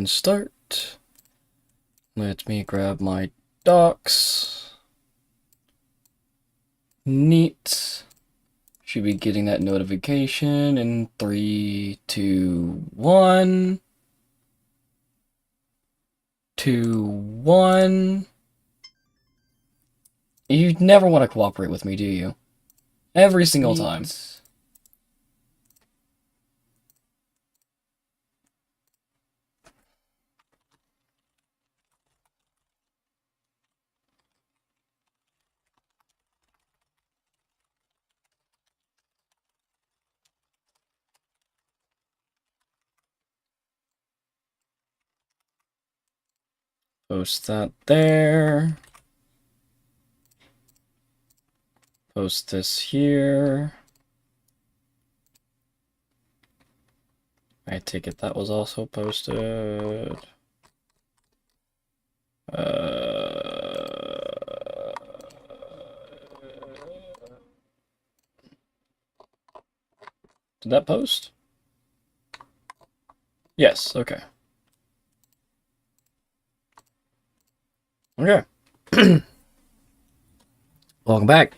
and start. Let me grab my docs. Neat. Should be getting that notification in 3, 2, 1. 2, 1. You never want to cooperate with me, do you? Every single time. Post that there. Post this here. I take it that was also posted. Did that post? Yes, okay. Okay. Welcome back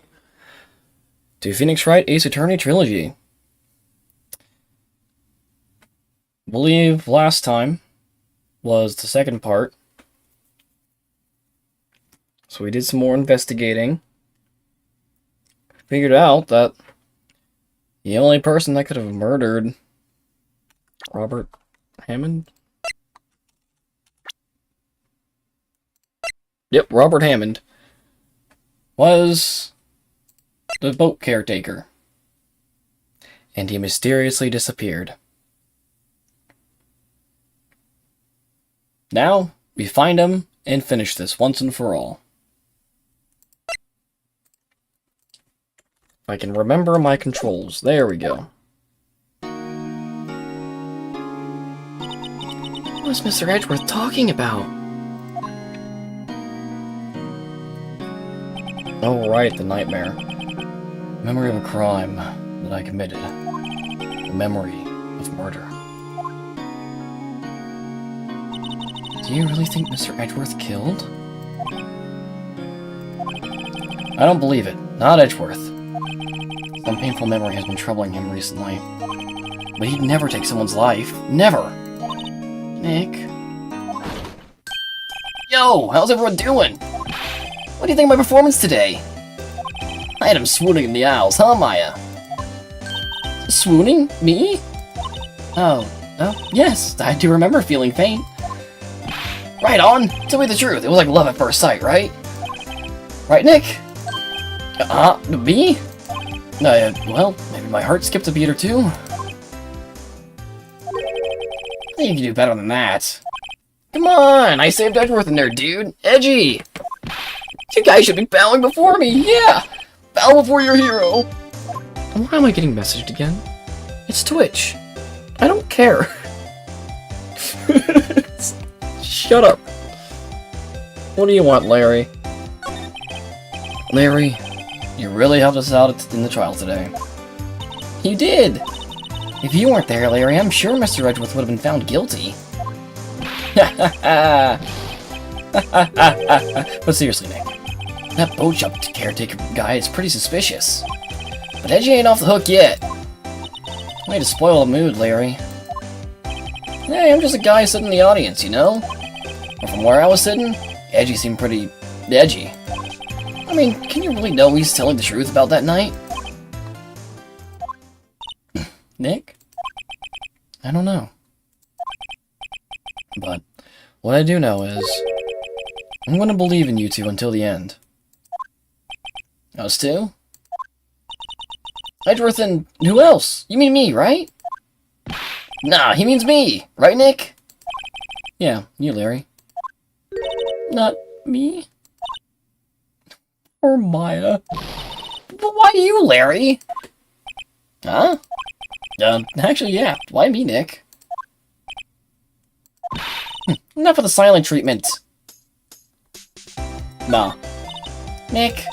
to Phoenix Wright Ace Attorney Trilogy. I believe last time was the second part. So we did some more investigating. Figured out that the only person that could have murdered Robert Hammond? Yep, Robert Hammond was the boat caretaker. And he mysteriously disappeared. Now, we find him and finish this once and for all. If I can remember my controls. There we go. What was Mr. Edgeworth talking about? Oh, right, the nightmare. Memory of a crime that I committed. The memory of murder. Do you really think Mr. Edgeworth killed? I don't believe it. Not Edgeworth. Some painful memory has been troubling him recently. But he'd never take someone's life. Never! Nick? Yo! How's everyone doing? What do you think of my performance today? I had him swooning in the aisles, huh, Maya? Swooning? Me? Oh, yes, I do remember feeling faint. Right on! Tell me the truth, it was like love at first sight, right? Right, Nick? Me? Well, maybe my heart skipped a beat or two. I think you can do better than that. Come on, I saved Edgeworth in there, dude. Edgy! You guys should be bowing before me, yeah! Bow before your hero! Why am I getting messaged again? It's Twitch. I don't care. Shut up. What do you want, Larry? Larry, you really helped us out in the trial today. You did! If you weren't there, Larry, I'm sure Mr. Edgeworth would have been found guilty. But seriously, Nick, that boat shop caretaker guy is pretty suspicious. But Edgy ain't off the hook yet. Way to spoil the mood, Larry. Hey, I'm just a guy sitting in the audience, you know? But from where I was sitting, Edgy seemed pretty edgy. I mean, can you really know he's telling the truth about that night? Nick? I don't know. But what I do know is I'm going to believe in you two until the end. Us two? Edgeworth and who else? You mean me, right? Nah, he means me. Right, Nick? Yeah, you, Larry. Not me? Or Maya. But why you, Larry? Huh? Actually, yeah. Why me, Nick? Enough of the silent treatment. Nah. Nick,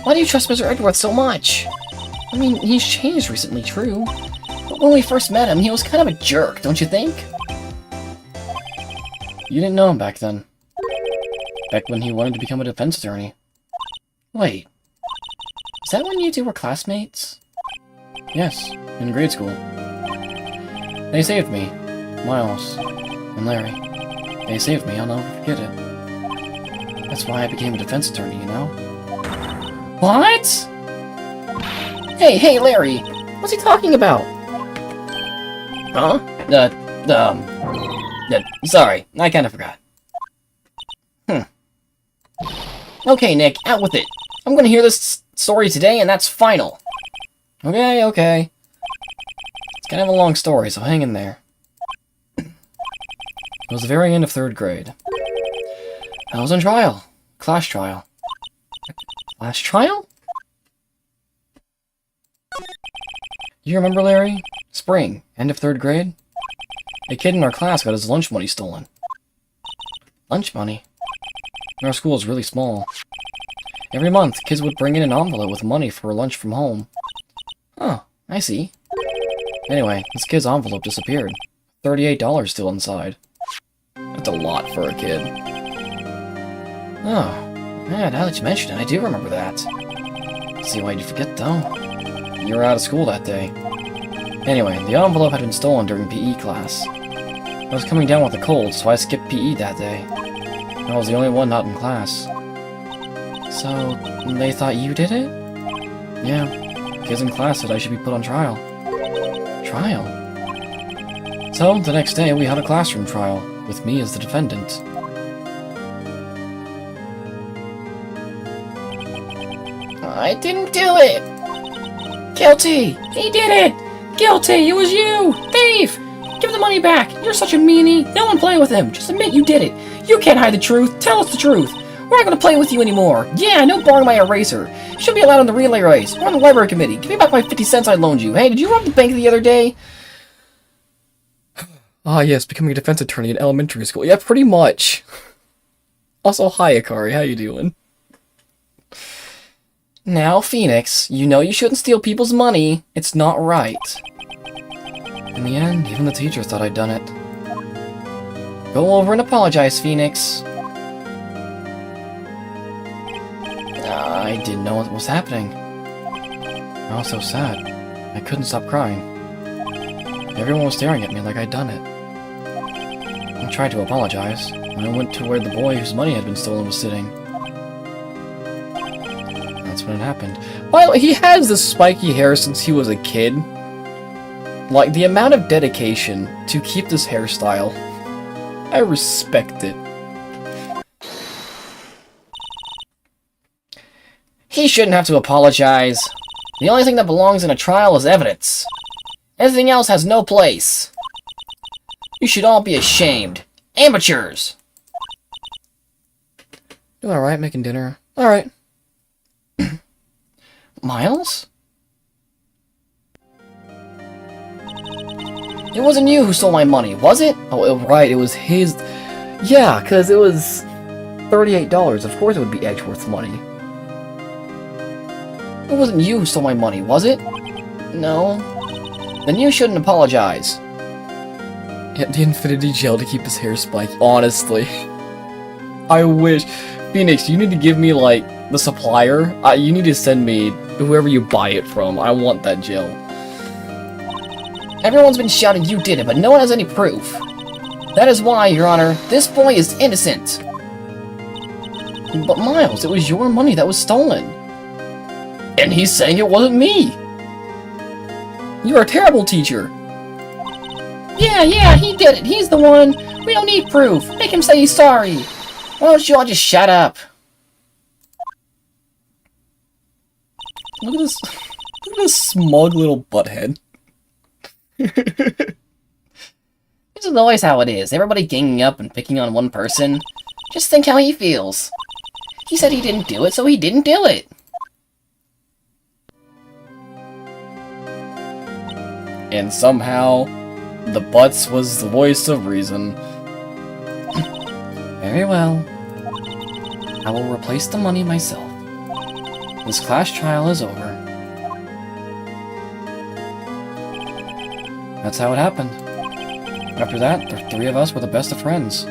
why do you trust Mr. Edgeworth so much? I mean, he's changed recently, true. But when we first met him, he was kind of a jerk, don't you think? You didn't know him back then. Back when he wanted to become a defense attorney. Wait. Is that when you two were classmates? Yes, in grade school. They saved me. Miles. And Larry. They saved me, I'll never forget it. That's why I became a defense attorney, you know? What? Hey, Larry! What's he talking about? Huh? Sorry, I kinda forgot. Okay, Nick, out with it. I'm gonna hear this story today, and that's final. Okay. It's kind of a long story, so hang in there. It was the very end of 3rd grade. I was on trial. Class trial. Class trial? You remember, Larry? Spring, end of 3rd grade? A kid in our class got his lunch money stolen. Lunch money? Our school is really small. Every month, kids would bring in an envelope with money for lunch from home. Oh, I see. Anyway, this kid's envelope disappeared. $38 still inside. That's a lot for a kid. Oh, yeah, now that you mention it, I do remember that. See why you'd forget, though. You were out of school that day. Anyway, the envelope had been stolen during PE class. I was coming down with a cold, so I skipped PE that day. I was the only one not in class. So, they thought you did it? Yeah. Kids in class said I should be put on trial. Trial? So, the next day we had a classroom trial, with me as the defendant. I didn't do it! Guilty! He did it! Guilty! It was you! Thief! Give the money back! You're such a meanie! No one play with him! Just admit you did it! You can't hide the truth! Tell us the truth! We're not gonna play with you anymore! Yeah, no borrowing my eraser! You should be allowed on the relay race! We're on the library committee! Give me back my 50 cents I loaned you! Hey, did you rob the bank the other day? Ah, yes, becoming a defense attorney in elementary school. Yeah, pretty much. Also, hi, Akari. How you doing? Now, Phoenix, you know you shouldn't steal people's money. It's not right. In the end, even the teacher thought I'd done it. Go over and apologize, Phoenix. I didn't know what was happening. I was so sad. I couldn't stop crying. Everyone was staring at me like I'd done it. I tried to apologize, and I went to where the boy whose money had been stolen was sitting. That's when it happened. By the way, he has this spiky hair since he was a kid. Like, the amount of dedication to keep this hairstyle, I respect it. He shouldn't have to apologize. The only thing that belongs in a trial is evidence. Anything else has no place. You should all be ashamed. Amateurs! Doing alright making dinner. Alright. Miles? It wasn't you who stole my money, was it? Oh, right, it was his... Yeah, because it was $38. Of course it would be Edgeworth's money. It wasn't you who stole my money, was it? No. Then you shouldn't apologize. At the Infinity Gel to keep his hair spiked. Honestly. I wish. Phoenix, you need to give me, like, the supplier. You need to send me whoever you buy it from. I want that gel. Everyone's been shouting you did it, but no one has any proof. That is why, Your Honor, this boy is innocent. But Miles, it was your money that was stolen. And he's saying it wasn't me. You're a terrible teacher. Yeah, he did it. He's the one. We don't need proof. Make him say he's sorry. Why don't you all just shut up? Look at this. Look at this smug little butthead. This is always how it is. Everybody ganging up and picking on one person. Just think how he feels. He said he didn't do it, so he didn't do it. And somehow, the Butts was the voice of reason. Very well. I will replace the money myself. This class trial is over. That's how it happened. After that, the three of us were the best of friends.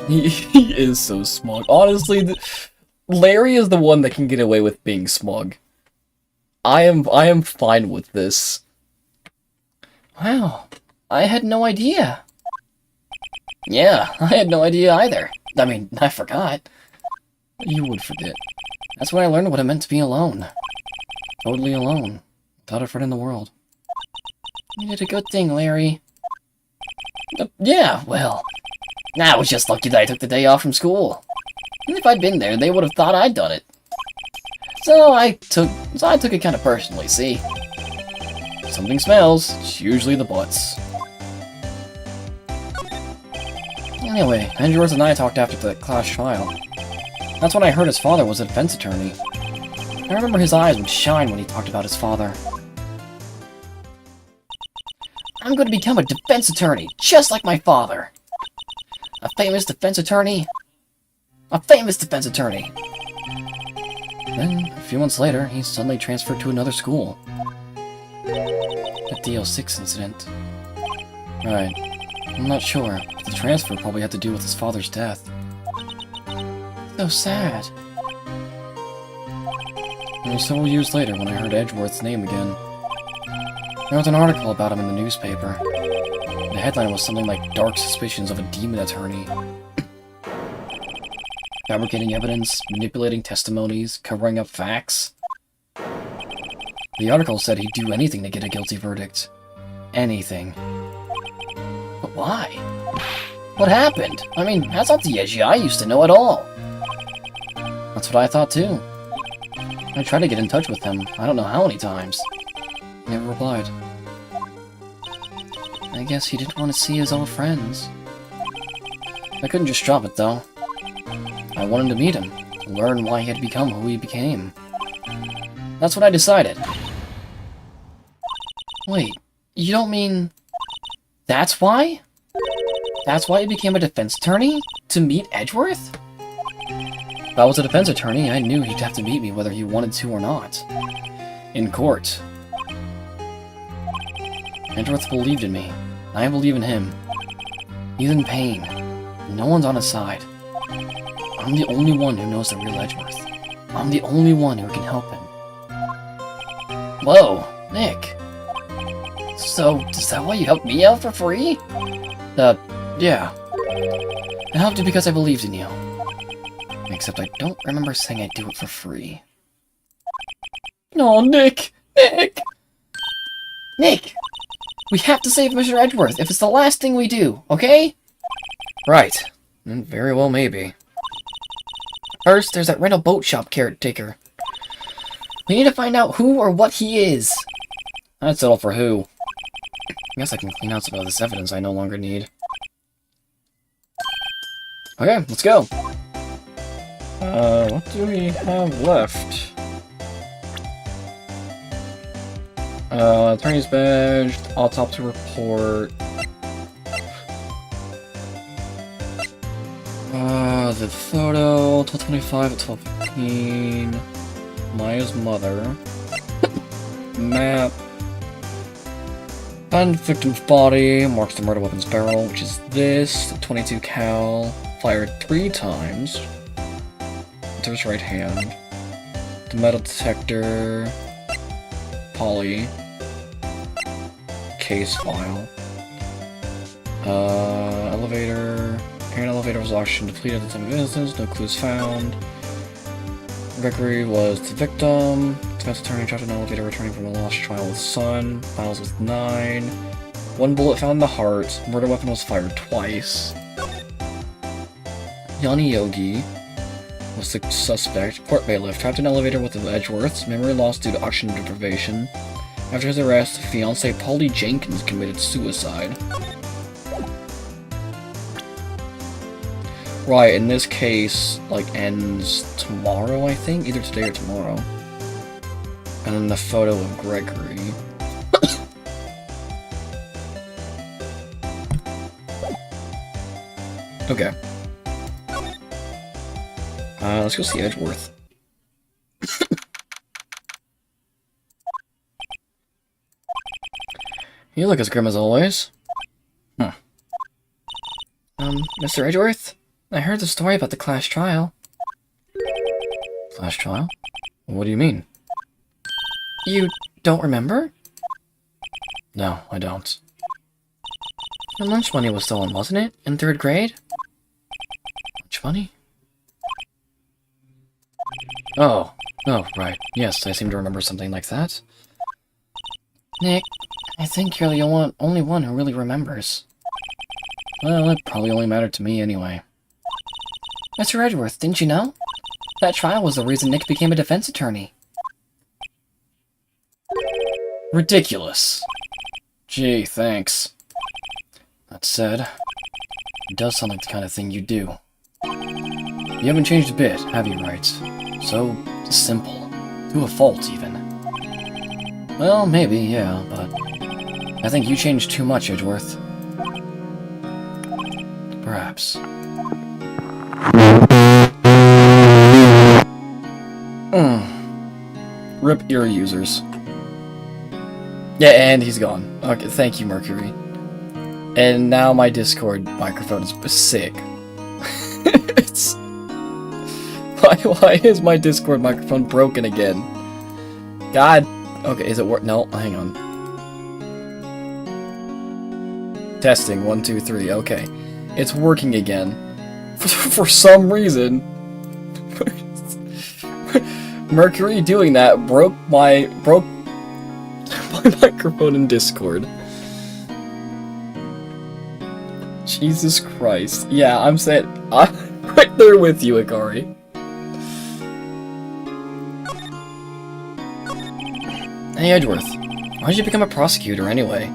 He is so smug. Honestly, Larry is the one that can get away with being smug. I am fine with this. Wow, I had no idea. Yeah, I had no idea either. I mean, I forgot. You would forget. That's when I learned what it meant to be alone. Totally alone. Without a friend in the world. You did a good thing, Larry. Yeah, well... Nah, I was just lucky that I took the day off from school. And if I'd been there, they would have thought I'd done it. So I took it kind of personally, see? Something smells, it's usually the butts. Anyway, Edgeworth and I talked after the class trial. That's when I heard his father was a defense attorney. I remember his eyes would shine when he talked about his father. I'm going to become a defense attorney, just like my father. A famous defense attorney. A famous defense attorney. Then, a few months later, he suddenly transferred to another school. The DO6 incident. Right. I'm not sure, but the transfer probably had to do with his father's death. So sad. It was several years later when I heard Edgeworth's name again. There was an article about him in the newspaper. The headline was something like Dark Suspicions of a Demon Attorney. Fabricating evidence, manipulating testimonies, covering up facts. The article said he'd do anything to get a guilty verdict. Anything. But why? What happened? I mean, that's not the Edgy I used to know at all. That's what I thought too. I tried to get in touch with him, I don't know how many times. He never replied. I guess he didn't want to see his old friends. I couldn't just drop it though. I wanted to meet him, to learn why he had become who he became. That's what I decided. Wait, you don't mean... That's why? That's why he became a defense attorney? To meet Edgeworth? If I was a defense attorney, I knew he'd have to meet me whether he wanted to or not. In court. Edgeworth believed in me. I believe in him. He's in pain. No one's on his side. I'm the only one who knows the real Edgeworth. I'm the only one who can help him. Whoa, Nick. So, is that why you helped me out for free? Yeah. I helped you because I believed in you. Except I don't remember saying I'd do it for free. Oh, Nick! Nick! Nick! We have to save Mr. Edgeworth if it's the last thing we do, okay? Right. Very well, maybe. First, there's that rental boat shop caretaker. We need to find out who or what he is. I'd settle for who. I guess I can clean out some of this evidence I no longer need. Okay, let's go. What do we have left? Attorney's badge, autopsy report. The photo, 1225 at 1215. Maya's mother. Map. Found victim's body, marks the murder weapon's barrel, which is this, the 22 cal, fired 3 times. To his right hand. The metal detector. Poly. Case file. Elevator. Apparent elevator was auctioned, depleted at the time of instance, no clues found. Gregory was the victim. Defense attorney trapped in an elevator returning from a lost trial with son. Files with 9. 1 bullet found in the heart. Murder weapon was fired twice. Yanni Yogi was the suspect. Court bailiff trapped in an elevator with the Edgeworths. Memory lost due to oxygen deprivation. After his arrest, fiancée Polly Jenkins committed suicide. Right, in this case, like, ends tomorrow, I think? Either today or tomorrow. And then the photo of Gregory. Okay. Let's go see Edgeworth. You look as grim as always. Huh. Mr. Edgeworth? I heard the story about the class trial. Class trial? What do you mean? You don't remember? No, I don't. Your lunch money was stolen, wasn't it? In 3rd grade? Lunch money? Oh, right. Yes, I seem to remember something like that. Nick, I think you're the only one who really remembers. Well, it probably only mattered to me anyway. Mr. Edgeworth, didn't you know? That trial was the reason Nick became a defense attorney. Ridiculous. Gee, thanks. That said, it does sound like the kind of thing you do. You haven't changed a bit, have you, Wright? So simple. To a fault, even. Well, maybe, yeah, but I think you changed too much, Edgeworth. Perhaps. RIP ear users. Yeah, and he's gone. Okay, thank you, Mercury. And now my Discord microphone is sick. It's... Why is my Discord microphone broken again? God. Okay, is it work? No, hang on. Testing, 1, 2, 3. Okay, it's working again. For some reason. Mercury doing that broke my microphone in Discord. Jesus Christ. Yeah, I'm right there with you, Ikari. Hey, Edgeworth. Why'd you become a prosecutor, anyway?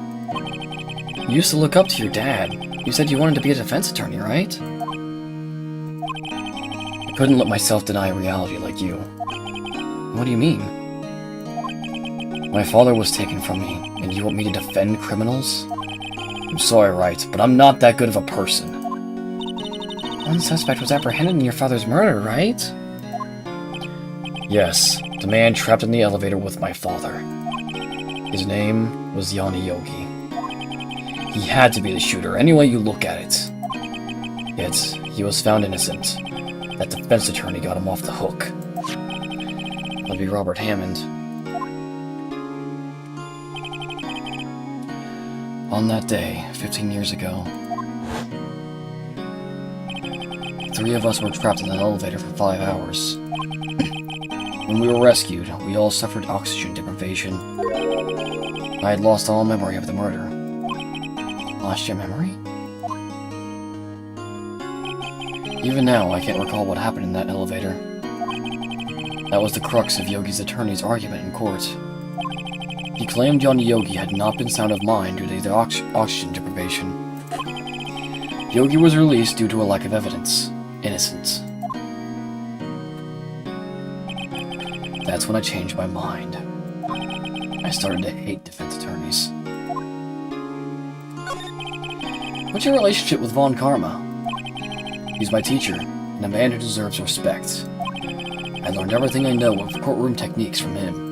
You used to look up to your dad. You said you wanted to be a defense attorney, right? I couldn't let myself deny reality like you. What do you mean? My father was taken from me, and you want me to defend criminals? I'm sorry, Wright, but I'm not that good of a person. One suspect was apprehended in your father's murder, right? Yes, the man trapped in the elevator with my father. His name was Yanni Yogi. He had to be the shooter, any way you look at it. Yet, he was found innocent. That defense attorney got him off the hook. That'd be Robert Hammond. On that day, 15 years ago, 3 of us were trapped in an elevator for 5 hours. When we were rescued, we all suffered oxygen deprivation. I had lost all memory of the murder. Lost your memory? Even now, I can't recall what happened in that elevator. That was the crux of Yogi's attorney's argument in court. He claimed Yanni Yogi had not been sound of mind due to the oxygen deprivation. Yogi was released due to a lack of evidence. Innocent. That's when I changed my mind. I started to hate defense attorneys. What's your relationship with Von Karma? He's my teacher, and a man who deserves respect. I learned everything I know of courtroom techniques from him.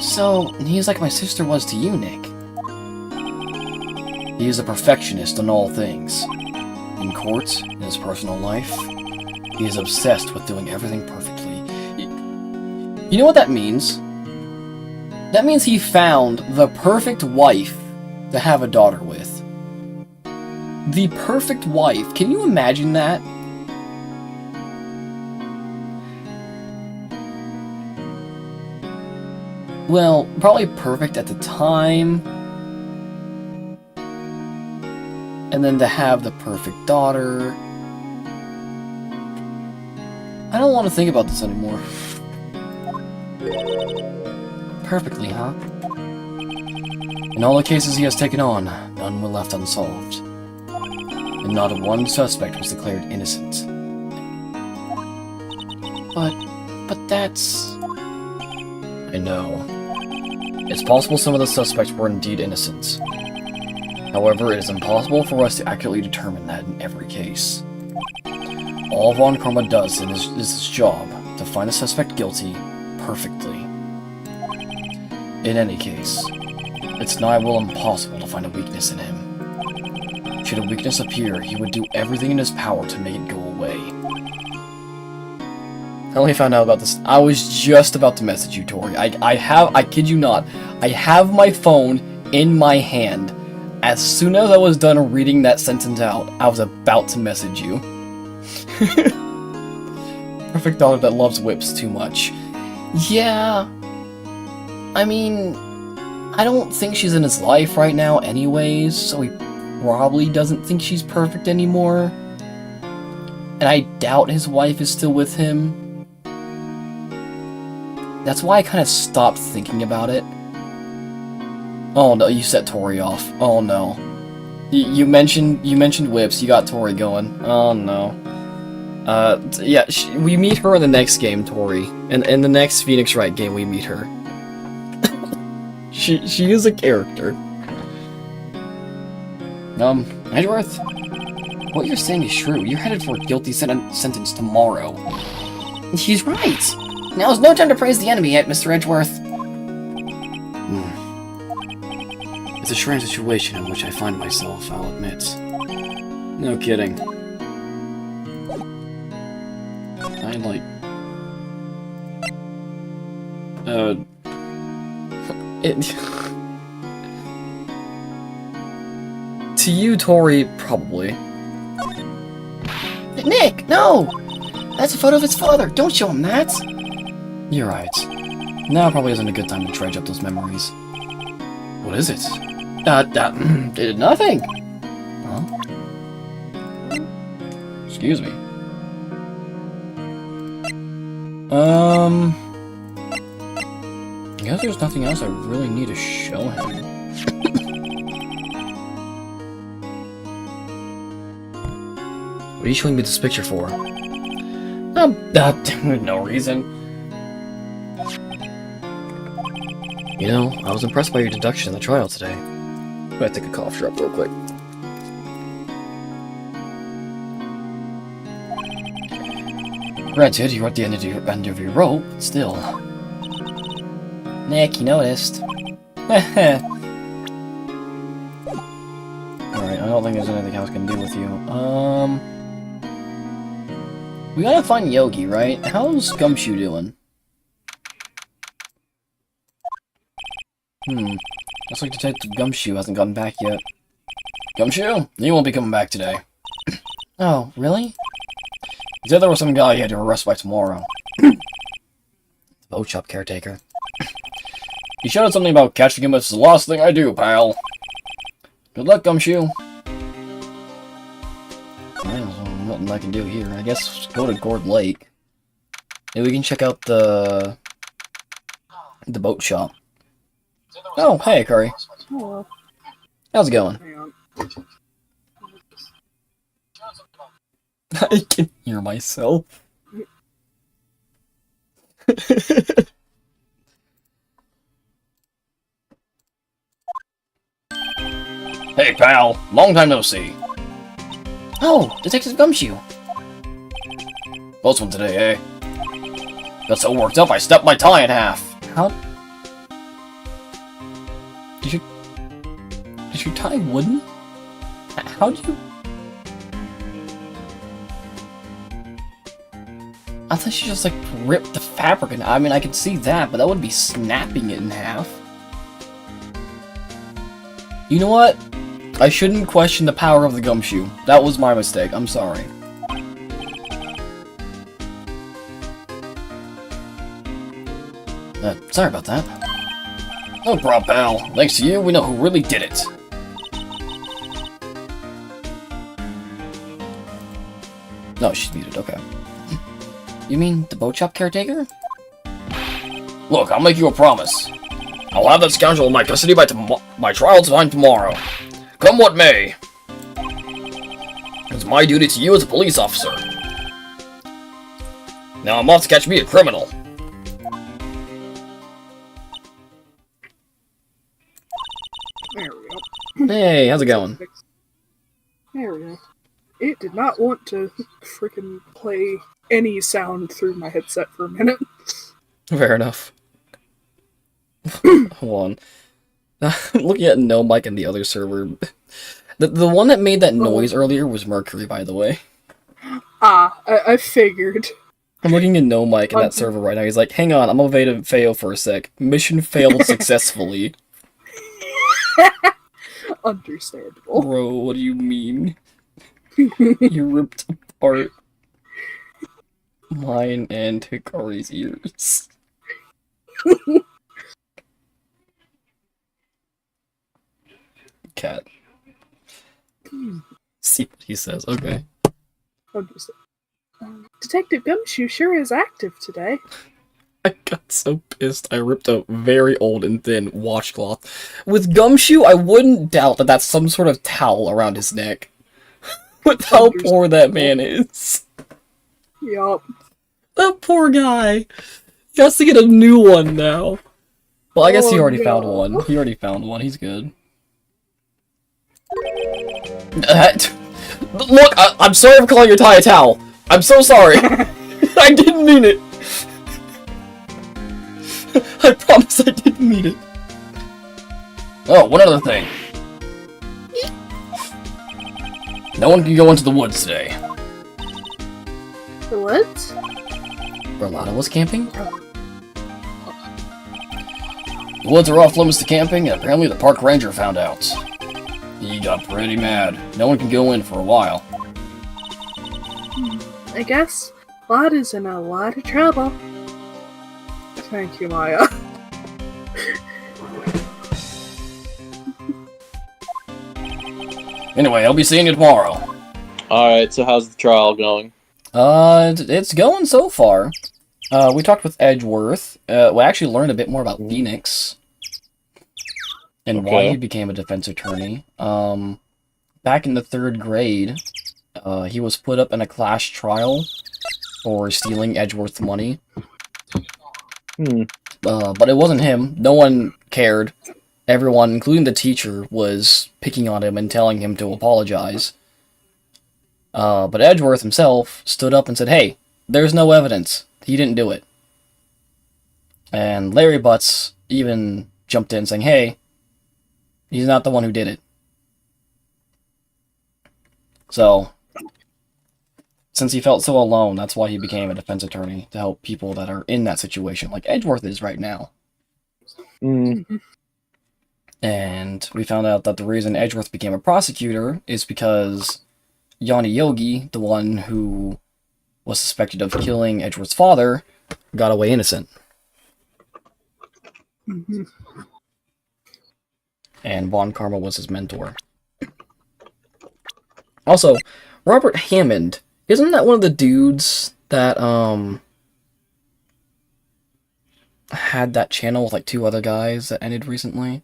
So, he's like my sister was to you, Nick. He is a perfectionist on all things. In court, in his personal life, he is obsessed with doing everything perfectly. You know what that means? That means he found the perfect wife to have a daughter with. The perfect wife. Can you imagine that? Well, probably perfect at the time. And then to have the perfect daughter. I don't want to think about this anymore. Perfectly, huh? In all the cases he has taken on, none were left unsolved. And not one suspect was declared innocent. But that's... I know. It's possible some of the suspects were indeed innocent. However, it is impossible for us to accurately determine that in every case. All Von Karma does is his job, to find a suspect guilty, perfectly. In any case, it's nigh well impossible to find a weakness in him. should a weakness appear, he would do everything in his power to make it go away. I only found out about this. I was just about to message you, Tori. I kid you not, I have my phone in my hand. As soon as I was done reading that sentence out, I was about to message you. Perfect daughter that loves whips too much. Yeah. I mean, I don't think she's in his life right now anyways, so he probably doesn't think she's perfect anymore. And I doubt his wife is still with him. That's why I kind of stopped thinking about it. Oh no, you set Tori off. Oh no. You mentioned whips, you got Tori going. Oh no. Yeah, we meet her in the next game, Tori. In the next Phoenix Wright game, we meet her. She is a character. Edgeworth? What you're saying is true. You're headed for a guilty sentence tomorrow. He's right! Now's no time to praise the enemy yet, Mr. Edgeworth. It's a strange situation in which I find myself, I'll admit. No kidding. I like... To you, Tori, probably. Nick, no! That's a photo of his father. Don't show him that! You're right. Now probably isn't a good time to dredge up those memories. What is it? Nothing! Huh? Excuse me. I guess there's nothing else I really need to show him. What are you showing me this picture for? No reason. You know, I was impressed by your deduction in the trial today. I'm gonna take a cough drop real quick. Granted, you're at the end of your rope, but still. Nick, you noticed. Alright, I don't think there's anything else I can do with you. We gotta find Yogi, right? How's Gumshoe doing? Looks like Detective Gumshoe hasn't gotten back yet. Gumshoe? He won't be coming back today. Oh, really? He said there was some guy he had to arrest by tomorrow. Boat shop caretaker. He shouted something about catching him. It's the last thing I do, pal. Good luck, Gumshoe. Well, nothing I can do here. I guess go to Gourd Lake. Maybe we can check out the boat shop. Oh, hey, Curry. Hello. How's it going? I can hear myself. Hey, pal. Long time no see. Oh, Detective Gumshoe. Close one today, eh? Got so worked up I stepped my tie in half. How? Did your tie wooden? How'd you... I thought she just, like, ripped the fabric, and I mean, I could see that, but that would be snapping it in half. You know what? I shouldn't question the power of the Gumshoe. That was my mistake. I'm sorry. Sorry about that. No problem, pal. Thanks to you, we know who really did it. No, she's muted. Okay. You mean the boat shop caretaker? Look, I'll make you a promise. I'll have that scoundrel in my custody by trial time tomorrow. Come what may. It's my duty to you as a police officer. Now I'm off to catch me a criminal. There we go. Hey, how's it going? There we go. It did not want to freaking play any sound through my headset for a minute. Fair enough. Hold on. I'm looking at no mic in the other server. The one that made that noise earlier was Mercury, by the way. I figured. I'm looking at No Mike in that server right now. He's like, hang on, I'm gonna fail for a sec. Mission failed successfully. Understandable. Bro, what do you mean? You ripped apart mine and Hikari's ears. Cat. See what he says, okay. Understand. Detective Gumshoe sure is active today. I got so pissed I ripped a very old and thin washcloth. With Gumshoe, I wouldn't doubt that that's some sort of towel around his neck. With how poor that man is. Yup. That poor guy. He has to get a new one now. Well, I guess he already found one. He already found one. He's good. Look, I'm sorry for calling your tie a towel. I'm so sorry. I didn't mean it. I promise I didn't mean it. Oh, one other thing. No one can go into the woods today. The woods? Where Lana was camping? The woods are off limits to camping, and apparently the park ranger found out. He got pretty mad. No one can go in for a while. I guess Lod is in a lot of trouble. Thank you, Maya. Anyway, I'll be seeing you tomorrow. Alright, so how's the trial going? It's going so far. We talked with Edgeworth. We actually learned a bit more about Phoenix. And why he became a defense attorney. Back in the 3rd grade, he was put up in a class trial for stealing Edgeworth's money. But it wasn't him. No one cared. Everyone, including the teacher, was picking on him and telling him to apologize. But Edgeworth himself stood up and said, hey, there's no evidence. He didn't do it. And Larry Butts even jumped in saying, hey, he's not the one who did it. So, since he felt so alone, that's why he became a defense attorney, to help people that are in that situation, like Edgeworth is right now. And we found out that the reason Edgeworth became a prosecutor is because Yanni Yogi, the one who was suspected of killing Edgeworth's father, got away innocent. And Von Karma was his mentor. Also, Robert Hammond, isn't that one of the dudes that had that channel with like 2 other guys that ended recently?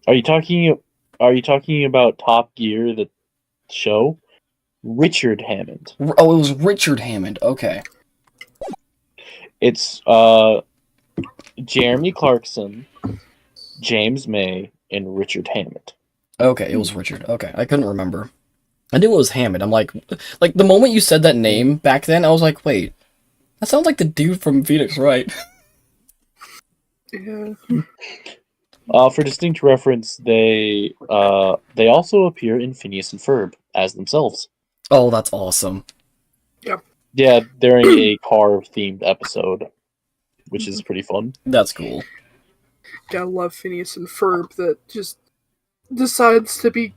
Are you talking about Top Gear, the show? Richard Hammond. Oh, it was Richard Hammond. Okay. It's Jeremy Clarkson, James May, and Richard Hammond. Okay, it was Richard. Okay, I couldn't remember. I knew it was Hammond. I'm like the moment you said that name back then, I was like, wait, that sounds like the dude from Phoenix, Wright? Yeah. For distinct reference, they also appear in Phineas and Ferb as themselves. Oh, that's awesome. Yeah, during a car-themed episode, which is pretty fun. That's cool. Gotta love Phineas and Ferb that just decides to be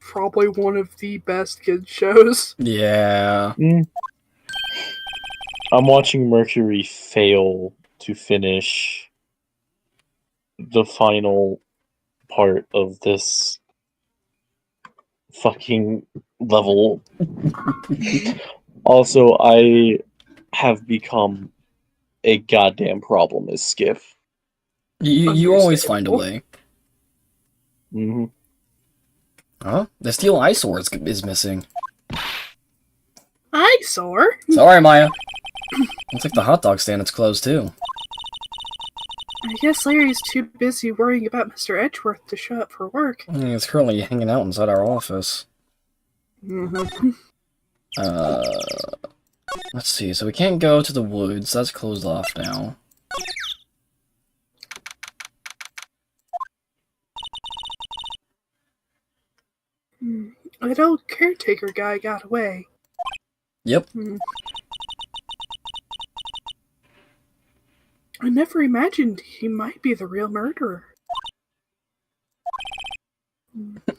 probably one of the best kids shows. Yeah. I'm watching Mercury fail to finish the final part of this fucking level. Also, I have become a goddamn problem as Skiff. You always find a way. Huh? The steel eyesore is missing. Eyesore? Sorry, Maya. Looks like the hot dog stand is closed, too. I guess Larry's too busy worrying about Mr. Edgeworth to show up for work. He's currently hanging out inside our office. Let's see. So we can't go to the woods. That's closed off now. That old caretaker guy got away. Yep. I never imagined he might be the real murderer.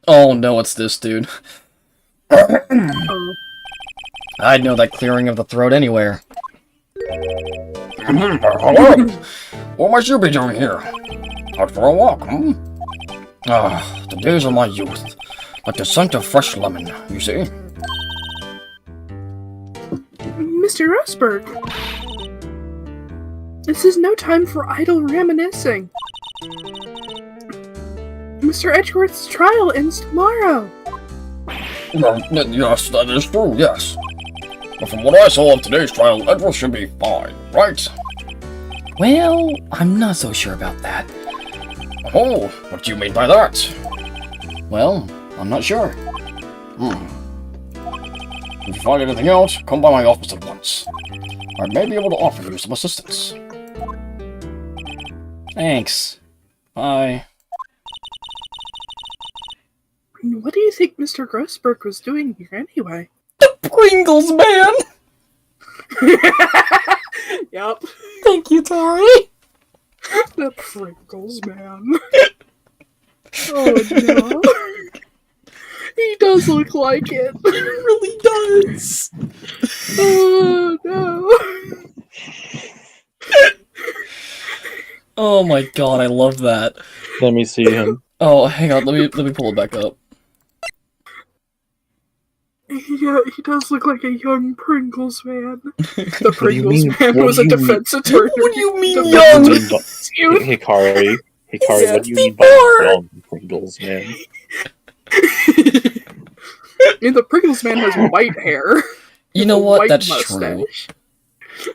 Oh no, it's this dude. Oh. I'd know that clearing of the throat anywhere. Hello. What might you be doing here? Out for a walk, hmm? Ah, the days of my youth. Like the scent of fresh lemon, you see? Mr. Rosberg! This is no time for idle reminiscing. Mr. Edgeworth's trial ends tomorrow. Well, yes, that is true, yes. But from what I saw of today's trial, Edward should be fine, right? Well, I'm not so sure about that. Oh, what do you mean by that? Well, I'm not sure. If you find anything else, come by my office at once. I may be able to offer you some assistance. Thanks. Bye. What do you think Mr. Grossberg was doing here anyway? Pringles, man! Yep. Thank you, Tori. The Pringles man. Oh no. He does look like it. He really does. Oh no. Oh my god, I love that. Let me see him. Oh, hang on, let me pull it back up. Yeah, he does look like a young Pringles man. The What do you Pringles mean? man What was do a you mean? defense attorney. What do you mean, Defense young? attorney. Hikari, Yeah, what do you mean by before. young Pringles, man? I mean, the Pringles man has white hair. You know A what? white That's mustache. true.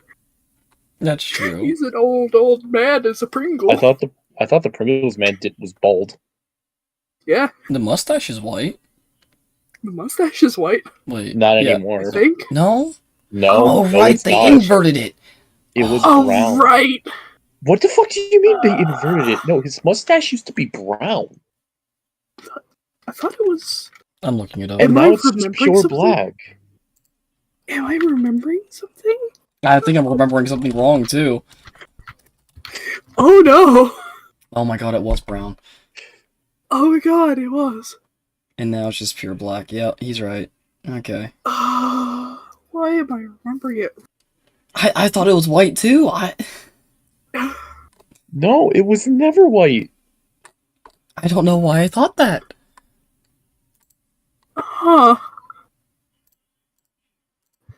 That's true. He's an old man as a Pringle. I thought the Pringles man was bald. Yeah, The mustache is white. the mustache is white, Wait, Not yeah. anymore. I think. No? No. Oh, no, right, it's they not. inverted it. It was Oh, brown. right. What the fuck do you mean they inverted it? No, his mustache used to be brown, I thought it was... I'm looking it up. and Am now I it's just remembering pure something? black. Am I remembering something? I think I'm remembering something wrong, too. Oh no! Oh my god, it was brown. Oh my god, it was. And now it's just pure black. Yeah, he's right. Okay. Why am I remembering it? I thought it was white, too. No, it was never white. I don't know why I thought that. Huh.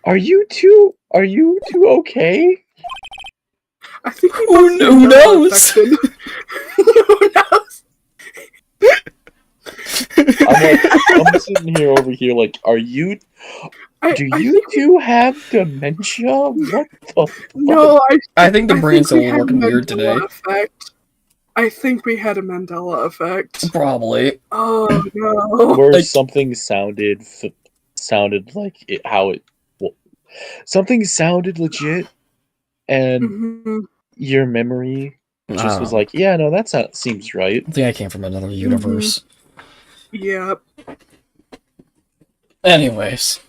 Are you two okay? I think we Who both know knows? affected. Who knows? I'm sitting here over here like, do you I think two have dementia? What the fuck? No, I think the I brain's think we still had working weird Mandela today. Effect. I think we had a Mandela effect. Probably. Oh no. Where Like- something sounded like something sounded legit, and Mhm. your memory just was Oh. like, yeah, no, seems right. I think I came from another universe. Yep. Anyways.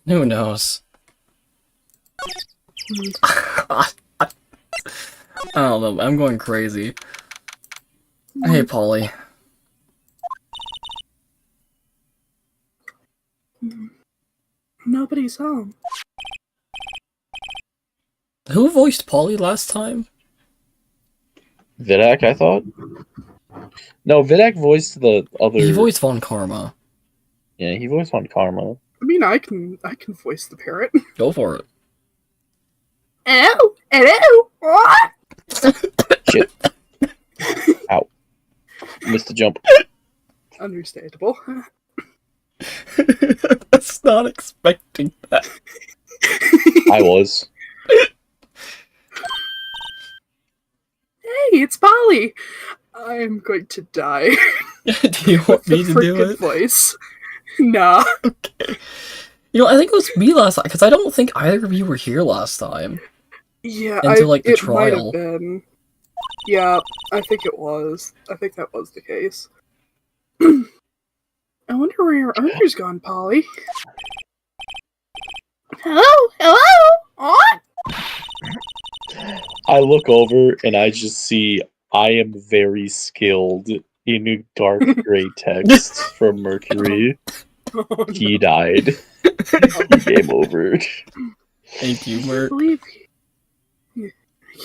Who knows? I don't know, I'm going crazy. Hey, Polly. Nobody's home. Who voiced Polly last time? Vidak, I thought. No, Vidak voiced the other. He voiced Von Karma. Yeah, he voiced on Karma. I mean, I can voice the parrot. Go for it. Hello, hello. What? Shit. Ow. Missed the jump. Understandable. I was not expecting that. I was. Hey, it's Polly. I'm going to die. Do you want me The to do frickin' it? voice. Nah. You know, I think it was me last time, because I don't think either of you were here last time. Yeah, Until, like, the it might trial. have been. Yeah, I think it was. I think that was the case. I wonder where your owner's gone, Polly. Hello? Hello? What? I look over and I just see I am very skilled in dark gray text from Mercury. Oh, He died. Game over. Thank you, I Mert.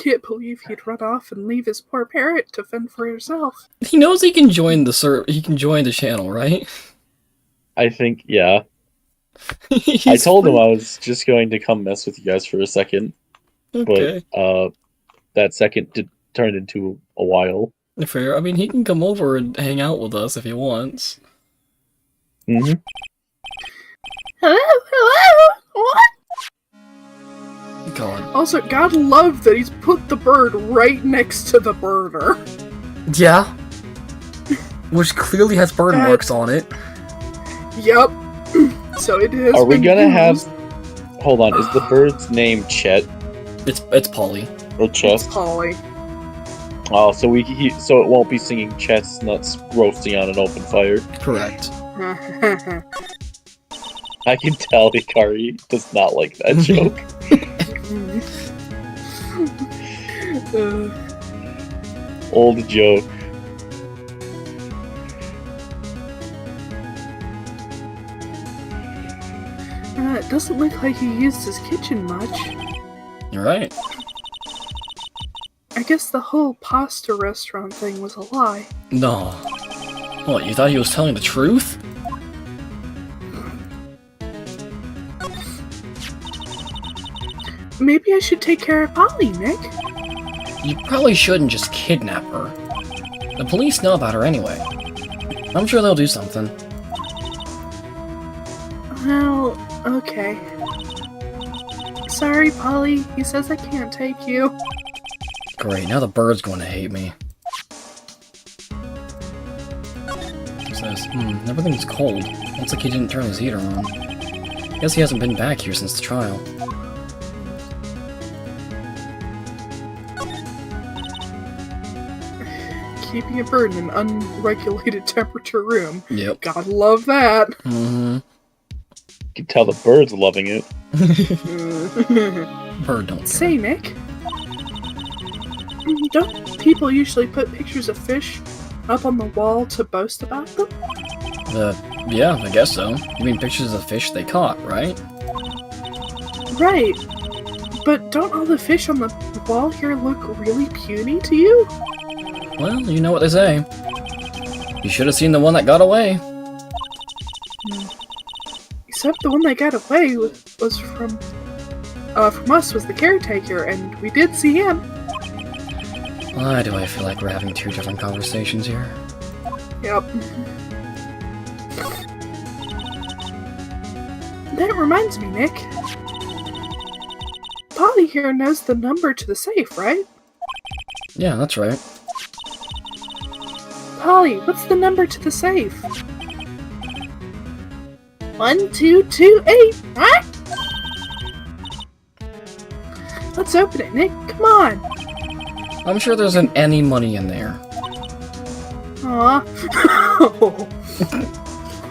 can't believe he'd run off and leave his poor parrot to fend for herself. He knows he can join the he can join the channel, right? I think, yeah. I He's told him free- I was just going to come mess with you guys for a second, Okay, but that second turned into a while. fair. I mean, he can come over and hang out with us if he wants. Mm-hmm. Hello? Hello? What? God. Also, God love that he's put the bird right next to the burner. Yeah. Which clearly has burn That- marks on it. Yep. So it is. Are we gonna have... Hold on, is the bird's name Chet It's Polly. or Chest? Polly? Oh, so so it won't be singing chestnuts roasting on an open fire. Correct. I can tell Hikari does not like that joke. Old joke. It doesn't look like he used his kitchen much. You're right. I guess the whole pasta restaurant thing was a lie. No. What, you thought he was telling the truth? Maybe I should take care of Polly, Nick. You probably shouldn't just kidnap her. The police know about her anyway. I'm sure they'll do something. Well, okay. Sorry, Polly. He says I can't take you. Great, now the bird's going to hate me. It says, everything's cold. Looks like he didn't turn his heater on. Guess he hasn't been back here since the trial. Keeping a bird in an unregulated temperature room. Yep. God love that. Mm-hmm. You can tell the bird's loving it. Bird don't care. Say, Nick. Don't people usually put pictures of fish up on the wall to boast about them? Yeah, I guess so. You mean pictures of fish they caught, right? Right. But don't all the fish on the wall here look really puny to you? Well, you know what they say. You should have seen the one that got away. Except the one that got away was from us was the caretaker, and we did see him. Why do I feel like we're having two different conversations here? Yep. That reminds me, Nick. Polly here knows the number to the safe, right? Yeah, that's right. Polly, what's the number to the safe? 1228. What? Let's open it, Nick. Come on. I'm sure there isn't any money in there. Aw.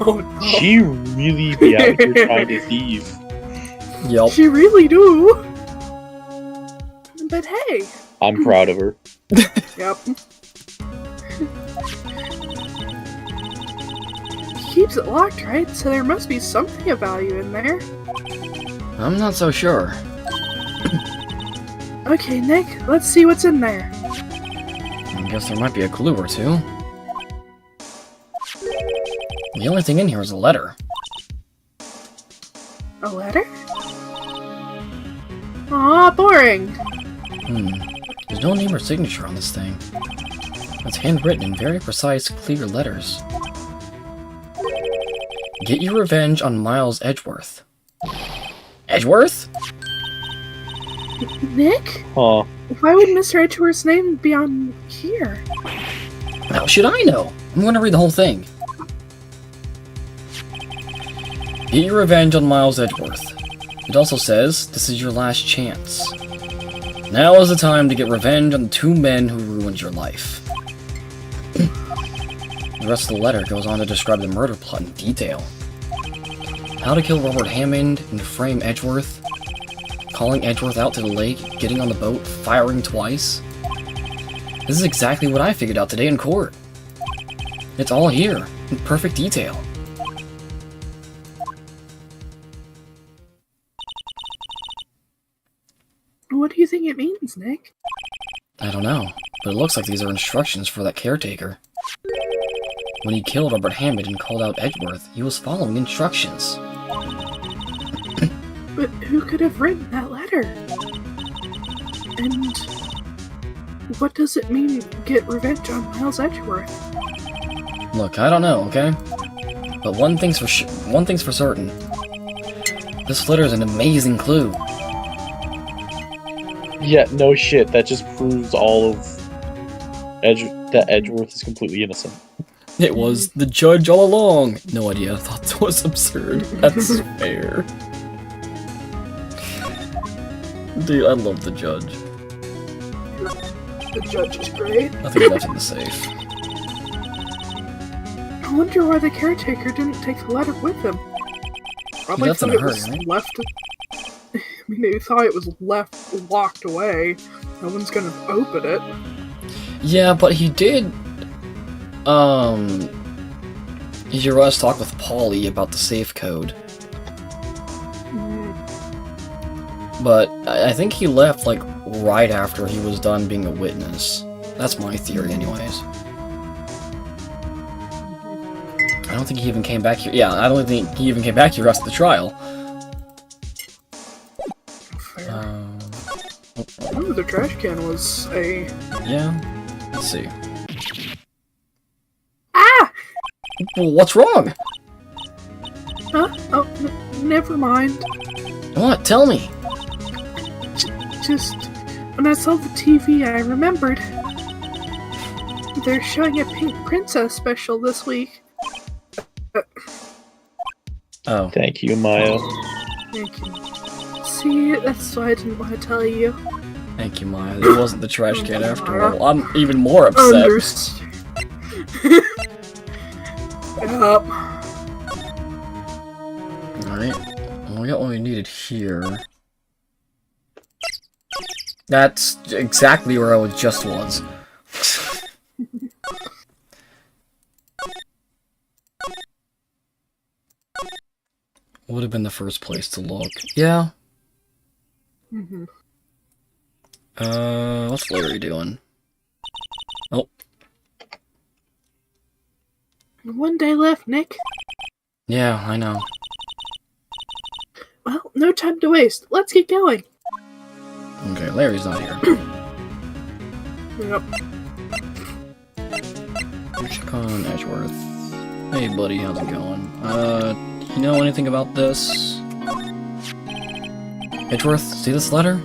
Oh no. She really be out here trying to thieve. Yup. She really do. But hey. I'm proud of her. Yep. He keeps it locked, right? So there must be something of value in there. I'm not so sure. Okay, Nick, let's see what's in there. I guess there might be a clue or two. The only thing in here is a letter. A letter? Aw, boring. There's no name or signature on this thing. It's handwritten in very precise, clear letters. Get your revenge on Miles Edgeworth. Edgeworth? Nick? Huh. Why would Mr. Edgeworth's name be on here? How should I know? I'm going to read the whole thing. Get your revenge on Miles Edgeworth. It also says, this is your last chance. Now is the time to get revenge on the two men who ruined your life. rest of the letter goes on to describe the murder plot in detail. How to kill Robert Hammond and frame Edgeworth, calling Edgeworth out to the lake, getting on the boat, firing twice. This is exactly what I figured out today in court. It's all here, in perfect detail. What do you think it means, Nick? I don't know, but it looks like these are instructions for that caretaker. When he killed Robert Hammond and called out Edgeworth, he was following instructions. But who could have written that letter? And what does it mean, get revenge on Miles Edgeworth? Look, I don't know, okay? But one thing's for certain. This letter is an amazing clue. Yeah, no shit. That just proves all of that Edgeworth is completely innocent. It was the judge all along. No idea. I thought that was absurd. That's fair. Dude, I love the judge. The judge is great. I think he left in the safe. I wonder why the caretaker didn't take the letter with him. Probably left in thought a it was hurry, right? left. I mean, they thought it was left locked away. No one's gonna open it. Yeah, but he did. He hear us talk with Paulie about the safe code. But I think he left, like, right after he was done being a witness. That's my theory, anyways. I don't think he even came back here. Yeah, I don't think he even came back here after the trial. Oh, the trash can was a... Yeah. Let's see. Ah! Well, what's wrong? Huh? Oh, never mind. What? Tell me. Just, when I saw the TV, I remembered. They're showing a Pink Princess special this week. Oh. Thank you, Maya. Thank you. See, that's why I didn't want to tell you. Thank you, Maya. It wasn't the trash can after all. I'm even more upset. Yup. Alright. Well, we got what we needed here. That's exactly where I just was. Would have been the first place to look. Yeah. Mm-hmm. What's Larry doing? Oh. One day left, Nick. Yeah, I know. Well, no time to waste. Let's get going. Okay, Larry's not here. Yep. Check on Edgeworth. Hey, buddy, how's it going? You know anything about this? Edgeworth, see this letter?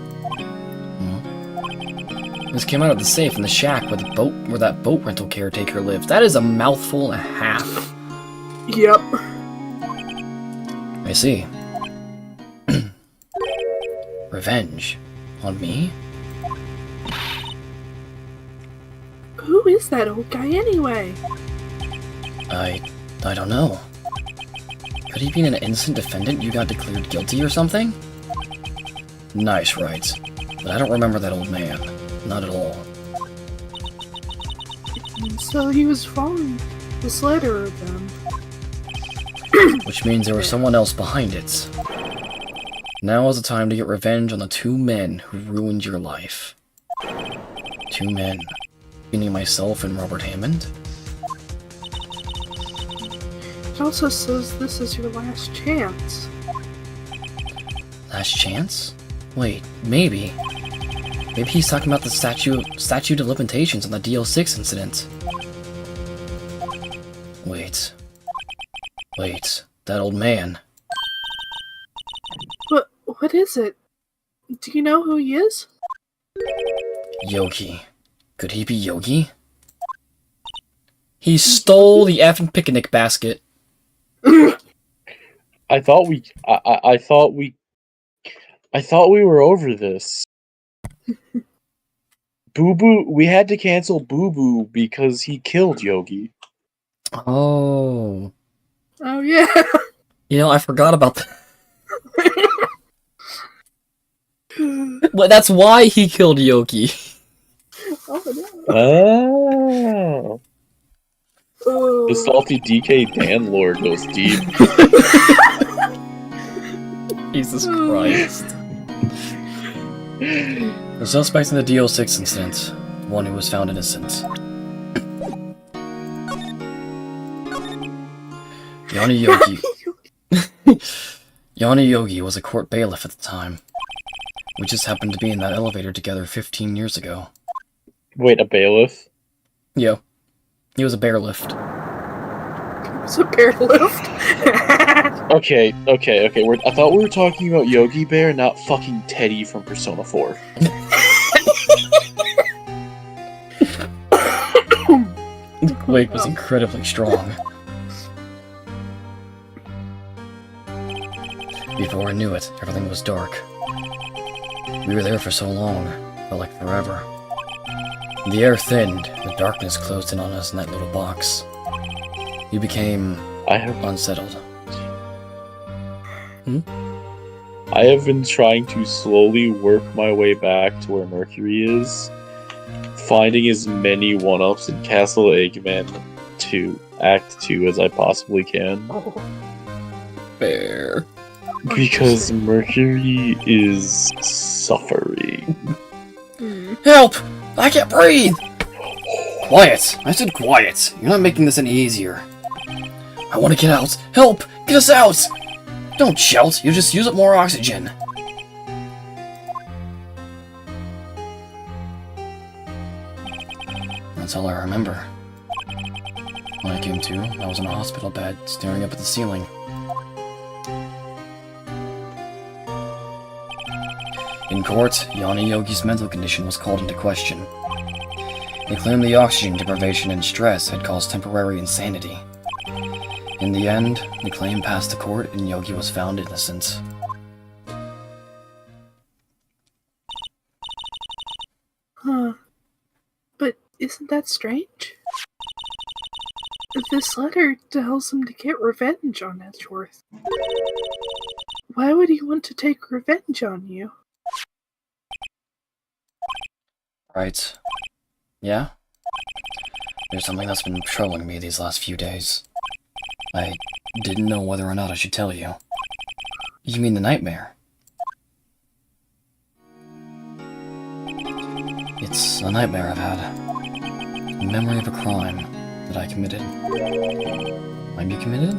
This came out of the safe in the shack where that boat rental caretaker lives. That is a mouthful and a half. Yep. I see. Revenge. On me? Who is that old guy anyway? I don't know. Could he be an innocent defendant you got declared guilty or something? Nice, Wright. But I don't remember that old man. Not at all. So he was following this letter then. Which means there was someone else behind it. Now is the time to get revenge on the two men who ruined your life. Two men. Meaning myself and Robert Hammond? It also says this is your last chance. Last chance? Wait, maybe. Maybe he's talking about the statute of limitations on the DL6 incident. Wait. Wait, that old man. What is it? Do you know who he is? Yogi. Could he be Yogi? He stole the effing picnic basket. I thought we were over this. Boo Boo, we had to cancel Boo Boo because he killed Yogi. Oh. Oh yeah. You know, I forgot about that. But that's why he killed Yoki. Oh no. Oh. Oh. The salty DK Dan lore goes deep. Jesus Christ. The suspect in the DO6 incident, the one who was found innocent. Yanni Yogi. Yanni Yogi was a court bailiff at the time. We just happened to be in that elevator together 15 years ago. Wait, a bailiff? Yo. He was a bear lift. It's a bear lift. Okay. I thought we were talking about Yogi Bear, not fucking Teddy from Persona 4. The quake was incredibly strong. Before I knew it, everything was dark. We were there for so long, felt like forever. The air thinned, the darkness closed in on us in that little box. We became unsettled. I have been trying to slowly work my way back to where Mercury is, finding as many one-ups in Castle Eggman to Act 2 as I possibly can. Bear. Because Mercury is suffering. Help! I can't breathe! Quiet! I said quiet. You're not making this any easier. I want to get out. Help! Get us out! Don't shout. You'll just use up more oxygen. That's all I remember. When I came to, I was in a hospital bed, staring up at the ceiling. In court, Yanni Yogi's mental condition was called into question. They claimed the oxygen deprivation and stress had caused temporary insanity. In the end, the claim passed the court and Yogi was found innocent. Huh. But isn't that strange? This letter tells him to get revenge on Edgeworth. Why would he want to take revenge on you? Right. Yeah? There's something that's been troubling me these last few days. I didn't know whether or not I should tell you. You mean the nightmare? It's a nightmare I've had. A memory of a crime that I committed. Might be committed?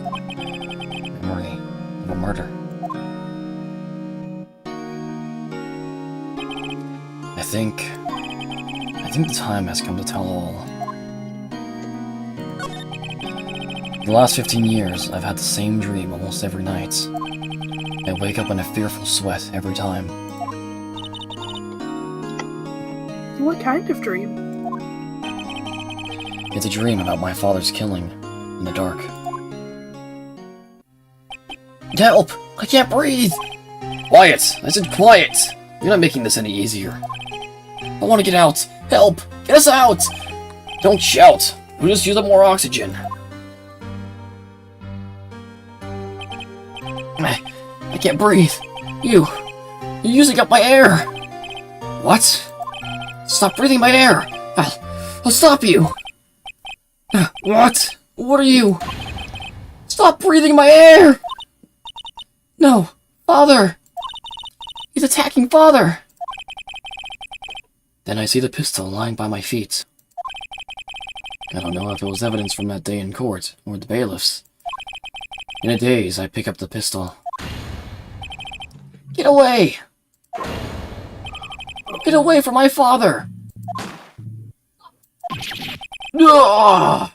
Memory of a murder. I think the time has come to tell all. For the last 15 years, I've had the same dream almost every night. I wake up in a fearful sweat every time. What kind of dream? It's a dream about my father's killing in the dark. Help! I can't breathe! Quiet! I said quiet! You're not making this any easier. I want to get out! Help! Get us out! Don't shout! We'll just use up more oxygen. I can't breathe. You're using up my air! What? Stop breathing my air! I'll stop you! What? What are you? Stop breathing my air! No! Father! He's attacking Father! Then I see the pistol lying by my feet. I don't know if it was evidence from that day in court, or the bailiffs. In a daze, I pick up the pistol. Get away! Get away from my father! Ugh!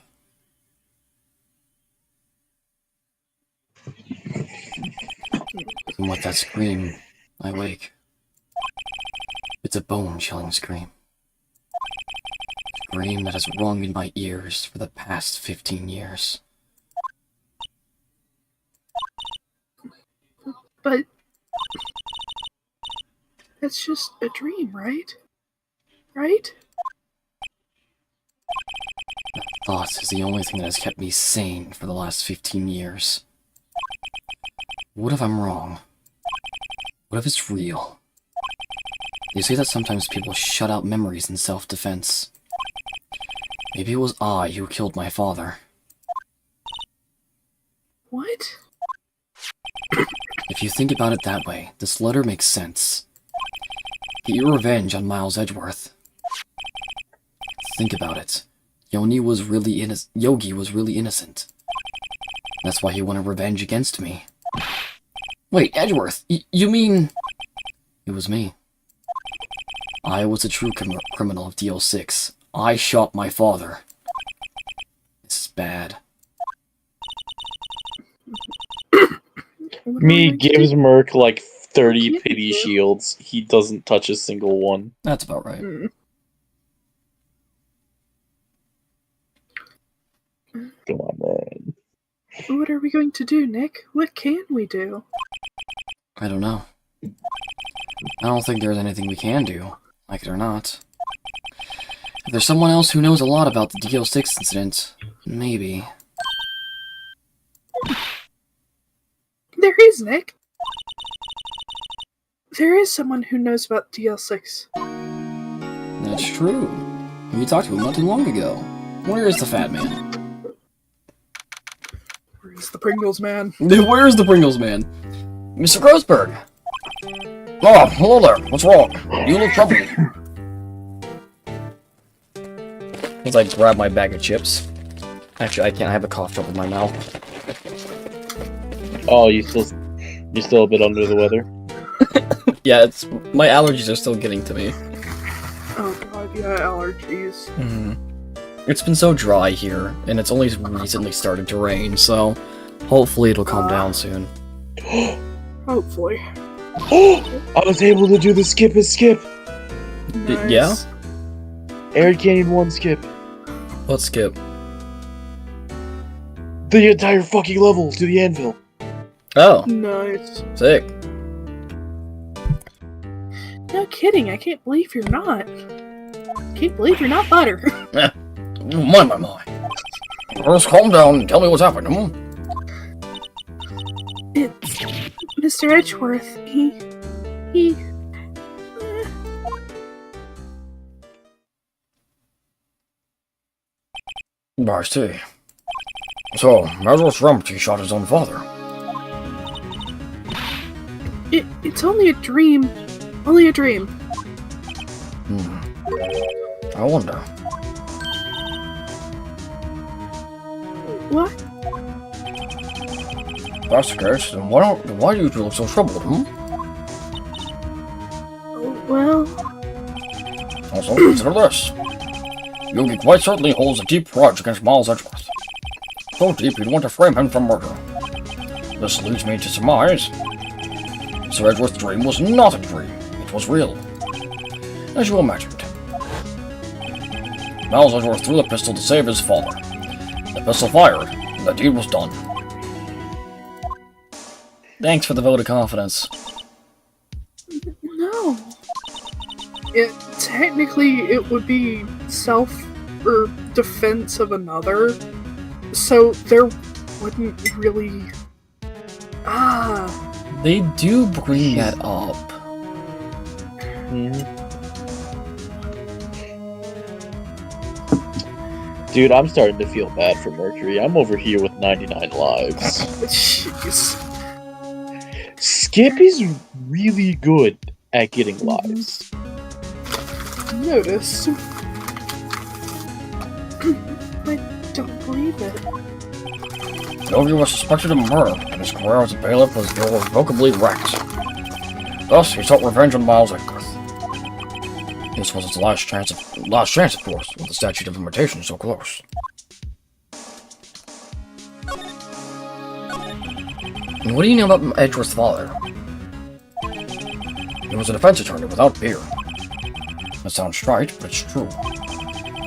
And with that scream, I wake. It's a bone-chilling scream. A scream that has rung in my ears for the past 15 years. But it's just a dream, right? Right? thought is the only thing that has kept me sane for the last 15 years. What if I'm wrong? What if it's real? You say that sometimes people shut out memories in self-defense. Maybe it was I who killed my father. What? If you think about it that way, this letter makes sense. Get your revenge on Miles Edgeworth. Think about it. Yogi was really innocent. That's why he wanted revenge against me. Wait, Edgeworth, you mean... It was me. I was the true criminal of DL6. I shot my father. This is bad. Me gives Merc like 30 pity shields. He doesn't touch a single one. That's about right. Come on, man. What are we going to do, Nick? What can we do? I don't know. I don't think there's anything we can do, like it or not. If there's someone else who knows a lot about the DL6 incident, maybe. There is, Nick. There is someone who knows about DL6. That's true. We talked to him not too long ago. Where is the fat man? Where's the Pringles man? Where's the Pringles man? Mr. Grossberg! Oh, hello there. What's wrong? You look troubled. As I grab my bag of chips. Actually, I can't. I have a cough drop in my mouth. Oh, you're still a bit under the weather? Yeah, my allergies are still getting to me. Oh god, yeah, allergies. It's been so dry here, and it's only recently started to rain, so hopefully it'll calm down soon. Hopefully. I was able to do the skip and skip! Nice. Yeah? Air Canyon 1 skip. Let's skip. The entire fucking level to the anvil. Oh, Nice. sick. No kidding, I can't believe you're not. Can't believe you're not butter. My. First, calm down and tell me what's happened, hmm? It's Mr. Edgeworth. He... I see. So, Edgeworth's Rumpty shot his own father. It's only a dream. Only a dream. I wonder. What? If that's the case, then why do you two look so troubled, hmm? Well... Also, consider this. Yogi quite certainly holds a deep grudge against Miles Edgeworth. So deep he'd want to frame him for murder. This leads me to surmise Sir Edgeworth's dream was not a dream. It was real. As you imagined. Miles Edgeworth threw the pistol to save his father. The pistol fired, and the deed was done. Thanks for the vote of confidence. No. Technically, it would be self or defense of another, so there wouldn't really... They do bring that up. Dude, I'm starting to feel bad for Mercury. I'm over here with 99 lives. Jeez. Skip is really good at getting lives. Notice. I don't believe it. Yogi was suspected of murder, and his career as a bailiff was irrevocably wrecked. Thus, he sought revenge on Miles Edgeworth. This was his last chance, of course, with the statute of limitations so close. And what do you know about Edgeworth's father? He was a defense attorney without beer. That sounds trite, but it's true.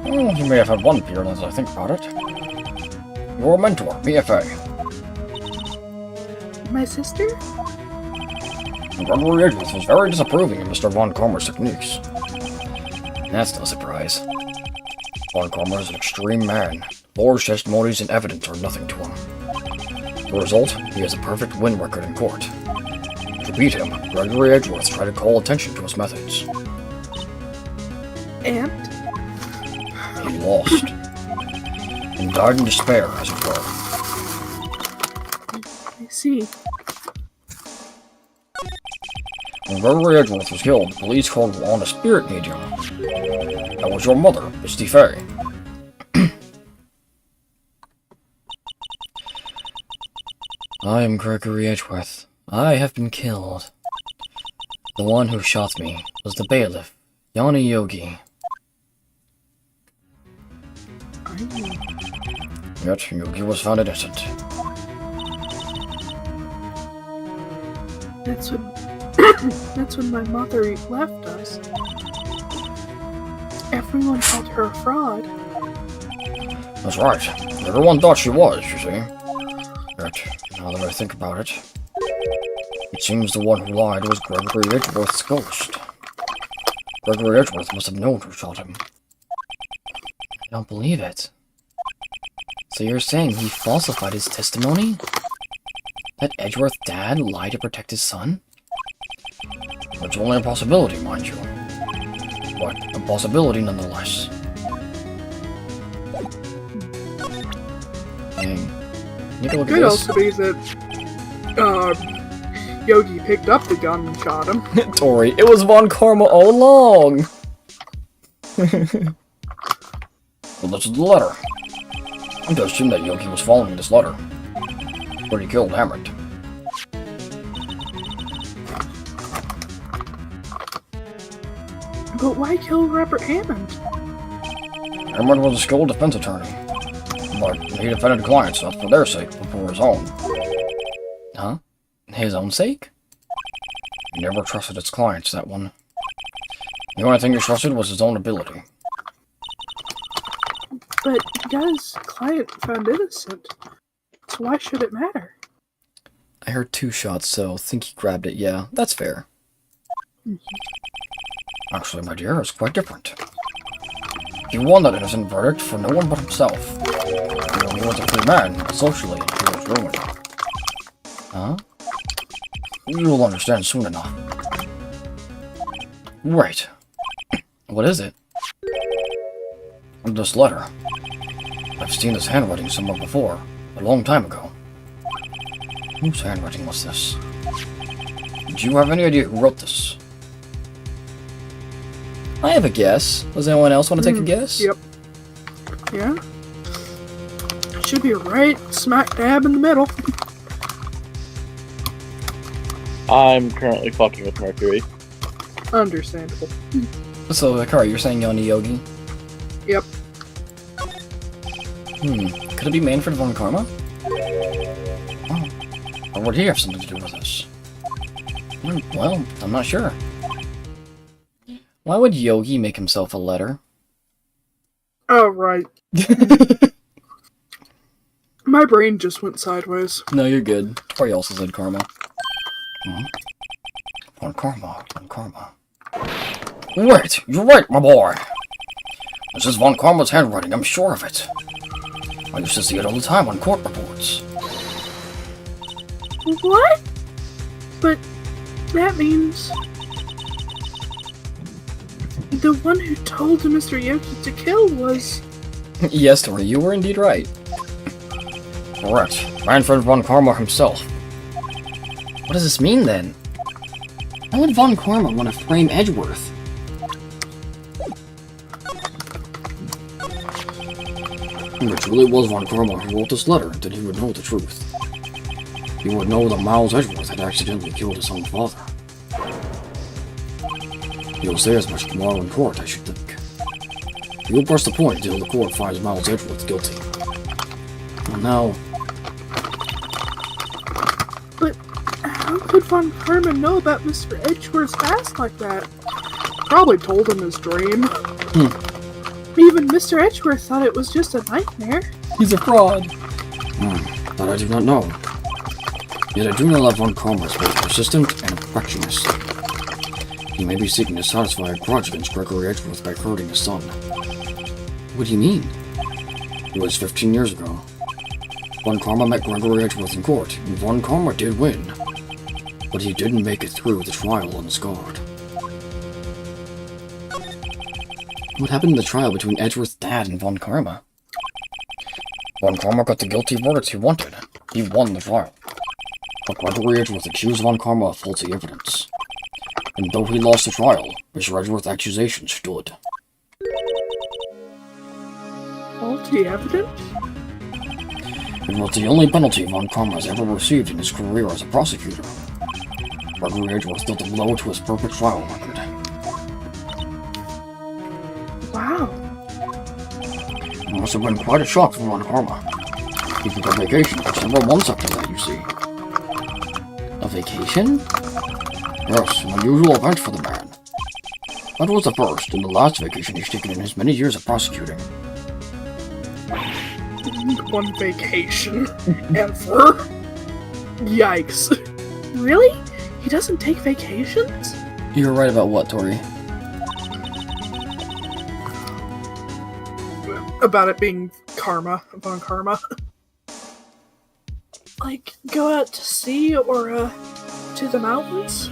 Well, he may have had one beer as I think about it. Your mentor, BFA. My sister? Gregory Edgeworth was very disapproving of Mr. Von Karmer's techniques. That's no surprise. Von Karmer is an extreme man, Laura's testimonies and evidence are nothing to him. The result, he has a perfect win record in court. To beat him, Gregory Edgeworth tried to call attention to his methods. And He lost. And died in despair, as it were. I see. When Gregory Edgeworth was killed, the police called on a spirit medium. That was your mother, Misty Fay. I am Gregory Edgeworth. I have been killed. The one who shot me was the bailiff, Yanni Yogi. Yet Yogi was found innocent. That's when that's when my mother left us. Everyone called her a fraud. That's right. Everyone thought she was, you see. Yet, now that I think about it, it seems the one who lied was Gregory Edgeworth's ghost. Gregory Edgeworth must have known who shot him. I don't believe it. So you're saying he falsified his testimony? That Edgeworth's dad lied to protect his son? It's only a possibility, mind you. But a possibility nonetheless. Dang. You can look at Could this. also be that Yogi picked up the gun and shot him. Tori, it was Von Karma all along! Well, this is the letter. I'm to assume that Yogi was following this letter. But he killed Hammond. But why kill Robert Hammond? Hammond was a skilled defense attorney. But he defended clients not for their sake, but for his own. Huh? His own sake? He never trusted his clients, that one. The only thing he trusted was his own ability. But he got his client found innocent. So why should it matter? I heard 2 shots, so think he grabbed it. Yeah, that's fair. Actually, my dear, it's quite different. He won that innocent verdict for no one but himself. He was a free man, but socially, he was ruined. Huh? You'll understand soon enough. Right. What is it? This letter. I've seen this handwriting somewhere before, a long time ago. Whose handwriting was this? Do you have any idea who wrote this? I have a guess. Does anyone else want to take a guess? Yep. Yeah. Should be right smack dab in the middle. I'm currently fucking with Mercury. Understandable. So, Akari, you're saying Yanni Yogi? Yep. Could it be Manfred von Karma? Oh. Or would he have something to do with this? Well, I'm not sure. Why would Yogi make himself a letter? Oh, right. My brain just went sideways. No, you're good. Tori also said Karma. Von Karma. Wait, you're right, my boy. This is Von Karma's handwriting, I'm sure of it. I used to see it all the time on court reports. What? But that means the one who told Mr. Yogi to kill was... Yes, Tori, you were indeed right. Correct. Manfred von Karma himself. What does this mean, then? Why would Von Karma want to frame Edgeworth? If it truly was Von Karma who wrote this letter, then he would know the truth. He would know that Miles Edgeworth had accidentally killed his own father. He'll say as much tomorrow in court, I should think. He will press the point until the court finds Miles Edgeworth guilty. Oh no. But how could Von Karma know about Mr. Edgeworth's past like that? Probably told him his dream. Even Mr. Edgeworth thought it was just a nightmare. He's a fraud. That I do not know. Yet I do know that Von Karma is both persistent and perfectionist. He may be seeking to satisfy a grudge against Gregory Edgeworth by hurting his son. What do you mean? It was 15 years ago. Von Karma met Gregory Edgeworth in court, and Von Karma did win. But he didn't make it through the trial unscarred. What happened in the trial between Edgeworth's dad and Von Karma? Von Karma got the guilty verdict he wanted. He won the trial. But Gregory Edgeworth accused Von Karma of faulty evidence. And though he lost the trial, Mr. Edgeworth's accusation stood. Faulty evidence? It was the only penalty Von Karma has ever received in his career as a prosecutor. Gregory Edgeworth dealt a blow to his perfect trial record. Wow. It must have been quite a shock for Von Karma. He took a vacation for several months after that, you see. A vacation? Yes, an unusual event for the man. That was the first and the last vacation he's taken in his many years of prosecuting. One vacation. Ever. Yikes. Really? He doesn't take vacations? You were right about what, Tori? About it being karma, Von Karma. Like, go out to sea or, to the mountains?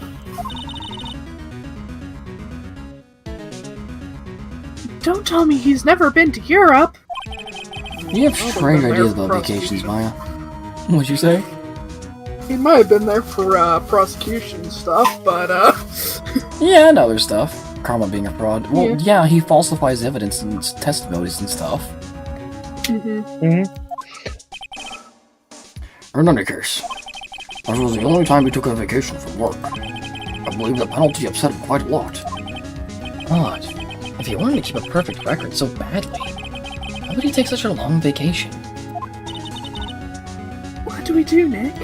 Don't tell me he's never been to Europe! You have strange ideas about vacations, Maya. What'd you say? He might have been there for, prosecution stuff, but, Yeah, and other stuff. Karma being a fraud. Well, Yeah. yeah, he falsifies evidence and testimonies and stuff. In any case, that was the only time he took a vacation from work. I believe the penalty upset him quite a lot. Odd. If he wanted to keep a perfect record so badly, why would he take such a long vacation? what do we do, Nick?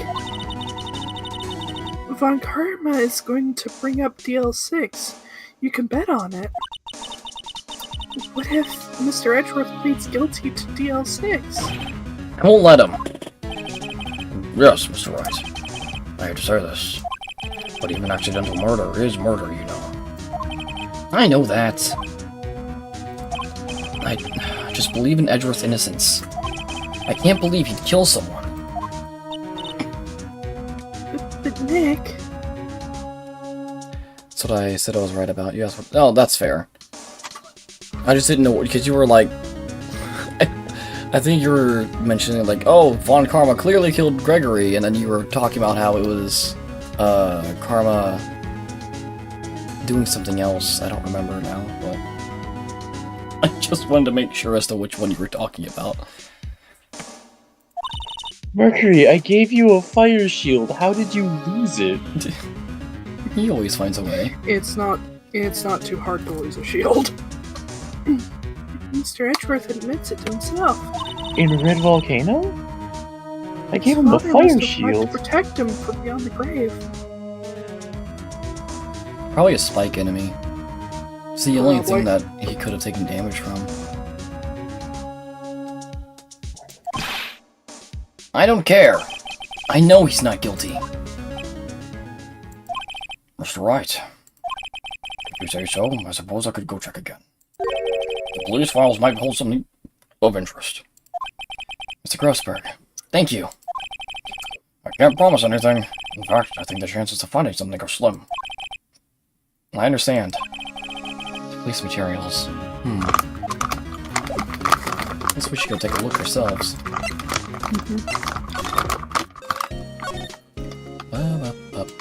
Von Karma is going to bring up DL6. You can bet on it. What if Mr. Edgeworth pleads guilty to DL6? I won't let him. Yes, Mr. Wright. I hate to say this, but even accidental murder is murder, you know. I know that. I just believe in Edgeworth's innocence. I can't believe he'd kill someone. But Nick... That's what I said I was right about. Yes. Oh, that's fair. I just didn't know, because you were like... I think you were mentioning, like, oh, Von Karma clearly killed Gregory, and then you were talking about how it was, Karma doing something else. I don't remember now, but... I just wanted to make sure as to which one you were talking about. Mercury, I gave you a fire shield. How did you lose it? He always finds a way. It's not too hard to lose a shield. Mr. Edgeworth admits it to himself. In Red Volcano? I gave him His the father must fire have tried shield. to protect him from beyond the grave. Probably a spike enemy. It's the only thing Probably. that he could have taken damage from. I don't care. I know he's not guilty. Mr. Wright, if you say so, I suppose I could go check again. The police files might hold something of interest. Mr. Grossberg, thank you. I can't promise anything. In fact, I think the chances of finding something are slim. I understand. Police materials. Guess we should go take a look ourselves.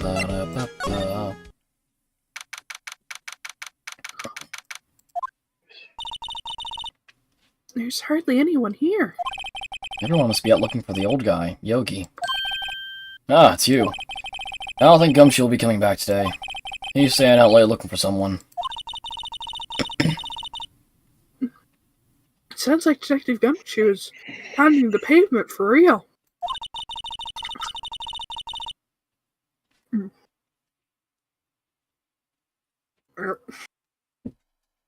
Ba-ba-ba-ba-ba-ba. There's hardly anyone here. Everyone must be out looking for the old guy, Yogi. Ah, it's you. I don't think Gumshoe will be coming back today. He's staying out late looking for someone. It sounds like Detective Gumshoe is pounding the pavement for real.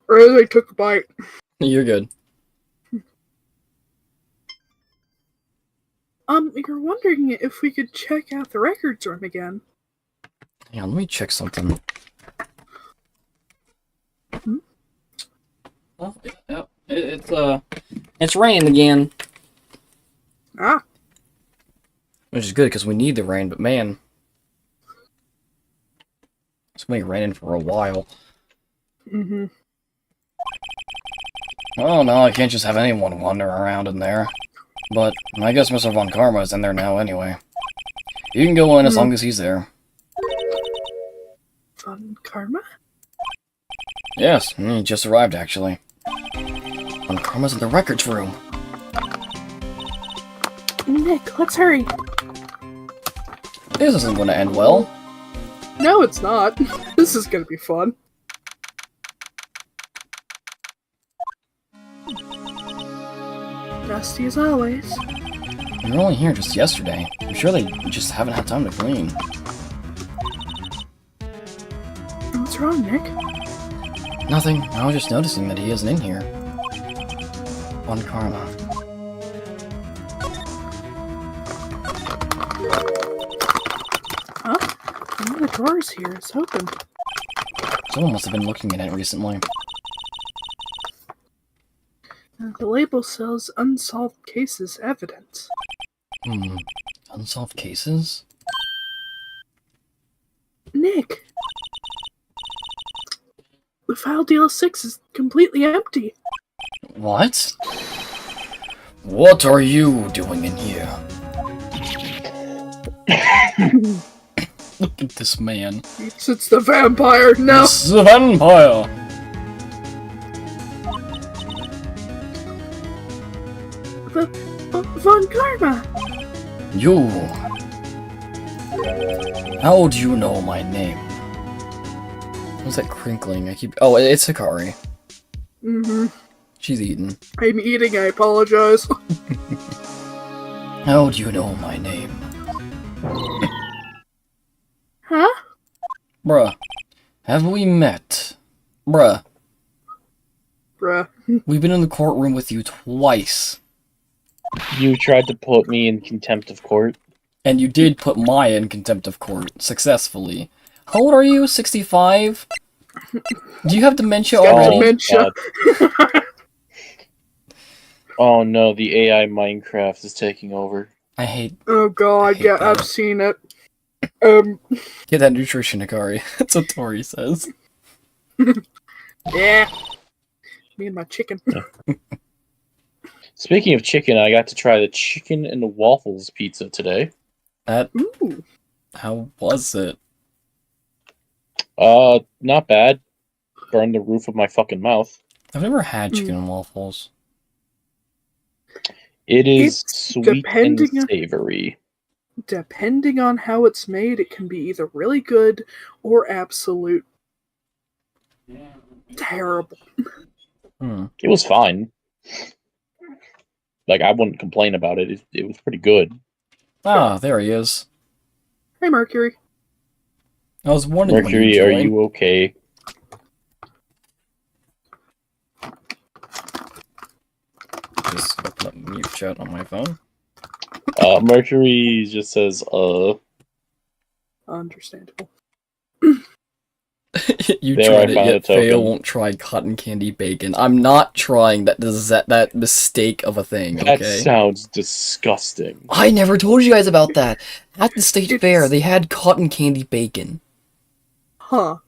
Really took a bite. You're good. You're wondering if we could check out the records room again. Hang on, let me check something. Well, yeah, it's It's raining again. Ah, Which is good, because we need the rain, but man. It's going to be raining for a while. mm-hmm. Well, no, I can't just have anyone wander around in there. But I guess Mr. Von Karma is in there now anyway. You can go in as long as he's there. Fun karma? Yes, he just arrived, actually. Von Karma's in the records room. Nick, let's hurry. This isn't going to end well. No, it's not. This is gonna be fun. Dusty as always. You were only here just yesterday. I'm sure they just haven't had time to clean. What's wrong, Nick? Nothing. I was just noticing that he isn't in here. Von Karma. Huh? One of the drawers here is open. Someone must have been looking at it recently. The label says unsolved cases evidence. Unsolved cases? Nick! The file DL6 is completely empty. What? What are you doing in here? Look at this man. It's the vampire, no! It's the vampire! Von Karma! You! How do you know my name? What's that crinkling? I keep. Oh, it's Hikari. Mm-hmm. She's eating. I'm eating, I apologize. How do you know my name? Huh? Bruh. Have we met? Bruh. Bruh. We've been in the courtroom with you twice. You tried to put me in contempt of court. And you did put Maya in contempt of court, successfully. How old are you? 65? Do you have dementia already? Dementia. Oh no, the AI Minecraft is taking over. I hate... Oh god, hate yeah, that. I've seen it. Get that nutrition, Hikari. That's what Tori says. Yeah. Me and my chicken. Speaking of chicken, I got to try the chicken and waffles pizza today. Ooh. How was it? Not bad. Burned the roof of my fucking mouth. I've never had chicken and waffles. It is It's sweet and depending on- savory. Depending on how it's made, it can be either really good or absolute terrible. It was fine. Like, I wouldn't complain about it. It was pretty good. Ah, there he is. Hey, Mercury. I was wondering when Mercury, you'd are join. you okay? Just open up mute chat on my phone. Mercury just says, Understandable. You There, tried I it, found a yet Fail token. won't try cotton candy bacon. I'm not trying that mistake of a thing, That okay? sounds disgusting. I never told you guys about that. At the state It's- fair, they had cotton candy bacon. Huh.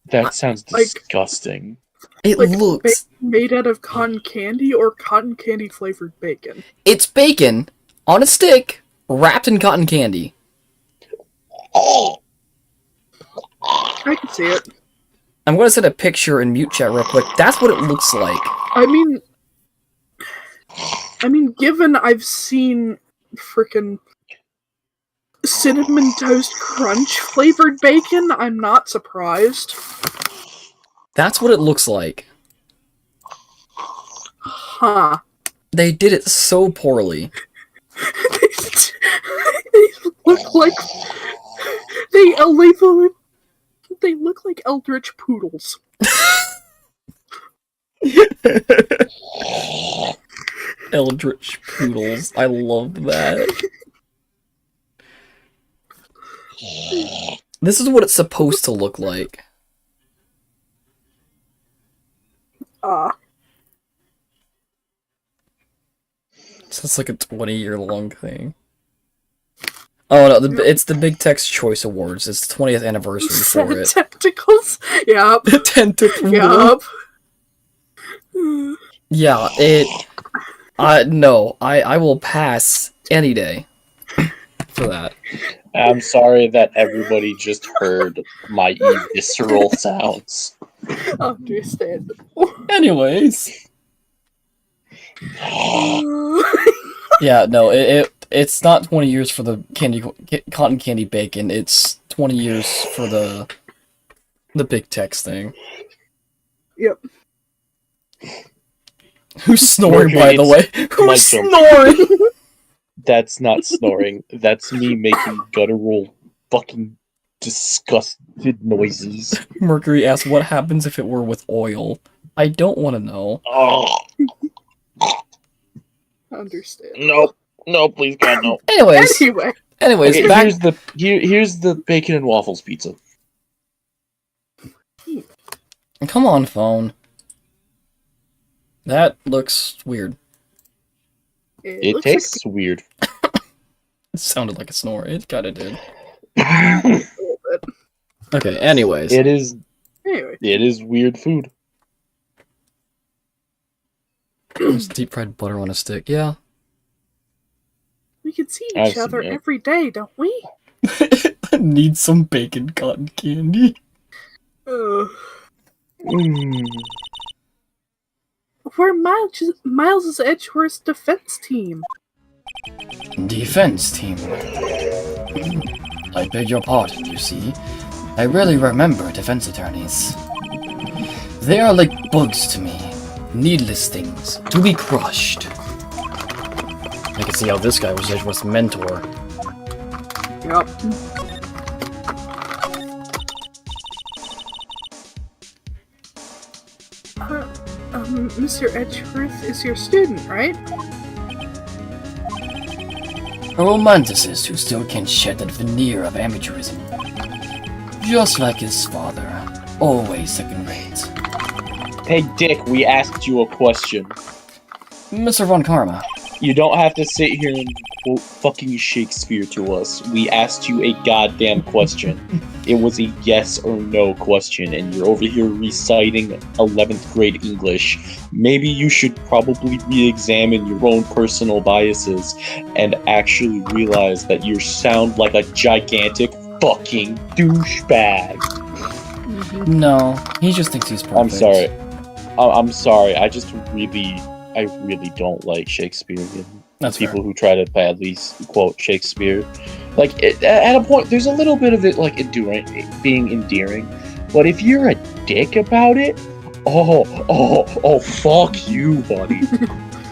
That sounds Like- disgusting. It Like, looks... Made out of cotton candy or cotton candy flavored bacon? It's bacon on a stick, wrapped in cotton candy. I can see it. I'm gonna send a picture in mute chat real quick. That's what it looks like. I mean, given I've seen frickin' cinnamon toast crunch flavored bacon, I'm not surprised. That's what it looks like. Huh. They did it so poorly. They look like they look like eldritch poodles. Eldritch poodles. I love that. This is what it's supposed to look like. So it's like a 20-year-long thing. Oh no, it's the Big Tech's Choice Awards. It's the 20th anniversary for it. Tentacles. Yup. The tentacle. Yup. Yeah, no, I will pass any day for that. I'm sorry that everybody just heard my visceral sounds. Understandable. Anyways. Yeah, no, it's not 20 years for the cotton candy bacon. It's 20 years for the Big Tex thing. Yep. Who's snoring, by the way? Who's Mike snoring? That's not snoring. That's me making guttural, fucking disgusted noises. Mercury asks, what happens if it were with oil? I don't want to know. Oh, Understand. no, please God, no. Anyways, Anyway. back... here's the bacon and waffles pizza. Come on, phone. That looks weird. It looks tastes weird. It sounded like a snore. It kinda did. like a little bit. Okay, anyways. It is Anyway. weird food. There's deep fried butter on a stick, yeah. We can see I've each seen other it. every day, don't we? I need some bacon cotton candy. We're Miles' Edgeworth's defense team. Defense team. I beg your pardon, you see. I rarely remember defense attorneys. They are like bugs to me. Needless things, to be crushed. I can see how this guy was Edgeworth's mentor. Yup. Mr. Edgeworth is your student, right? A romanticist who still can't shed that veneer of amateurism. Just like his father, always second rate. Hey, Dick, we asked you a question. Mr. Von Karma, You don't have to sit here and quote fucking Shakespeare to us. We asked you a goddamn question. It was a yes or no question, and you're over here reciting 11th grade English. Maybe you should probably re-examine your own personal biases and actually realize that you sound like a gigantic fucking douchebag. no, he just thinks he's perfect. I'm sorry. I'm sorry. I really don't like Shakespearean That's people who try to badly quote Shakespeare. Like, at a point, there's a little bit of it, like, being endearing. But if you're a dick about it, fuck you, buddy.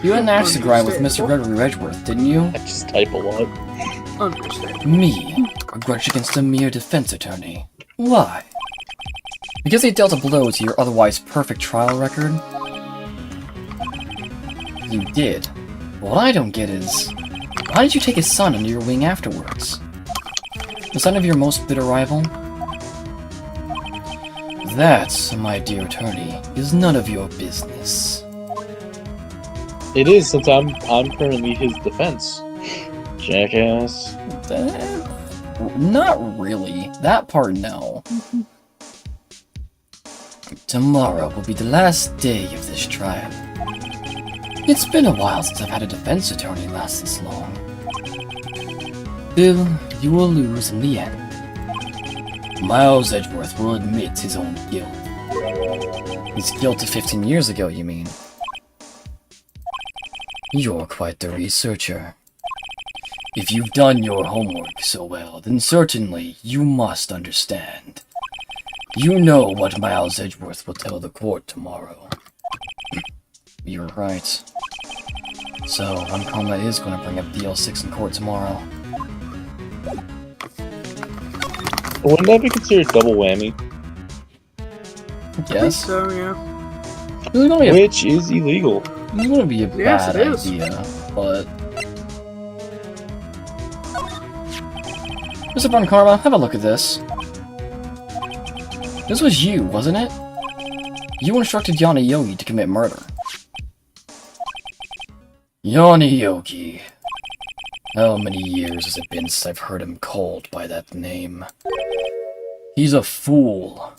You had an axe to grind with Mr. Gregory Edgeworth, didn't you? I just type a lot. Understand. Me, a grudge against a mere defense attorney. Why? Because he dealt a blow to your otherwise perfect trial record? You did. What I don't get is, why did you take his son under your wing afterwards? The son of your most bitter rival? That, my dear attorney, is none of your business. It is, since I'm currently his defense. Jackass. Not really. That part, no. Tomorrow will be the last day of this trial. It's been a while since I've had a defense attorney last this long. Bill, you will lose in the end. Miles Edgeworth will admit his own guilt. His guilt of 15 years ago, you mean? You're quite the researcher. If you've done your homework so well, then certainly you must understand. You know what Miles Edgeworth will tell the court tomorrow. You're right. So, Uncoma is going to bring up DL6 in court tomorrow. Wouldn't that be considered double whammy? Yes. So, yeah. This is gonna be a, Which is illegal. this is gonna be a Yes, bad it is. idea, but... Mr. Von Karma, have a look at this. This was you, wasn't it? You instructed Yana Yogi to commit murder. Yanni Yogi. How many years has it been since I've heard him called by that name? He's a fool.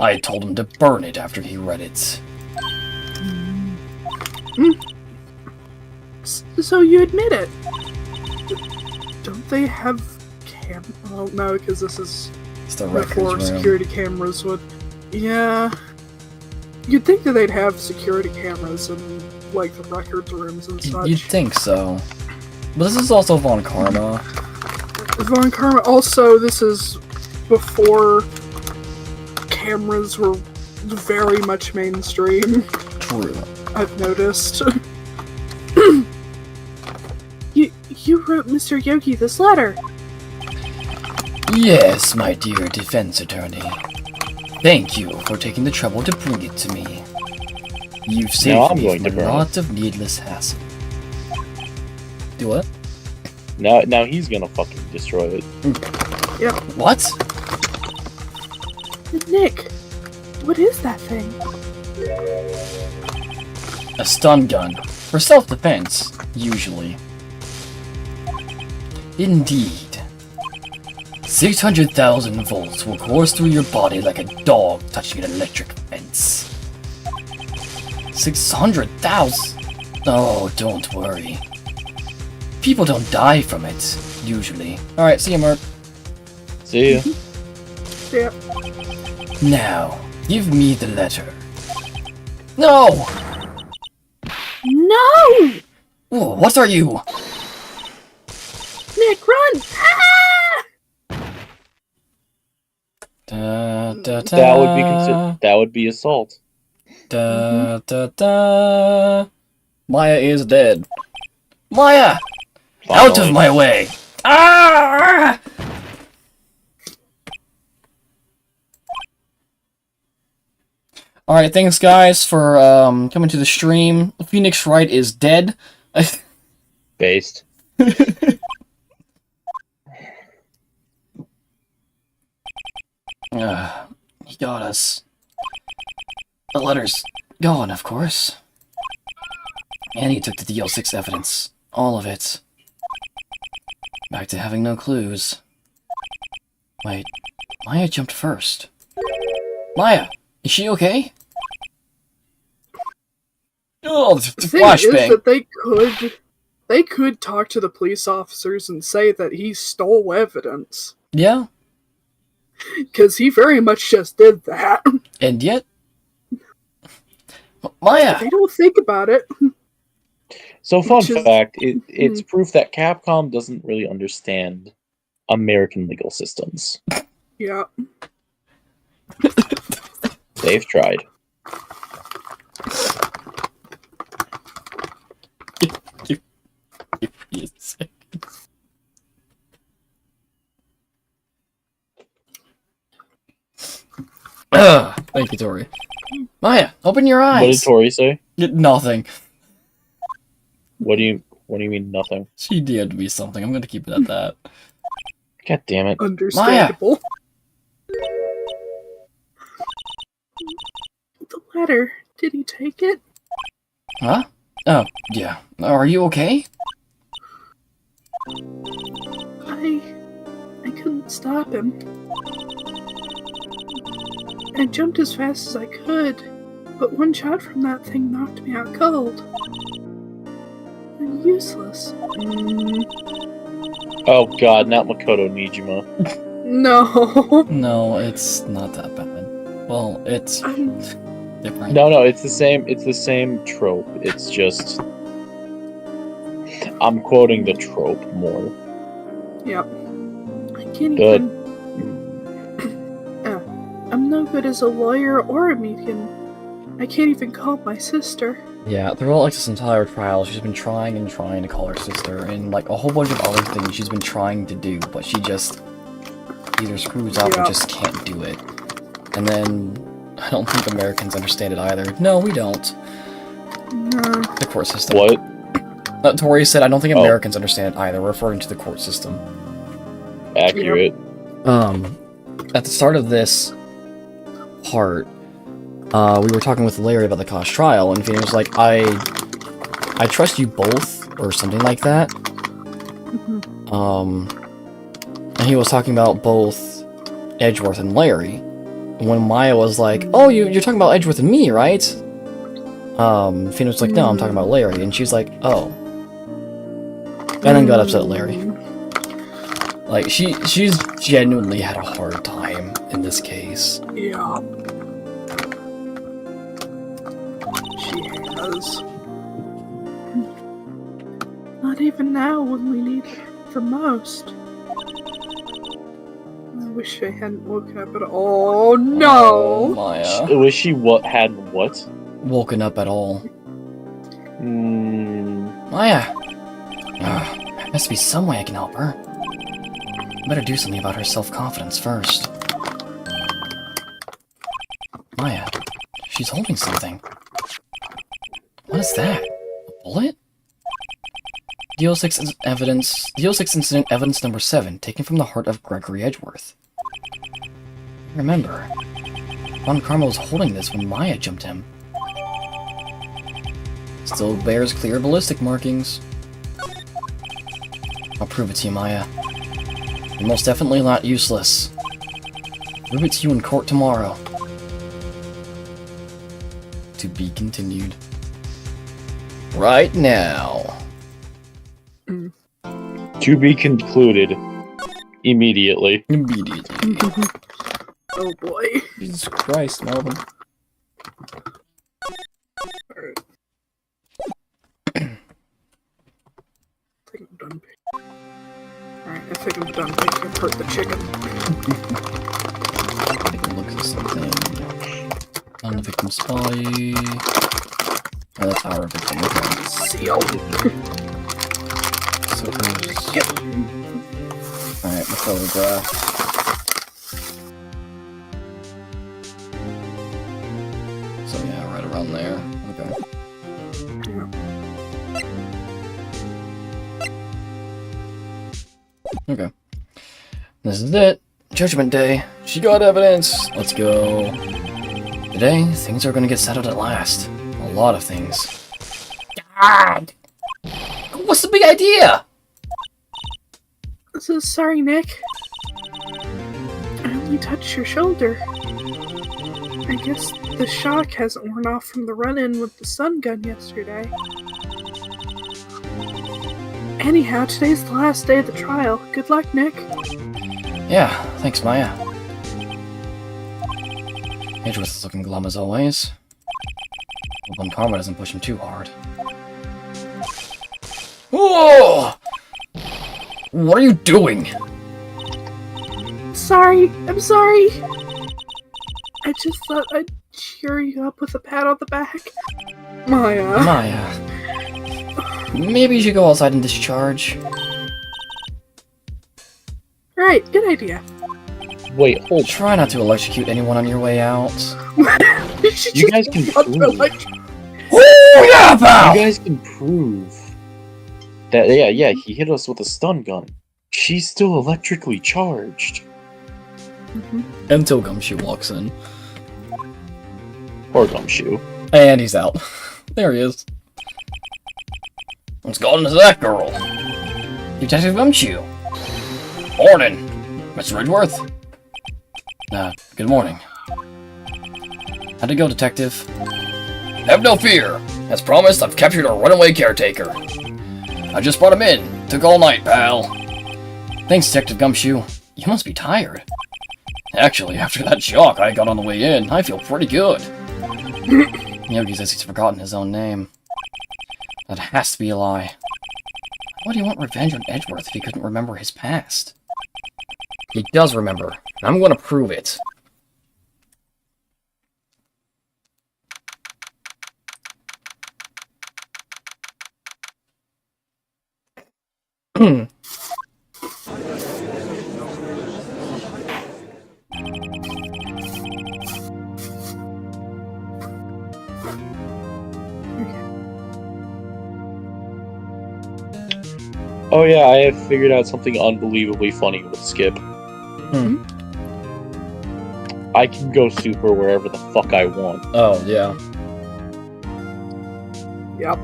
I told him to burn it after he read it. So you admit it? Don't they have Oh no, because this is It's the before records room. security cameras would. Yeah. You'd think that they'd have security cameras in, like, the records rooms and such. You'd think so. But this is also Von Karma. Von Karma, also, this is before cameras were very much mainstream, True. I've noticed. You wrote Mr. Yogi this letter. Yes, my dear defense attorney. Thank you for taking the trouble to bring it to me. You've saved I'm me going from to a burn lot of needless hassle. Do what? Now he's gonna fucking destroy it. Yep. What? Nick, what is that thing? A stun gun. For self-defense, usually. Indeed. 600,000 volts will course through your body like a dog touching an electric fence. 600,000? Oh, don't worry. People don't die from it, usually. Alright, see you, Merc. See ya. Yeah. Now, give me the letter. No! No! Oh, what are you? Nick, run! Ah! Da, da, da, That would be that would be assault. Da, da, da. Maya is dead. Maya! Out of Finally. my way! Ah! Alright, thanks guys for coming to the stream. Phoenix Wright is dead. Based. He got us. The letter's gone, of course. And he took the DL6 evidence. All of it. Back to having no clues. Wait, Maya jumped first. Maya, is she okay? Oh, the The thing is flashbang. that they could talk to the police officers and say that he stole evidence. Yeah, Because he very much just did that. and yet... Maya! They don't think about it. So fun Which is- fact, it's proof that Capcom doesn't really understand American legal systems. Yeah. They've tried. Give me a second. Thank you, Tori. Maya, open your eyes. What did Tori say? Nothing. What do you mean nothing? She did me something. I'm gonna keep it at that. God damn it. Understandable. The letter. Did he take it? Huh? Oh, yeah. Are you okay? I couldn't stop him. I jumped as fast as I could, but one shot from that thing knocked me out cold. I'm useless. Oh god, not Makoto Nijima. No. No, it's not that bad. Well, it's I'm different. No, it's the same trope. It's just I'm quoting the trope more. Yep. I can't Good. even. I'm no good as a lawyer or a medium. I can't even call my sister. Yeah, throughout like this entire trial, she's been trying and trying to call her sister, and like a whole bunch of other things she's been trying to do, but she just either screws up or Yeah. just can't do it. And then I don't think Americans understand it either. No, we don't. No. The court system. What? Tori said, I don't think Oh. Americans understand it either, referring to the court system. Accurate. At the start of this part, we were talking with Larry about the Kosh trial, and Phoenix was like, I I trust you both, or something like that. And he was talking about both Edgeworth and Larry. When Maya was like, "Oh, you're talking about Edgeworth and me, right?" Phoenix was like, "No, I'm talking about Larry," and she's like, "Oh," and then got upset at Larry. Like she's genuinely had a hard time in this case. Yeah. She has. Not even now when we need her the most. I wish I hadn't woken up at all. Oh, No! Maya. Was she hadn't what? Woken up at all. Maya! There has to be some way I can help her. I better do something about her self-confidence first. Maya, she's holding something. What is that? A bullet? The 06 incident evidence number 7, taken from the heart of Gregory Edgeworth. Remember, Von Karma was holding this when Maya jumped him. Still bears clear ballistic markings. I'll prove it to you, Maya. You're most definitely not useless. Prove it to you in court tomorrow. To be continued. Right now. To be concluded. Immediately. Immediately. Oh boy. Jesus Christ, Melvin. Alright. I think I'm done. Alright, I think I'm done picking apart the chicken. Take a look at something. On the victim's body. Oh, that's our victim. Okay. Seal. So there's... Alright, the photograph. So yeah, right around there. Okay. Okay. This is it. Judgment Day. She got evidence. Let's go. Today, things are gonna get settled at last. A lot of things. God! What's the big idea? So sorry, Nick. I only touched your shoulder. I guess the shock hasn't worn off from the run-in with the stun gun yesterday. Anyhow, today's the last day of the trial. Good luck, Nick. Yeah, thanks, Maya. Edgeworth is looking glum as always. Hope Von Karma doesn't push him too hard. Whoa! What are you doing? Sorry, I'm sorry. I just thought I'd cheer you up with a pat on the back. Maya. Maya. Maybe you should go outside and discharge. Right, good idea. Wait, hold. Try not to electrocute anyone on your way out. You guys can prove. Oh yeah, pal! You guys can prove that. Yeah, he hit us with a stun gun. She's still electrically charged. Until Gumshoe walks in. Or Gumshoe. And he's out. There he is. What's going on to that girl? Detective Gumshoe. Morning, Mr. Edgeworth. Good morning. How'd it go, Detective? Have no fear. As promised, I've captured our runaway caretaker. I just brought him in. Took all night, pal. Thanks, Detective Gumshoe. You must be tired. Actually, after that shock I got on the way in, I feel pretty good. Yogi says he's forgotten his own name. That has to be a lie. Why do you want revenge on Edgeworth if he couldn't remember his past? He does remember. I'm going to prove it. Oh yeah, I have figured out something unbelievably funny with Skip. I can go super wherever the fuck I want. Oh, yeah. Yep.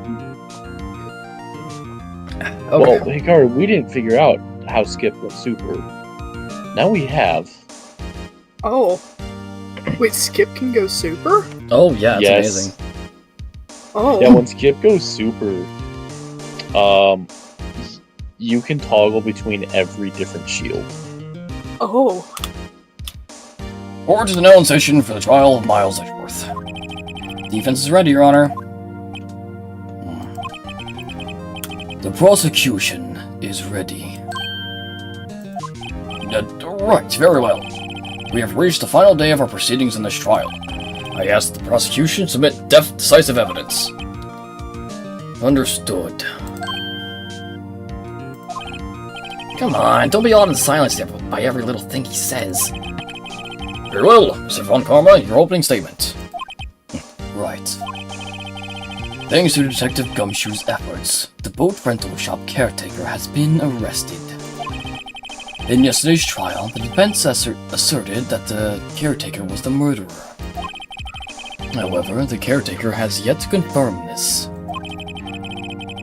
Well, Hikaru, we didn't figure out how Skip went super. Now we have. Oh. Wait, Skip can go super? Oh, yeah, it's Yes. amazing. Oh. Yeah, when Skip goes super, you can toggle between every different shield. Oh. Forward to the known session for the trial of Miles Edgeworth. Defense is ready, Your Honor. The prosecution is ready. Right, very well. We have reached the final day of our proceedings in this trial. I ask the prosecution submit decisive evidence. Understood. Come on, don't be awed and silenced by every little thing he says. Very well, Mr. Von Karma, your opening statement. Right. Thanks to Detective Gumshoe's efforts, the boat rental shop caretaker has been arrested. In yesterday's trial, the defense asserted that the caretaker was the murderer. However, the caretaker has yet to confirm this.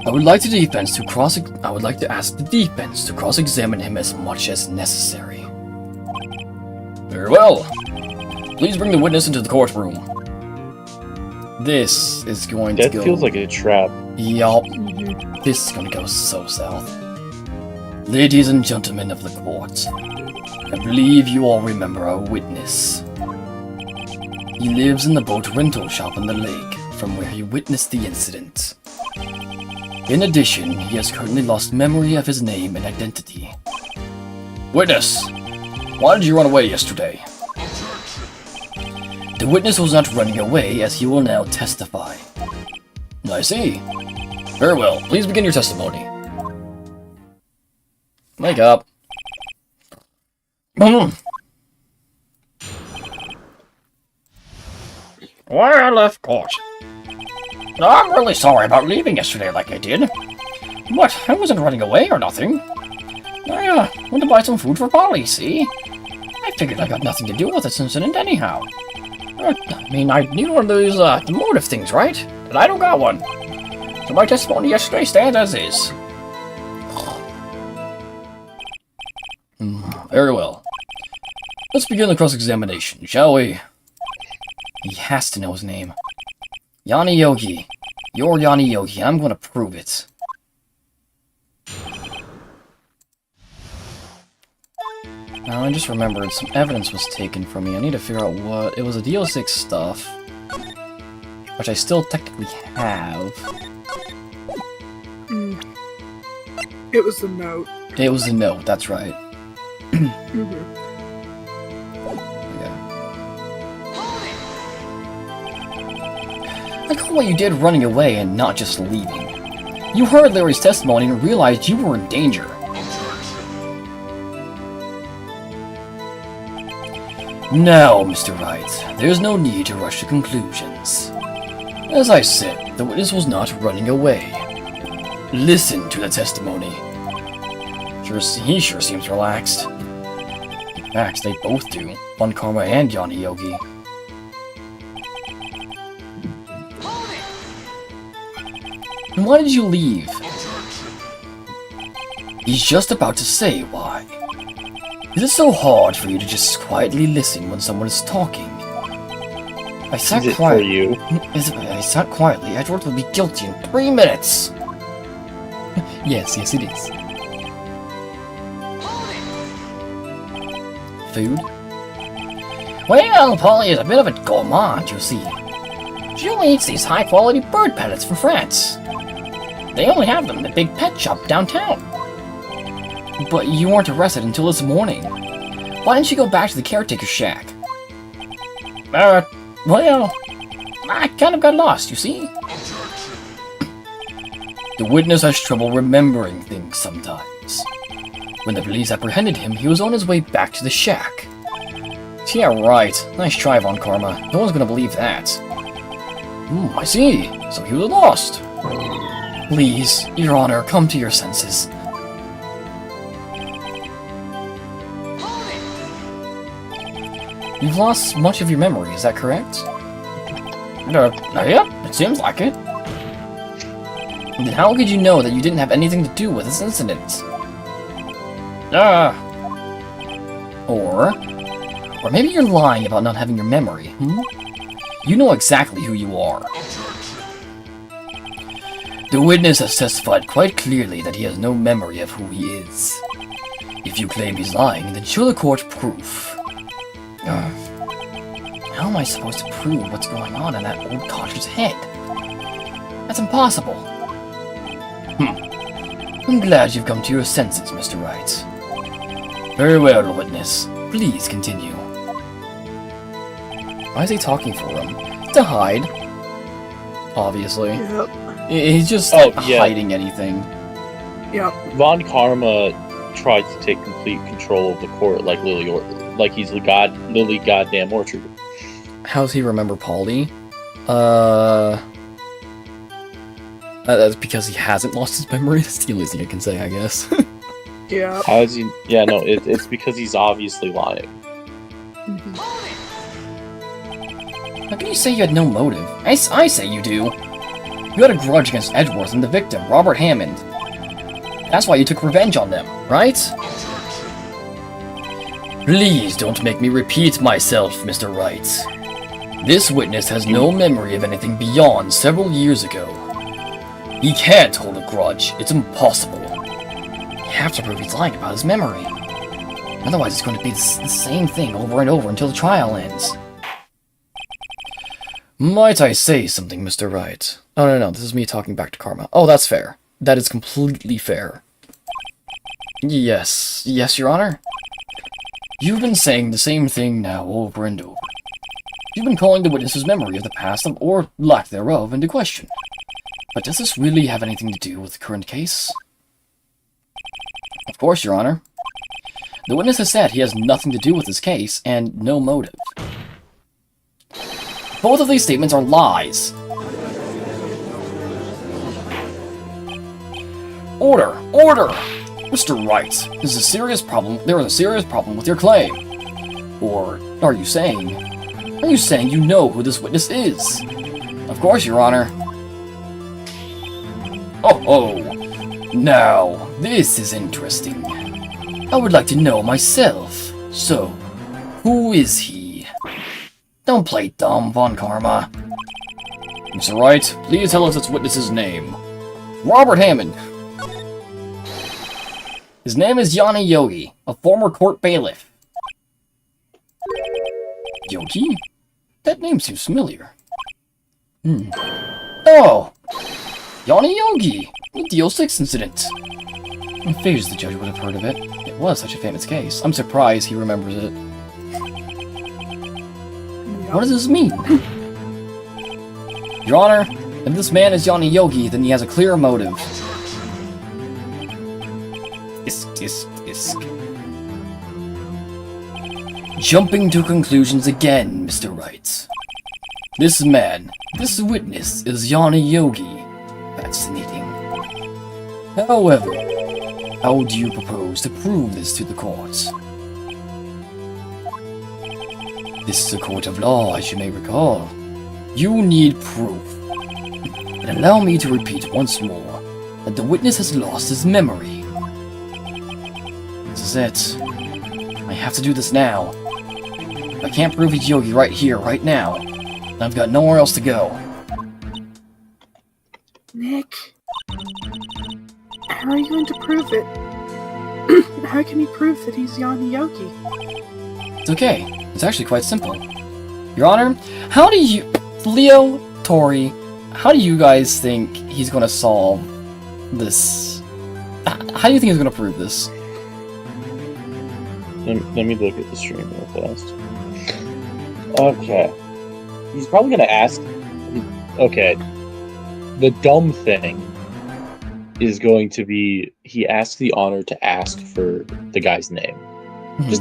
I would like to ask the defense to cross-examine him as much as necessary. Very well. Please bring the witness into the courtroom. This is going to That go... feels like a trap. Yup. This is going to go so south. Ladies and gentlemen of the court, I believe you all remember our witness. He lives in the boat rental shop on the lake from where he witnessed the incident. In addition, he has currently lost memory of his name and identity. Witness! Why did you run away yesterday? The witness was not running away, as he will now testify. I see. Very well, please begin your testimony. Wake up. Why I left court. I'm really sorry about leaving yesterday like I did. But I wasn't running away or nothing. I went to buy some food for Polly, see? I figured I got nothing to do with this incident anyhow. I mean, I need one of those motive things, right? But I don't got one. So my testimony yesterday stands as is. Very well. Let's begin the cross-examination, shall we? He has to know his name. Yanni Yogi. You're Yanni Yogi. I'm going to prove it. Now, I just remembered some evidence was taken from me. I need to figure out what... It was a DO6 stuff. Which I still technically have. It was the note. It was a note, that's right. Mhm. I like what you did running away and not just leaving. You heard Larry's testimony and realized you were in danger. Now, Mr. Wright, there's no need to rush to conclusions. As I said, the witness was not running away. Listen to the testimony. He sure seems relaxed. In fact, they both do. Fun Karma and Yanni Yogi. And why did you leave? He's just about to say why. Is it so hard for you to just quietly listen when someone is talking? I sat Is it for quietly. you? If I sat quietly, Edgeworth would be guilty in 3 minutes. Yes, it is. Food? Well, Polly is a bit of a gourmand, you see. She only eats these high-quality bird pellets from France. They only have them in the big pet shop downtown. But you weren't arrested until this morning. Why didn't you go back to the caretaker's shack? Well, I kind of got lost, you see. The witness has trouble remembering things sometimes. When the police apprehended him, he was on his way back to the shack. Yeah, right. Nice try, Von Karma. No one's gonna believe that. I see. So he was lost. Please, Your Honor, come to your senses. You've lost much of your memory, is that correct? Yep, it seems like it. Then how could you know that you didn't have anything to do with this incident? Or maybe you're lying about not having your memory, You know exactly who you are. The witness has testified quite clearly that he has no memory of who he is. If you claim he's lying, then show the court proof. How am I supposed to prove what's going on in that old codger's head? That's impossible. I'm glad you've come to your senses, Mr. Wright. Very well, witness. Please continue. Why is he talking for him? To hide. Obviously. Yep. He's just hiding anything. Yep. Von Karma tried to take complete control of the court like he's Lily Goddamn Orchard. How's he remember Polly? That's because he hasn't lost his memory. That's the only thing I can say, I guess. Yeah. How is he? Yeah, no, it's because he's obviously lying. How can you say you had no motive? I say you do. You had a grudge against Edgeworth and the victim, Robert Hammond. That's why you took revenge on them, right? Please don't make me repeat myself, Mr. Wright. This witness has no memory of anything beyond several years ago. He can't hold a grudge. It's impossible. You have to prove he's lying about his memory. Otherwise, it's going to be the same thing over and over until the trial ends. Might I say something, Mr. Wright? Oh, no, this is me talking back to Karma. Oh, that's fair. That is completely fair. Yes, Your Honor. You've been saying the same thing now over and over. You've been calling the witness's memory of the past, or lack thereof, into question. But does this really have anything to do with the current case? Of course, Your Honor. The witness has said he has nothing to do with this case, and no motive. Both of these statements are lies. Order! Mr. Wright, this is a serious problem. There is a serious problem with your claim. Or are you saying you know who this witness is? Of course, Your Honor. Oh, now this is interesting. I would like to know myself. So, who is he? Don't play dumb, Von Karma. Mr. Wright, please tell us this witness's name. Robert Hammond. His name is Yanni Yogi, a former court bailiff. Yogi? That name seems familiar. Oh! Yanni Yogi! The DO6 incident. I figures the judge would have heard of it. It was such a famous case. I'm surprised he remembers it. What does this mean? Your Honor, if this man is Yanni Yogi, then he has a clear motive. Isk. Jumping to conclusions again, Mr. Wright. This man, this witness, is Yanni Yogi. Fascinating. However, how do you propose to prove this to the court? This is a court of law, as you may recall. You need proof. But allow me to repeat once more that the witness has lost his memory. This is it. I have to do this now. If I can't prove he's Yogi right here, right now, then I've got nowhere else to go. Nick, how are you going to prove it? How can you prove that he's Yanni Yogi? It's okay. It's actually quite simple. Your Honor, how do you... Leo, Tori, how do you guys think he's going to solve this? How do you think he's going to prove this? Let me look at the stream real fast. Okay. He's probably going to ask... Okay. The dumb thing is going to be he asks the honor to ask for the guy's name.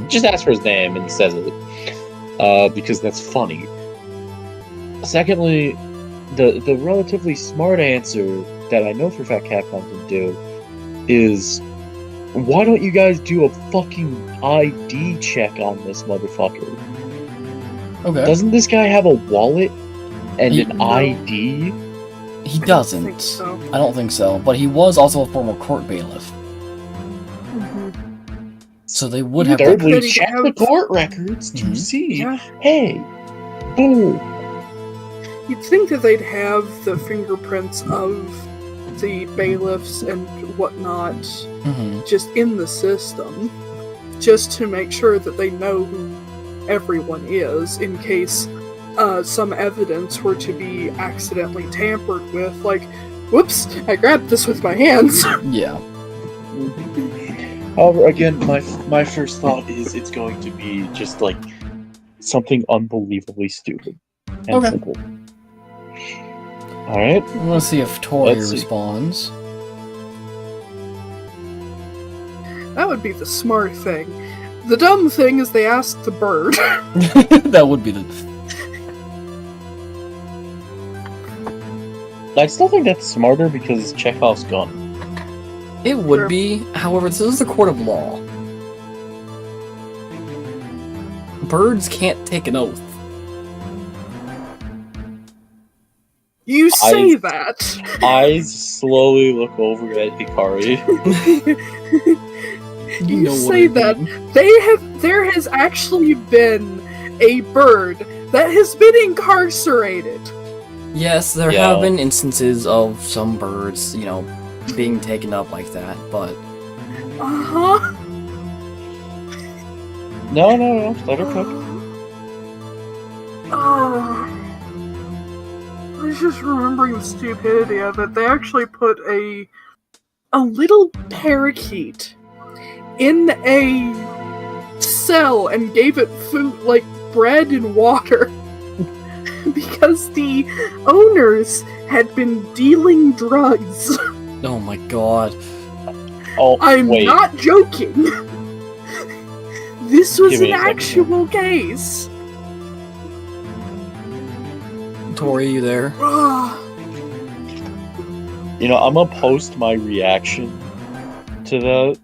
Just ask for his name and he says it. Because that's funny. Secondly, the relatively smart answer that I know for a fact Capcom can do is, why don't you guys do a fucking ID check on this motherfucker? Okay. Doesn't this guy have a wallet and an ID? He I doesn't. don't think so. I don't think so, but he was also a former court bailiff. Mhm. So they would You have... think Thirdly, that he'd check have- the court records to Mhm. see. Yeah. Hey, boom. You'd think that they'd have the fingerprints of the bailiffs and whatnot Mhm. just in the system, just to make sure that they know who everyone is in case some evidence were to be accidentally tampered with. Like, whoops, I grabbed this with my hands. Yeah. However, again, my first thought is it's going to be just like something unbelievably stupid and Okay. simple. All right. I want to see if Tori Let's see. responds. That would be the smart thing. The dumb thing is they asked the bird. That would be the... I still think that's smarter because it's Chekhov's gun. It would Sure. be. However, this is the court of law. Birds can't take an oath. You say I- that. I slowly look over at Hikari. You know what say I that. mean. There has actually been a bird that has been incarcerated. Yes, there Yeah. have been instances of some birds, being taken up like that, but Uh-huh. No, let her cook. I was just remembering the stupidity of it. They actually put a little parakeet in a cell and gave it food like bread and water because the owners had been dealing drugs. oh my god. Oh, I'm wait. not joking. This was Give me an a second. actual case. Tori, you there? You know, I'm gonna post my reaction to that.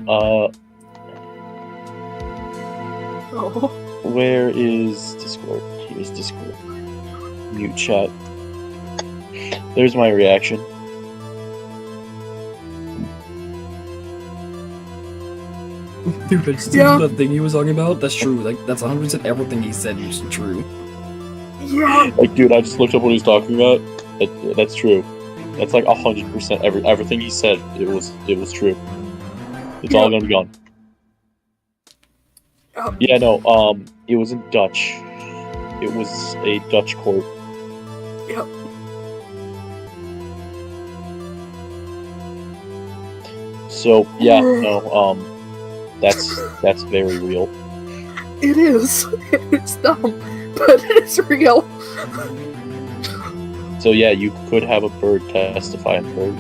Oh. Where is Discord? Here's Discord. Mute chat. There's my reaction. Dude, that's Yeah. the thing he was talking about. That's true. Like, that's 100% everything he said was true. Yeah. Like, dude, I just looked up what he's talking about. That's true. That's like 100% everything he said. It was true. It's all Yeah. gonna be gone. Oh. Yeah, no. It was in Dutch. It was a Dutch court. Yep. So yeah, no. That's very real. It is. It's dumb, but it's real. So yeah, you could have a bird testify in court.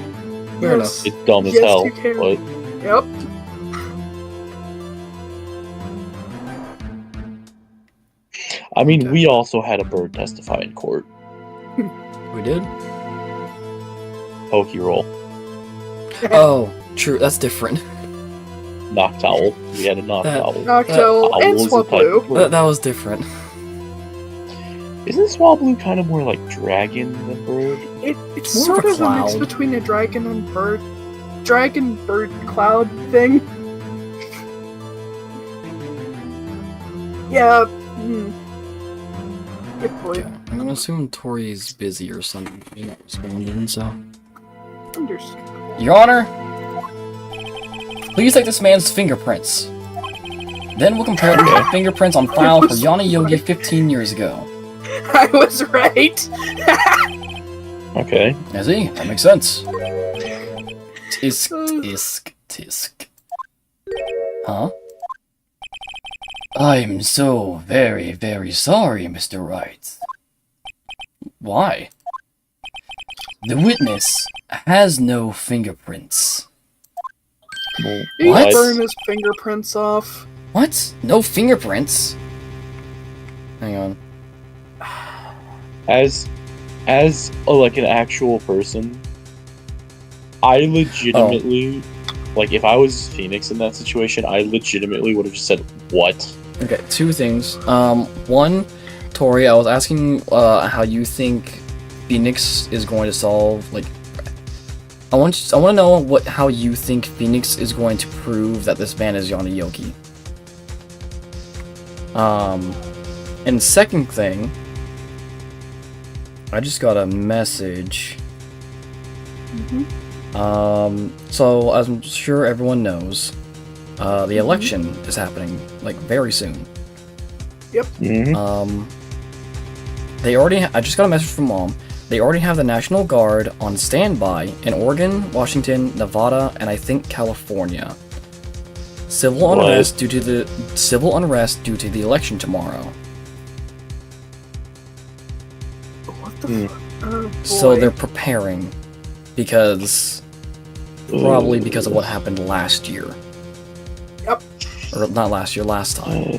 Fair Yes. It's dumb as Yes, hell, you can. but Yep. I mean, Okay. we also had a bird testify in court. We did? Pokey roll, Oh, true. That's different. Noctowl. We had a Noctowl. Noctowl Owl and is a type of Swablu. bird. That was different. Isn't Swablu kind of more like dragon than bird? It's More sort of a of a mix cloud. between a dragon and bird. Dragon bird cloud thing. Yeah. Good point. Okay. I'm gonna assume Tori's busy or something. He's not responding, so. Understandable. Your Honor, please take this man's fingerprints. Then we'll compare them to the fingerprints on file for Yana Yogi 15 years ago. I was right. Okay. Is he? That makes sense. Tisk, tisk, tisk. Huh? I'm so very, very sorry, Mr. Wright. Why? The witness has no fingerprints. Well, He What? burned his fingerprints off. What? No fingerprints? Hang on. As like an actual person, I legitimately like if I was Phoenix in that situation, I legitimately would have just said what. Okay, two things. One, Tori, I was asking how you think Phoenix is going to solve, like, I want to know how you think Phoenix is going to prove that this man is Yana Yogi. And second thing, I just got a message. So as I'm sure everyone knows, the election is happening, like, very soon. Yep. They already. I just got a message from Mom. They already have the National Guard on standby in Oregon, Washington, Nevada, and I think California. Civil unrest due to the election tomorrow. What the fuck? Oh, boy. So they're preparing probably because of what happened last year. Yep. Or not last year, last time.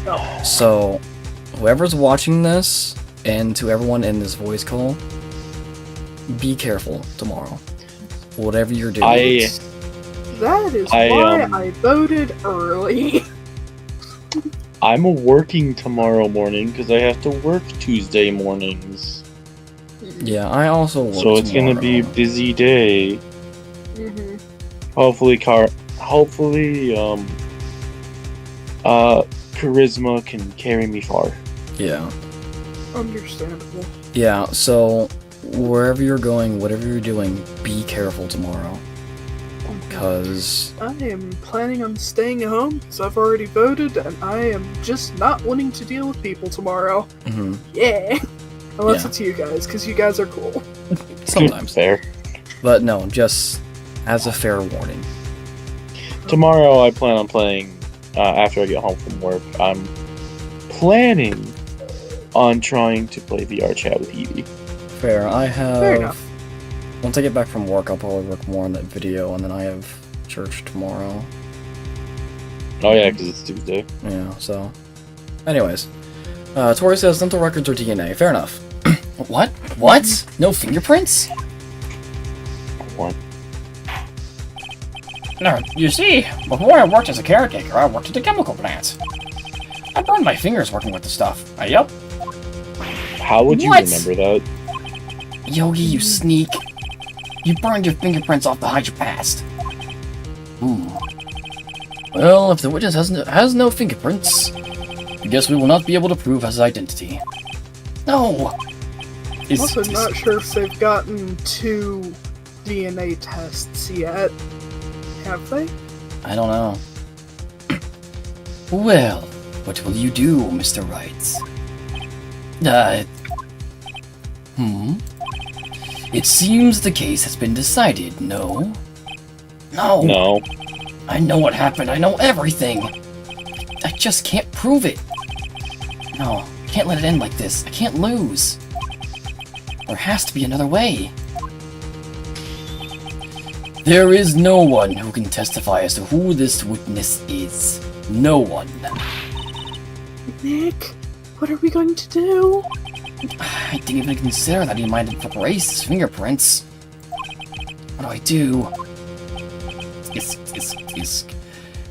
Oh. So, whoever's watching this, and to everyone in this voice call, be careful tomorrow. Whatever you're doing. That is why I voted early. I'm working tomorrow morning because I have to work Tuesday mornings. Yeah, I also work So it's tomorrow. gonna be a busy day. Hopefully, charisma can carry me far. Yeah. Understandable. Yeah, so wherever you're going, whatever you're doing, be careful tomorrow. Because I am planning on staying home because I've already voted, and I am just not wanting to deal with people tomorrow. Yeah. Unless it's you guys, because you guys are cool. sometimes. Fair. But no, just as a fair warning. Tomorrow I plan on playing, after I get home from work, I'm planning on trying to play VR chat with Evie. Fair. I have... Fair enough. Once I get back from work, I'll probably work more on that video, and then I have church tomorrow. Oh yeah, because it's Tuesday. Yeah, so... Anyways. Tori says dental records or DNA. Fair enough. What? What? No fingerprints? What? No, you see, before I worked as a caretaker, I worked at a chemical plant. I burned my fingers working with the stuff. Yup. How would you What? remember that? Yogi, you sneak. You burned your fingerprints off to hide your past. Well, if the witness has no fingerprints, I guess we will not be able to prove his identity. No! I'm also not sure if they've gotten 2 DNA tests yet. Have they? I don't know. Well, what will you do, Mr. Wright? It seems the case has been decided, no? No! No. I know what happened. I know everything. I just can't prove it. No, I can't let it end like this. I can't lose. There has to be another way. There is no one who can testify as to who this witness is. No one. Nick, what are we going to do? I didn't even consider that he might have erased his fingerprints. What do I do?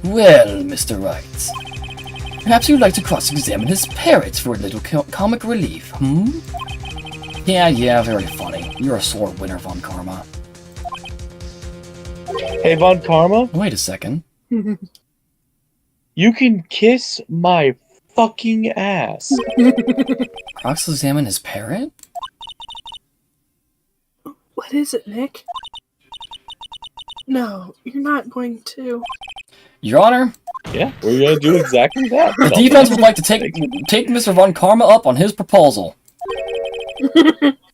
Well, Mr. Wright, perhaps you'd like to cross-examine his parrot for a little comic relief, Yeah, very funny. You're a sore winner, Von Karma. Hey, Von Karma, Wait a second. you can kiss my fucking ass. Cross-examine his parrot? What is it, Nick? No, you're not going to. Your Honor, Yeah, we're gonna do exactly that. the defense would like to take Mr. Von Karma up on his proposal.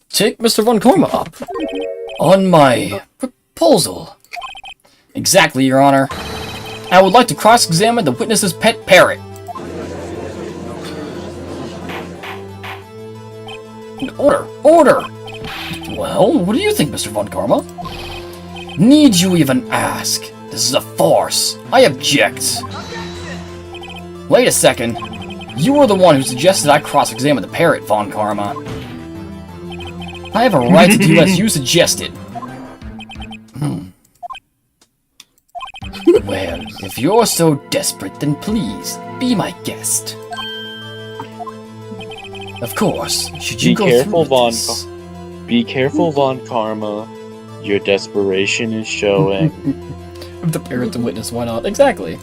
Take Mr. Von Karma up on my proposal. Exactly, Your Honor. I would like to cross-examine the witness's pet parrot. Order! Well, what do you think, Mr. Von Karma? Need you even ask? This is a farce. I object. Wait a second. You were the one who suggested I cross-examine the parrot, Von Karma. I have a right to do as you suggested. Well, if you're so desperate, then please, be my guest. Of course. Should you Be go careful, through Von. this? Be careful, Von Karma. Your desperation is showing. If the parrot's a witness, why not? Exactly.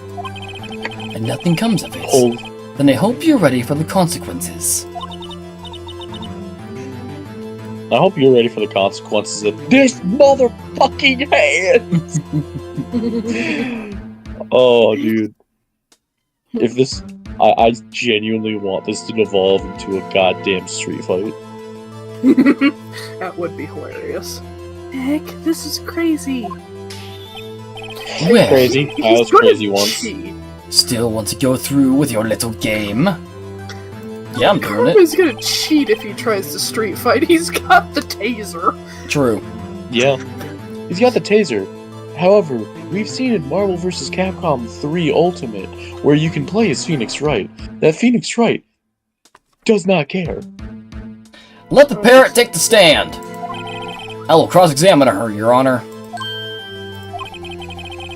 And nothing comes of it. Hold. Then I hope you're ready for the consequences. I hope you're ready for the consequences of this motherfucking hand. Oh, dude. If this, I genuinely want this to evolve into a goddamn street fight. That would be hilarious. Heck, this is crazy. Well, Crazy. I He's was gonna crazy once. cheat. still want to go through with your little game? Yeah, I'm doing it. Karma's gonna cheat if he tries to street fight. He's got the taser. True. Yeah. He's got the taser. However, we've seen in Marvel vs. Capcom 3 Ultimate, where you can play as Phoenix Wright, that Phoenix Wright does not care. Let the parrot take the stand. I will cross-examine her, Your Honor.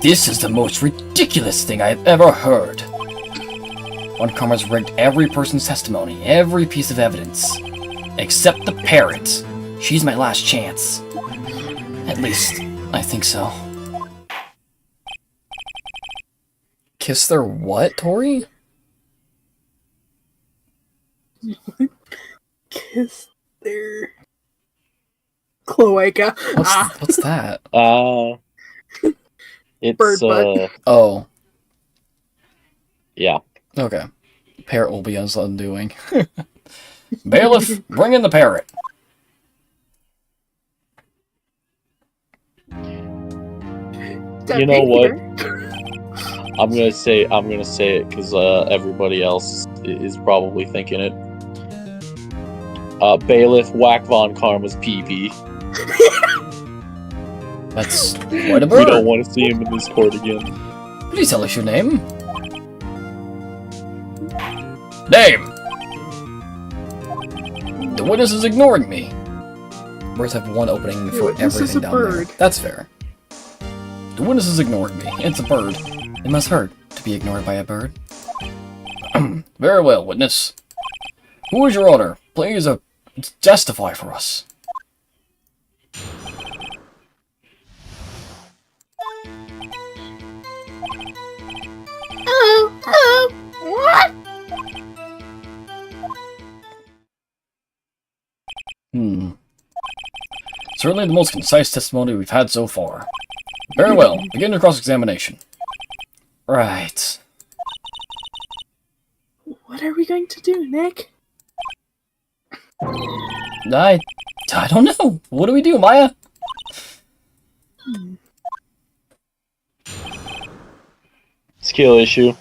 This is the most ridiculous thing I have ever heard. Von Karma's rigged every person's testimony, every piece of evidence. Except the parrot. She's my last chance. At least, I think so. Kiss their what, Tori? Kiss their cloaca. What's that? It's, Bird butt. Oh, yeah. okay. Parrot will be his undoing. Bailiff, bring in the parrot. You know what? I'm gonna say it because everybody else is probably thinking it. Bailiff, whack Von Karma's pee-pee. That's quite a We bird. don't want to see him in this court again. Please tell us your name. Name! The witness is ignoring me. Birds have one opening for witness is everything a down bird. there. That's fair. The witness is ignoring me. It's a bird. It must hurt to be ignored by a bird. Very well, witness. Who is your owner? Please testify for us. What? Certainly the most concise testimony we've had so far. Very well. Begin your cross-examination. Right. What are we going to do, Nick? I don't know. What do we do, Maya? Skill issue.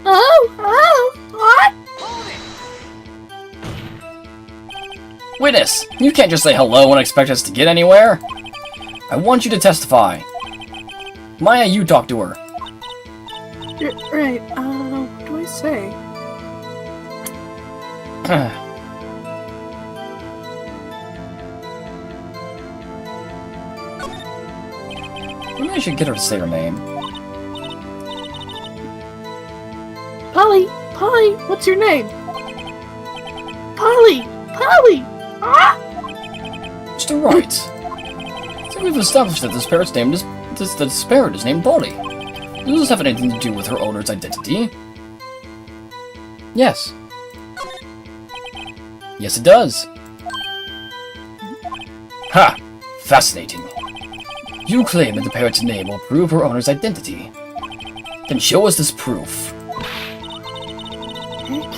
What? Witness, you can't just say hello and expect us to get anywhere. I want you to testify. Maya, you talk to her. Right, what do I say? Maybe I should get her to say her name. Polly, what's your name? Polly! Ah! Mr. Wright. I think we've established that this parrot's name is this parrot is named Polly. Does this have anything to do with her owner's identity? Yes. Yes, it does. Ha! Fascinating. You claim that the parrot's name will prove her owner's identity. Then show us this proof. Nick,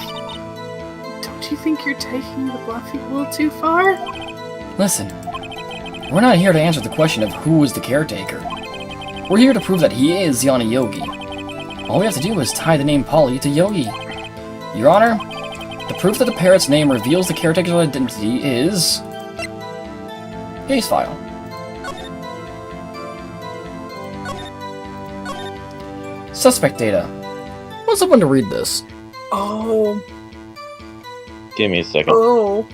don't you think you're taking the bluffing a little too far? Listen, we're not here to answer the question of who is the caretaker. We're here to prove that he is Yanni Yogi. All we have to do is tie the name Polly to Yogi. Your Honor, the proof that the parrot's name reveals the caretaker's identity is... case file. Suspect data. Want someone to read this? Oh, Give me a second. oh.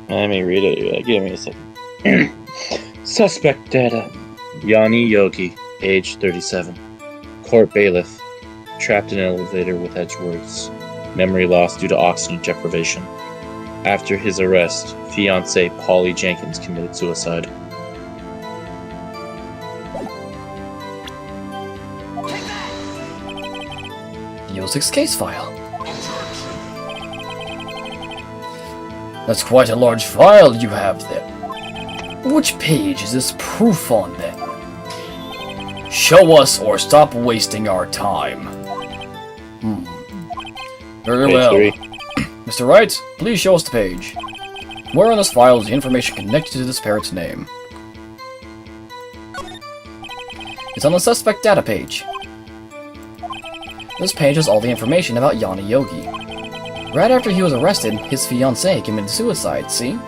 Let me read it. Give me a second. Suspect data. Yanni Yogi, age 37. Court bailiff. Trapped in an elevator with Edgeworth's memory loss due to oxygen deprivation. After his arrest, fiancée Polly Jenkins committed suicide. The 06 case file. That's quite a large file you have there. Which page is this proof on, then? Show us or stop wasting our time. Very well. Mr. Wright, please show us the page. Where on this file is the information connected to this parrot's name? It's on the suspect data page. This page has all the information about Yanni Yogi. Right after he was arrested, his fiancée committed suicide, see?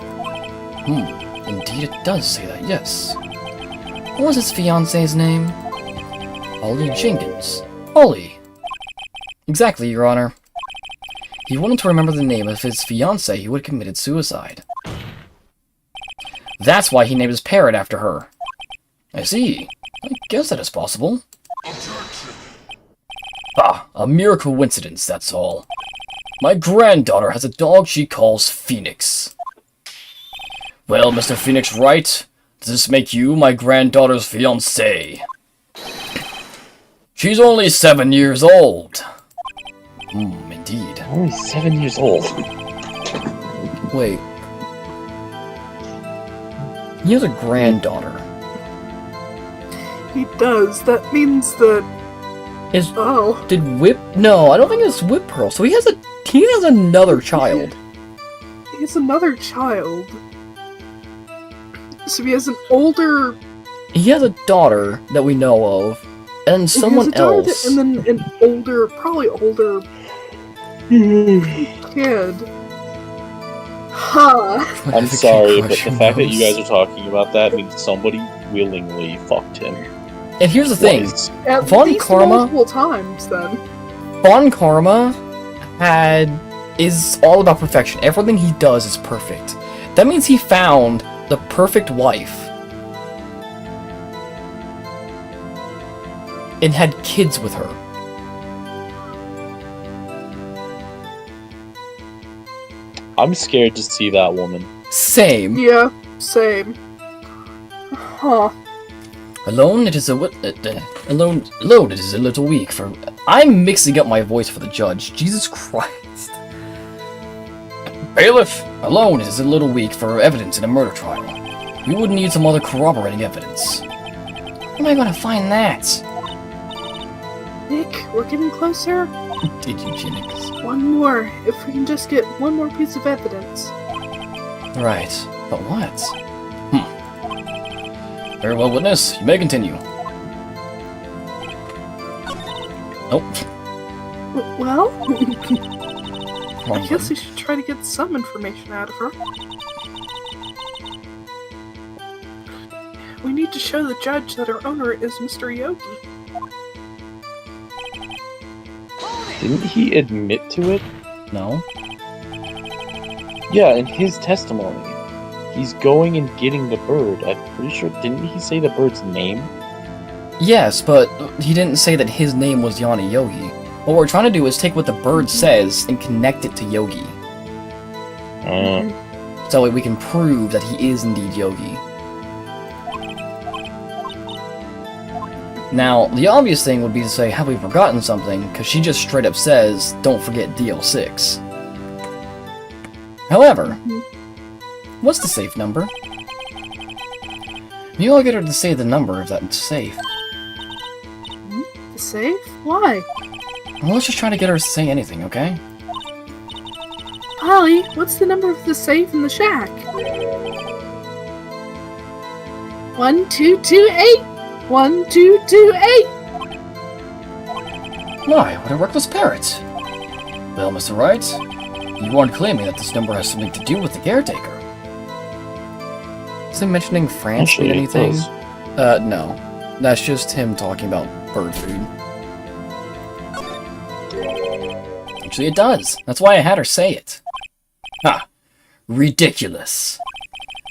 Indeed it does say that, yes. What was his fiancée's name? Polly Jenkins. Polly! Exactly, Your Honor. He wanted to remember the name of his fiancée who had committed suicide. That's why he named his parrot after her. I see. I guess that is possible. Ah, a mere coincidence, that's all. My granddaughter has a dog she calls Phoenix. Well, Mr. Phoenix Wright, does this make you my granddaughter's fiancé? She's only 7 years old. Indeed. Only 7 years old. Wait. He has a granddaughter. He does. That means that. Oh. Did Whip? No, I don't think it's Whip Pearl. So he has another child. He has another child. So he has an older. He has a daughter that we know of, and someone else. And then an older, probably older kid. Huh. I'm sorry, but the fact that you guys are talking about that means somebody willingly fucked him. And here's the thing. At Von least Karma multiple times, then. Von Karma is all about perfection. Everything he does is perfect. That means he found the perfect wife and had kids with her. I'm scared to see that woman. Same. Yeah, same. Huh. Alone, it is a alone it is a little weak for. I'm mixing up my voice for the judge. Jesus Christ. Bailiff, alone it is a little weak for evidence in a murder trial. We would need some other corroborating evidence. Where am I going to find that? Nick, we're getting closer. Did eugenics? One more. If we can just get one more piece of evidence. Right, but what? Very well, witness. You may continue. Nope. Well, Wrong I guess button. we should try to get some information out of her. We need to show the judge that our owner is Mr. Yogi. Didn't he admit to it? No. Yeah, in his testimony. He's going and getting the bird. I'm pretty sure. Didn't he say the bird's name? Yes, but he didn't say that his name was Yanni Yogi. What we're trying to do is take what the bird says and connect it to Yogi. So that way we can prove that he is indeed Yogi. Now, the obvious thing would be to say, have we forgotten something? Because she just straight up says, don't forget DL6. However, what's the safe number? Maybe I'll get her to say the number of that safe. The safe? Why? Well, let's just try to get her to say anything, okay? Polly, what's the number of the safe in the shack? 1228! 1228! Why, what a reckless parrot! Well, Mr. Wright, you aren't claiming that this number has something to do with the caretaker. Is he mentioning France Actually, mean anything? it does. No. That's just him talking about bird food. Actually, it does. That's why I had her say it. Ha! Ridiculous.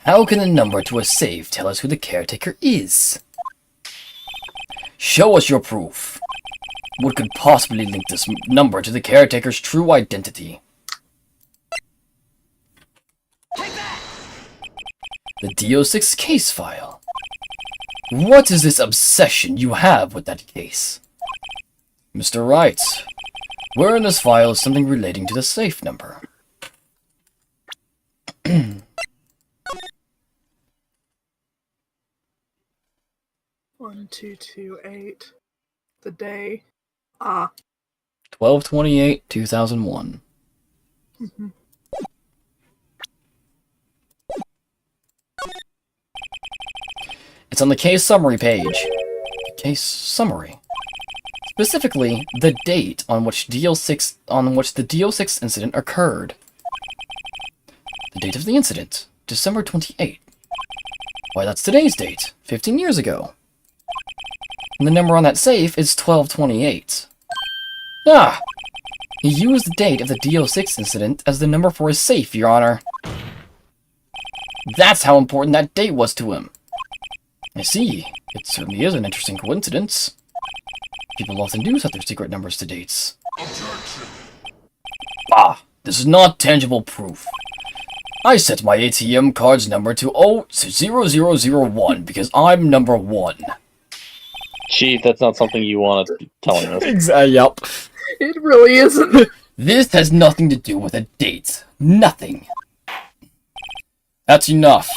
How can the number to a safe tell us who the caretaker is? Show us your proof. What could possibly link this number to the caretaker's true identity? The DO6 case file. What is this obsession you have with that case? Mr. Wright, where in this file is something relating to the safe number? 1228. The day. 12/28/2001. Mhm. It's on the case summary page. Case summary. Specifically, the date on which the DO6 incident occurred. The date of the incident, December 28th. Why, that's today's date, 15 years ago. And the number on that safe is 12/28. Ah! He used the date of the DO6 incident as the number for his safe, Your Honor. That's how important that date was to him. I see. It certainly is an interesting coincidence. People often do set their secret numbers to dates. Ah, this is not tangible proof. I set my ATM card's number to 0001 because I'm number 1. Chief, that's not something you want to be telling us. Exactly. Yup. It really isn't. This has nothing to do with a date. Nothing. That's enough.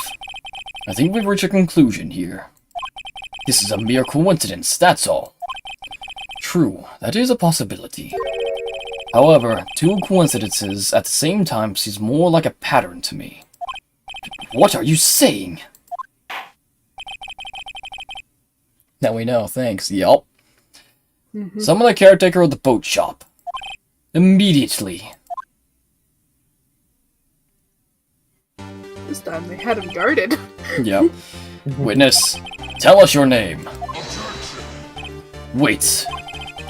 I think we've reached a conclusion here. This is a mere coincidence, that's all. True, that is a possibility. However, 2 coincidences at the same time seems more like a pattern to me. What are you saying? Now we know, thanks. Yup. Summon the caretaker of the boat shop. Immediately. This time they had him guarded. Yep. Witness, tell us your name. Wait.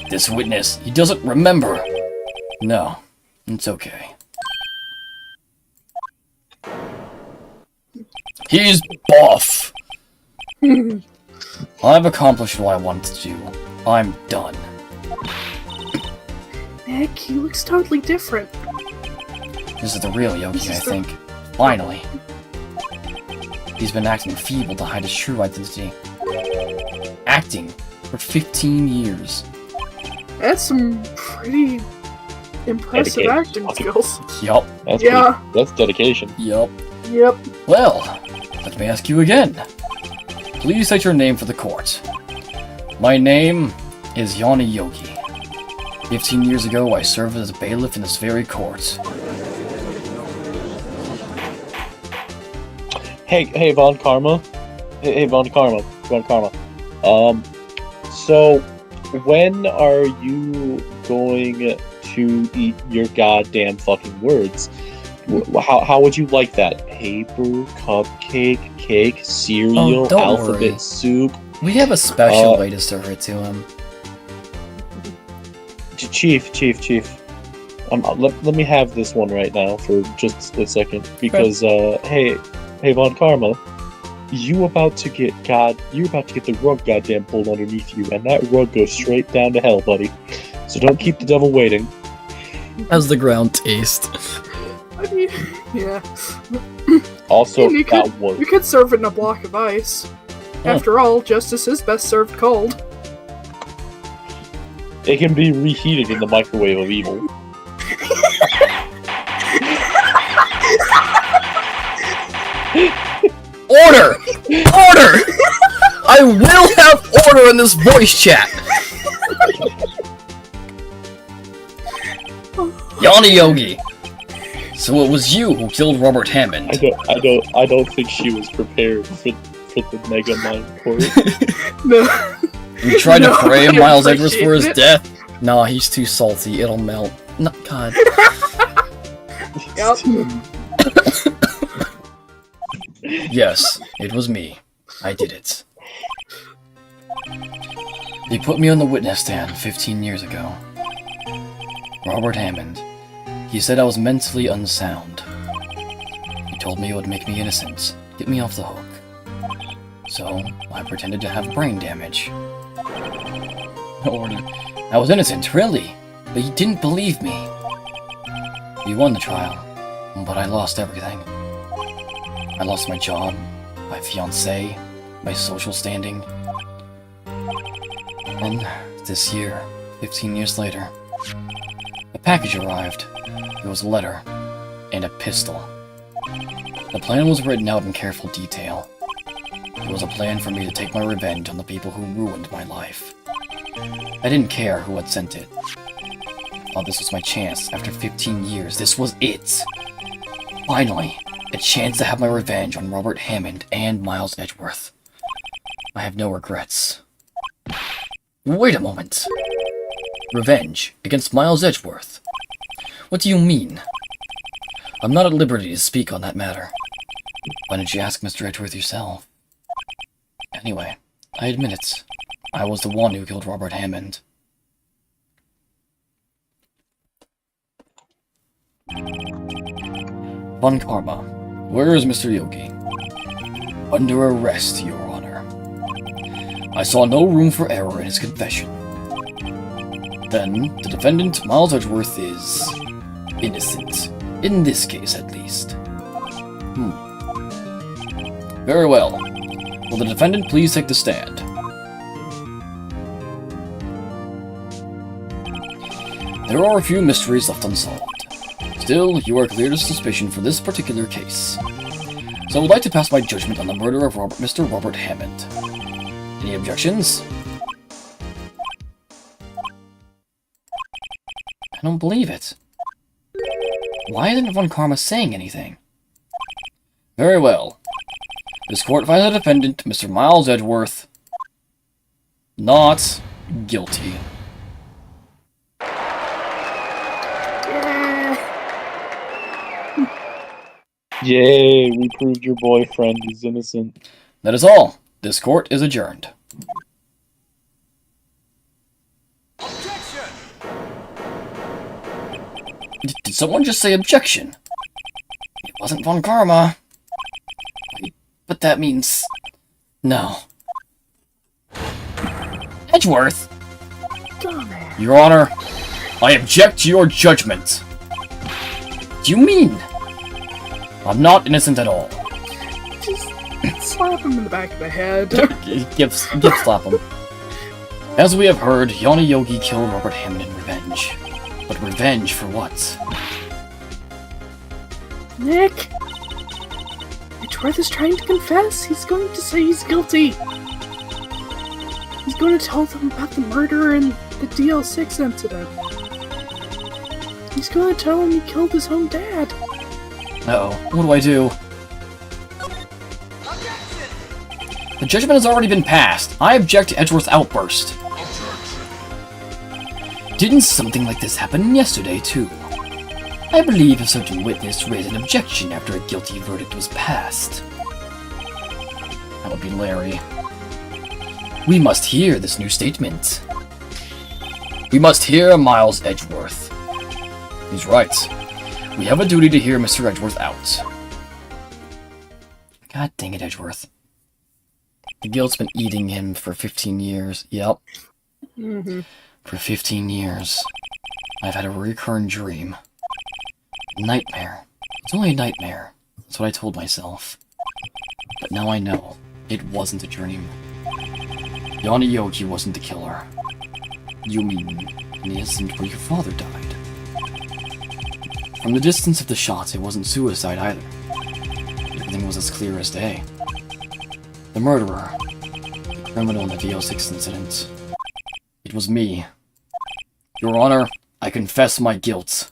This witness, he doesn't remember. No, it's okay. He's buff. I've accomplished what I wanted to do. I'm done. Nick, he looks totally different. This is the real Yogi, I think. Finally. He's been acting feeble to hide his true identity. Acting for 15 years. That's some pretty impressive Dedicated. acting skills. Yup. That's dedication. Yup. Yep. Well, let me ask you again. Please state your name for the court. My name is Yanni Yogi. 15 years ago, I served as a bailiff in this very court. Hey, Von Karma. Hey, Von Karma. So, when are you going to eat your goddamn fucking words? How would you like that? Paper, cupcake, cake, cereal, don't alphabet worry. soup? We have a special way to serve it to him. Chief. Let me have this one right now for just a split second, because hey, Von Karma, you're about to get the rug goddamn pulled underneath you, and that rug goes straight down to hell, buddy. So don't keep the devil waiting. How's the ground taste? I mean, yeah. Also, You could serve it in a block of ice. After all, justice is best served cold. it can be reheated in the microwave of evil. Order! Order! I will have order in this voice chat! Yanni Yogi! So it was you who killed Robert Hammond. I don't think she was prepared for the Mega Mind Court. No. You tried to No, frame I Miles Edwards for his appreciate death? Nah, he's too salty, it'll melt. No, God. Yep. Yes, it was me. I did it. They put me on the witness stand 15 years ago. Robert Hammond. He said I was mentally unsound. He told me it would make me innocent, get me off the hook. So, I pretended to have brain damage. Order. I was innocent, really, but you didn't believe me. We won the trial, but I lost everything. I lost my job, my fiancée, my social standing. And this year, 15 years later, a package arrived. It was a letter and a pistol. The plan was written out in careful detail. It was a plan for me to take my revenge on the people who ruined my life. I didn't care who had sent it. Thought this was my chance. After 15 years, this was it. Finally, a chance to have my revenge on Robert Hammond and Miles Edgeworth. I have no regrets. Wait a moment. Revenge against Miles Edgeworth? What do you mean? I'm not at liberty to speak on that matter. Why didn't you ask Mr. Edgeworth yourself? Anyway, I admit it. I was the one who killed Robert Hammond. Von Karma. Where is Mr. Yogi? Under arrest, Your Honor. I saw no room for error in his confession. Then, the defendant, Miles Edgeworth, is innocent. In this case, at least. Very well. Will the defendant please take the stand? There are a few mysteries left unsolved. Still, you are cleared of suspicion for this particular case. So I would like to pass my judgment on the murder of Mr. Robert Hammond. Any objections? I don't believe it. Why isn't Von Karma saying anything? Very well. This court finds the defendant, Mr. Miles Edgeworth, not guilty. Yay, we proved your boyfriend is innocent. That is all. This court is adjourned. Did someone just say objection? It wasn't Von Karma. But that means... no. Edgeworth? Dumbass. Your Honor, I object to your judgment. What do you mean? I'm not innocent at all. Just slap him in the back of the head. Give slap him. As we have heard, Yana Yogi killed Robert Hammond in revenge. But revenge for what? Nick! Edgeworth is trying to confess. He's going to say he's guilty. He's going to tell them about the murder and the DL6 incident. He's going to tell them he killed his own dad. Uh-oh, what do I do? The judgment has already been passed. I object to Edgeworth's outburst. Didn't something like this happen yesterday, too? I believe a certain witness raised an objection after a guilty verdict was passed. That would be Larry. We must hear this new statement. We must hear Miles Edgeworth. He's right. We have a duty to hear Mr. Edgeworth out. God dang it, Edgeworth. The guilt's been eating him for 15 years. Yep. For 15 years. I've had a recurring dream. Nightmare. It's only a nightmare. That's what I told myself. But now I know. It wasn't a dream. Yana Yogi wasn't the killer. You mean an incident where your father died? From the distance of the shots, it wasn't suicide either. Everything was as clear as day. The murderer, the criminal in the DL6 incident. It was me. Your Honor, I confess my guilt.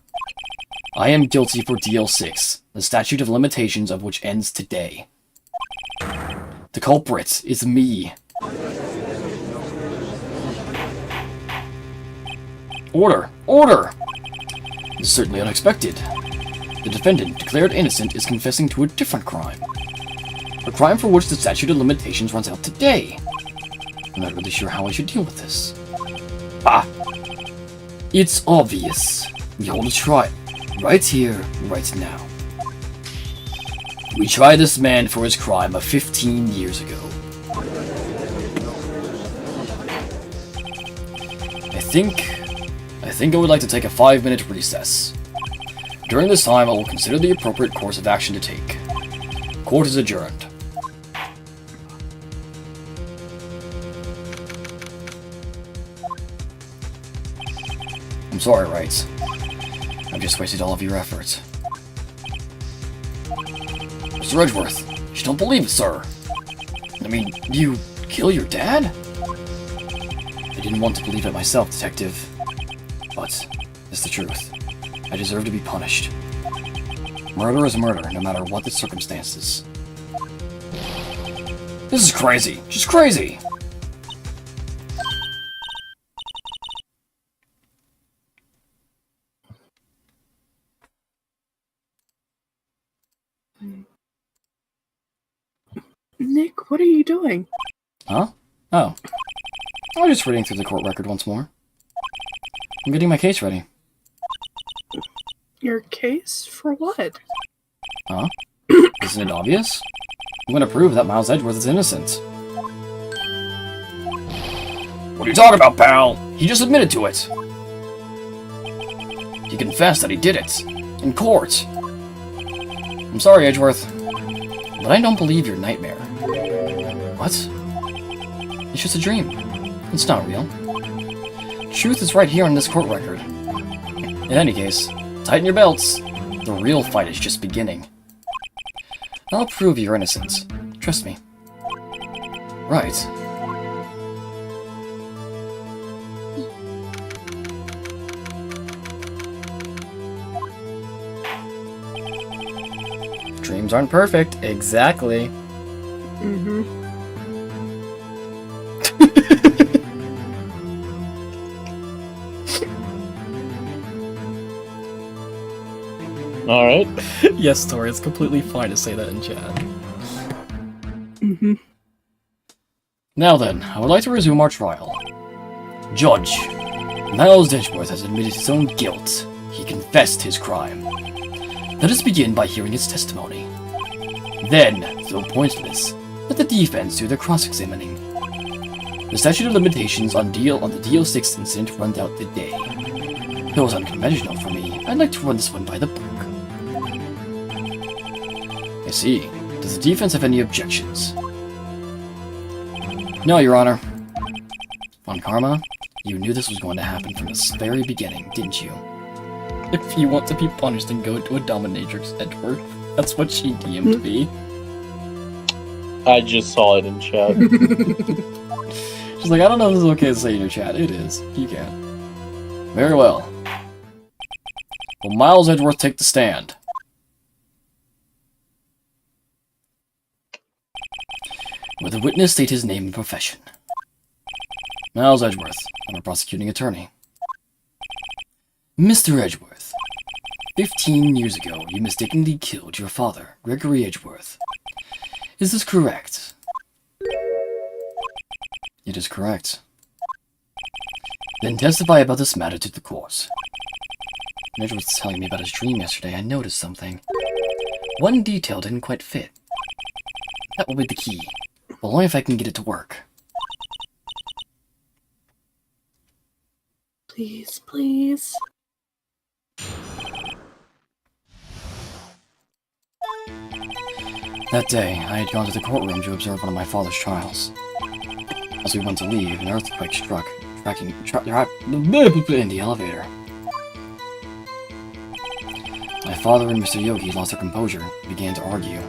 I am guilty for DL6, the statute of limitations of which ends today. The culprit is me. Order! Order! This is certainly unexpected. The defendant, declared innocent, is confessing to a different crime. A crime for which the statute of limitations runs out today. I'm not really sure how I should deal with this. Ah! It's obvious. We hold a trial. Right here, right now. We try this man for his crime of 15 years ago. I think I would like to take a 5-minute recess. During this time, I will consider the appropriate course of action to take. Court is adjourned. I'm sorry, Wright. I've just wasted all of your efforts. Mr. Edgeworth, you don't believe it, sir. I mean, you kill your dad? I didn't want to believe it myself, Detective. But it's the truth. I deserve to be punished. Murder is murder, no matter what the circumstances. This is crazy. Just crazy! Nick, what are you doing? Huh? Oh. I'm just reading through the court record once more. I'm getting my case ready. Your case? For what? Huh? Isn't it obvious? I'm going to prove that Miles Edgeworth is innocent. What are you talking about, pal? He just admitted to it. He confessed that he did it. In court. I'm sorry, Edgeworth. But I don't believe your nightmare. What? It's just a dream. It's not real. Truth is right here on this court record. In any case, tighten your belts. The real fight is just beginning. I'll prove your innocence. Trust me. Right. Dreams aren't perfect. Exactly. Mm-hmm. Alright. Yes, Tori, it's completely fine to say that in chat. Mm-hmm. Now then, I would like to resume our trial. Judge, Miles Edgeworth has admitted his own guilt. He confessed his crime. Let us begin by hearing his testimony. Then, though pointless, let the defense do their cross-examining. The statute of limitations on the DL6 incident runs out today. Though it's unconventional for me, I'd like to run this one by the book. I see. Does the defense have any objections? No, Your Honor. On Karma, you knew this was going to happen from the very beginning, didn't you? If you want to be punished, then go to a dominatrix, Edward. That's what she deemed me. I just saw it in chat. She's like, I don't know if this is okay to say in your chat. It is. You can. Very well. Will Miles Edgeworth take the stand? Will the witness state his name and profession? Miles Edgeworth, I'm a prosecuting attorney. Mr. Edgeworth, 15 years ago, you mistakenly killed your father, Gregory Edgeworth. Is this correct? It is correct. Then testify about this matter to the court. When Edgeworth was telling me about his dream yesterday, I noticed something. One detail didn't quite fit. That will be the key, but only if I can get it to work. Please, please. That day, I had gone to the courtroom to observe one of my father's trials. As we went to leave, an earthquake struck, in the elevator. My father and Mr. Yogi lost their composure and began to argue.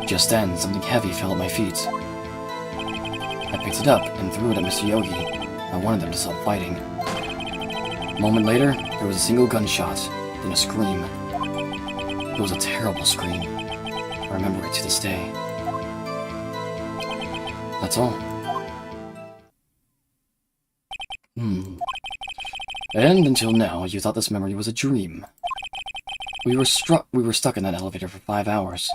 Just then, something heavy fell at my feet. I picked it up and threw it at Mr. Yogi. I wanted them to stop fighting. A moment later, there was a single gunshot, then a scream. It was a terrible scream. I remember it to this day. That's all. And until now, you thought this memory was a dream. We were stuck in that elevator for 5 hours.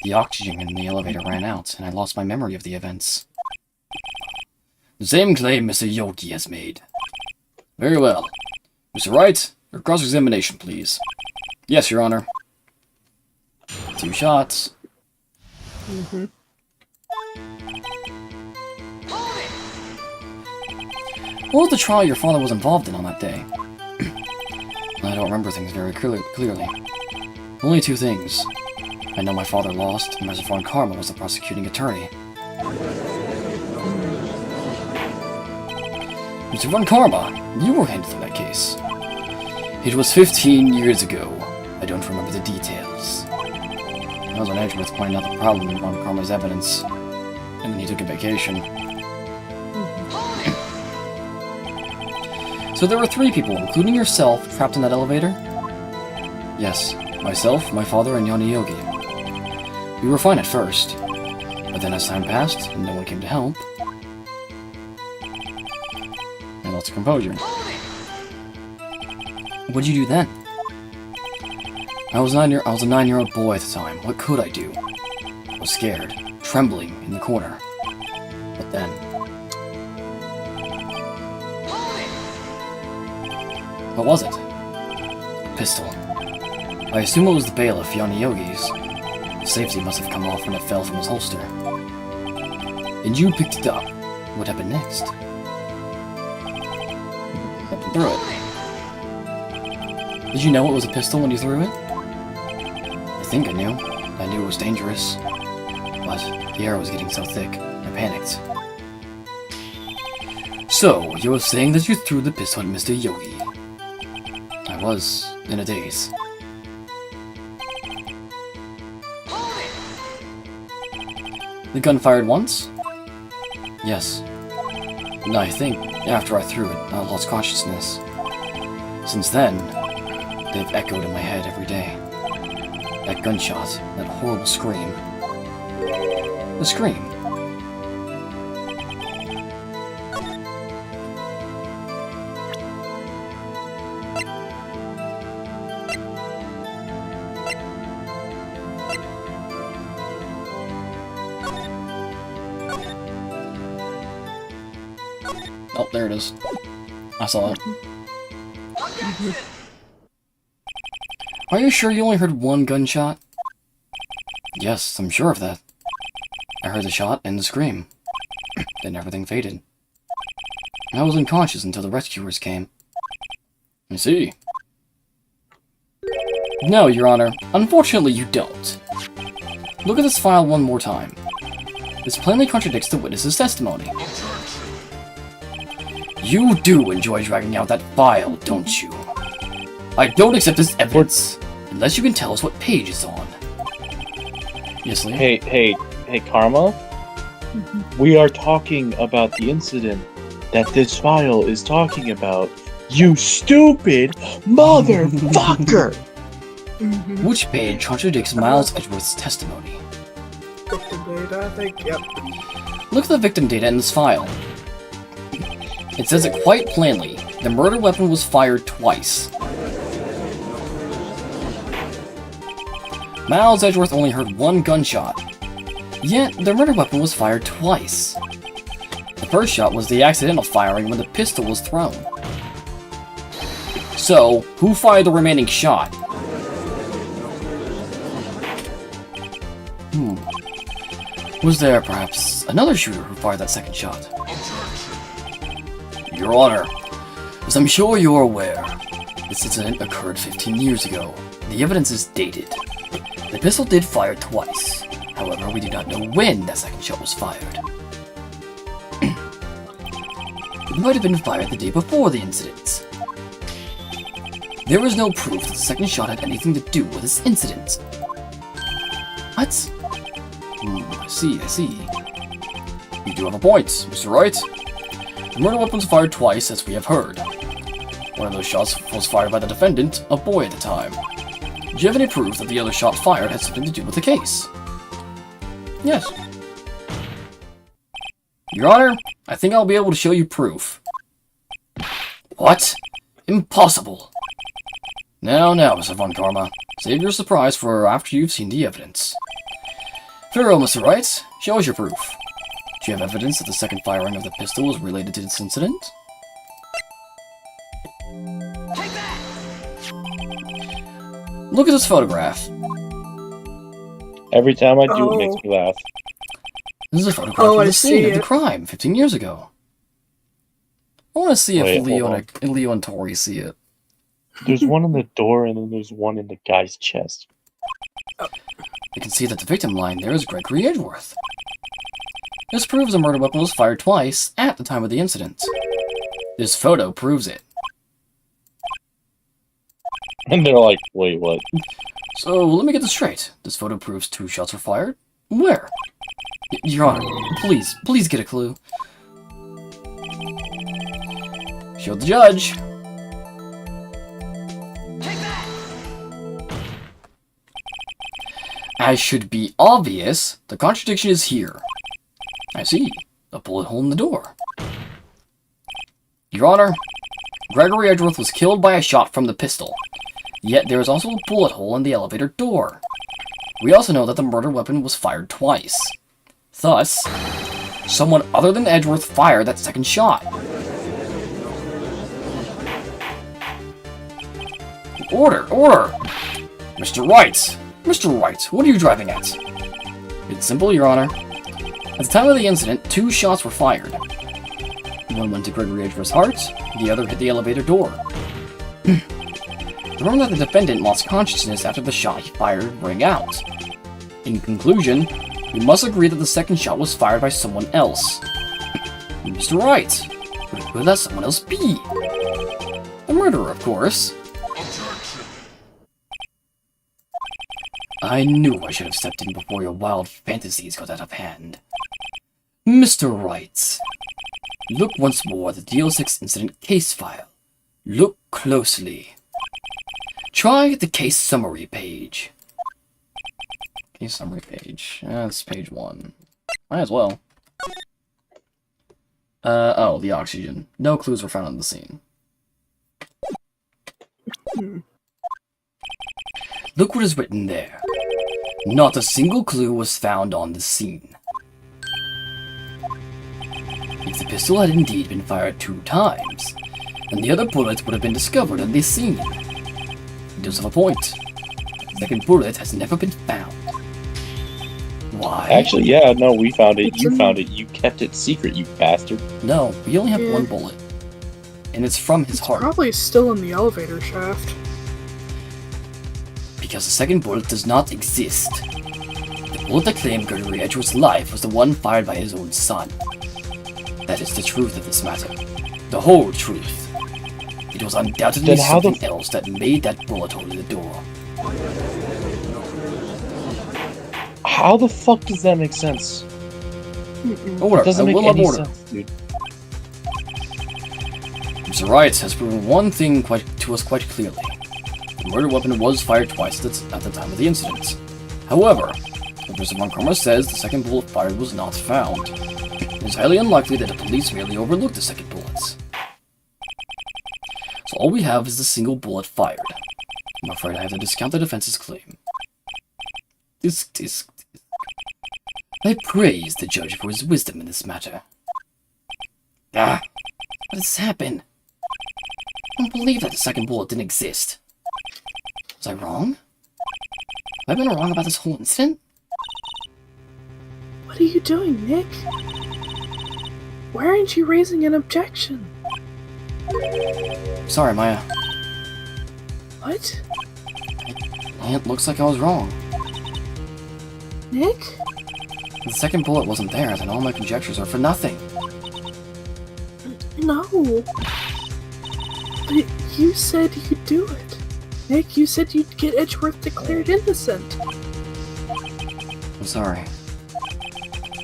The oxygen in the elevator ran out, and I lost my memory of the events. The same claim Mr. Yogi has made. Very well. Mr. Wright, your cross-examination, please. Yes, Your Honor. 2 shots. What was the trial your father was involved in on that day? I don't remember things very clearly. Only two things. I know my father lost, and Mr. Von Karma was the prosecuting attorney. Mr. Von Karma, you were handling that case. It was 15 years ago. I don't remember the details. I was on Edgeworth pointing out the problem in Von Karma's evidence, and then he took a vacation. So there were 3 people, including yourself, trapped in that elevator? Yes, myself, my father, and Yanni Yogi. We were fine at first, but then as time passed, and no one came to help, I lost composure. What'd you do then? I was a 9-year-old boy at the time. What could I do? I was scared, trembling in the corner. But then... What was it? A pistol. I assume it was the bailiff, Yanni Yogi's. The safety must have come off when it fell from his holster. And you picked it up. What happened next? I threw it. Did you know it was a pistol when you threw it? I think I knew. I knew it was dangerous. But the air was getting so thick, I panicked. So, you were saying that you threw the pistol at Mr. Yogi. I was in a daze. The gun fired once? Yes. And I think, after I threw it, I lost consciousness. Since then, they've echoed in my head every day. That gunshot, that horrible scream. The scream. Oh, there it is. I saw it. Are you sure you only heard one gunshot? Yes, I'm sure of that. I heard the shot and the scream. Then everything faded. I was unconscious until the rescuers came. I see. No, Your Honor. Unfortunately, you don't. Look at this file one more time. This plainly contradicts the witness's testimony. You do enjoy dragging out that file, don't you? I don't accept this evidence, unless you can tell us what page it's on. Yes, Liam? Hey, Karma? We are talking about the incident that this file is talking about. You stupid motherfucker! Which page contradicts Miles Edgeworth's testimony? Victim data, I think, yep. Look at the victim data in this file. It says it quite plainly. The murder weapon was fired twice. Miles Edgeworth only heard one gunshot. Yet, the murder weapon was fired twice. The first shot was the accidental firing when the pistol was thrown. So, who fired the remaining shot? Was there perhaps another shooter who fired that second shot? Your Honor, as I'm sure you're aware, this incident occurred 15 years ago. The evidence is dated. The pistol did fire twice. However, we do not know when that second shot was fired. It might have been fired the day before the incident. There is no proof that the second shot had anything to do with this incident. What? I see. You do have a point, Mr. Wright. The murder weapon was fired twice, as we have heard. One of those shots was fired by the defendant, a boy at the time. Do you have any proof that the other shot fired had something to do with the case? Yes. Your Honor, I think I'll be able to show you proof. What? Impossible! Now, Mr. Von Karma. Save your surprise for after you've seen the evidence. Farewell, Mr. Wright. Show us your proof. Do you have evidence that the second firing of the pistol was related to this incident? Take that! Look at this photograph. Every time I do, it makes me laugh. This is a photograph of the scene of the crime 15 years ago. I want to see Wait, if Leo hold and Leo and Tori see it. There's one in the door, and then there's one in the guy's chest. You can see that the victim lying there is Gregory Edgeworth. This proves a murder weapon was fired twice at the time of the incident. This photo proves it. And they're like, wait, what? So, let me get this straight. This photo proves 2 shots were fired? Where? Your Honor, please get a clue. Show the judge. As should be obvious, the contradiction is here. I see. A bullet hole in the door. Your Honor, Gregory Edgeworth was killed by a shot from the pistol. Yet there is also a bullet hole in the elevator door. We also know that the murder weapon was fired twice. Thus, someone other than Edgeworth fired that second shot. Order! Mr. Wright, what are you driving at? It's simple, Your Honor. At the time of the incident, 2 shots were fired. One went to Gregory Edgeworth's heart, the other hit the elevator door. Remember that the defendant lost consciousness after the shot he fired rang out. In conclusion, we must agree that the second shot was fired by someone else. Mr. Wright, but who would that someone else be? The murderer, of course. I knew I should have stepped in before your wild fantasies got out of hand. Mr. Wright, look once more at the DO6 incident case file. Look closely. Try the case summary page. Case summary page. That's page 1. Might as well. Oh, the oxygen. No clues were found on the scene. Look what is written there. Not a single clue was found on the scene. If the pistol had indeed been fired 2 times, then the other bullets would have been discovered on the scene. He does have a point. The second bullet has never been found. Why? Actually, yeah, no, we found it. You found it. You kept it secret, you bastard. No, we only have 1 bullet. And it's from his heart. Probably still in the elevator shaft. Because the second bullet does not exist. The bullet that claimed Gregory Edgeworth's life was the one fired by his own son. That is the truth of this matter. The whole truth. It was undoubtedly something else that made that bullet hole in the door. How the fuck does that make sense? Order. It doesn't make any sense, dude. Mr. Wright has proven one thing to us quite clearly. The murder weapon was fired twice at the time of the incident. However, Professor Montgomery says the second bullet fired was not found. It is highly unlikely that the police merely overlooked the second bullets. So all we have is the single bullet fired. I'm afraid I have to discount the defense's claim. I praise the judge for his wisdom in this matter. What has happened? I don't believe that the second bullet didn't exist. Was I wrong? Have I been wrong about this whole incident? What are you doing, Nick? Why aren't you raising an objection? Sorry, Maya. What? It looks like I was wrong. Nick? If the second bullet wasn't there, then all my conjectures are for nothing. No. But you said you'd do it. Nick, you said you'd get Edgeworth declared innocent. I'm sorry.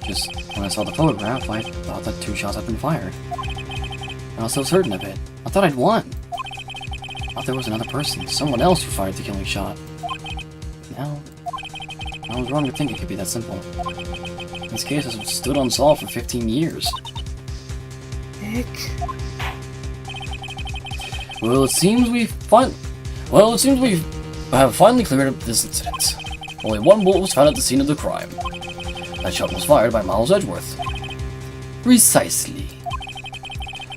Just when I saw the photograph, I thought that 2 shots had been fired. I was so certain of it. I thought I'd won. I thought there was another person, someone else who fired the killing shot. Now, I was wrong to think it could be that simple. This case has stood unsolved for 15 years. Nick. Well, it seems we have finally cleared up this incident. Only 1 bullet was found at the scene of the crime. That shot was fired by Miles Edgeworth. Precisely.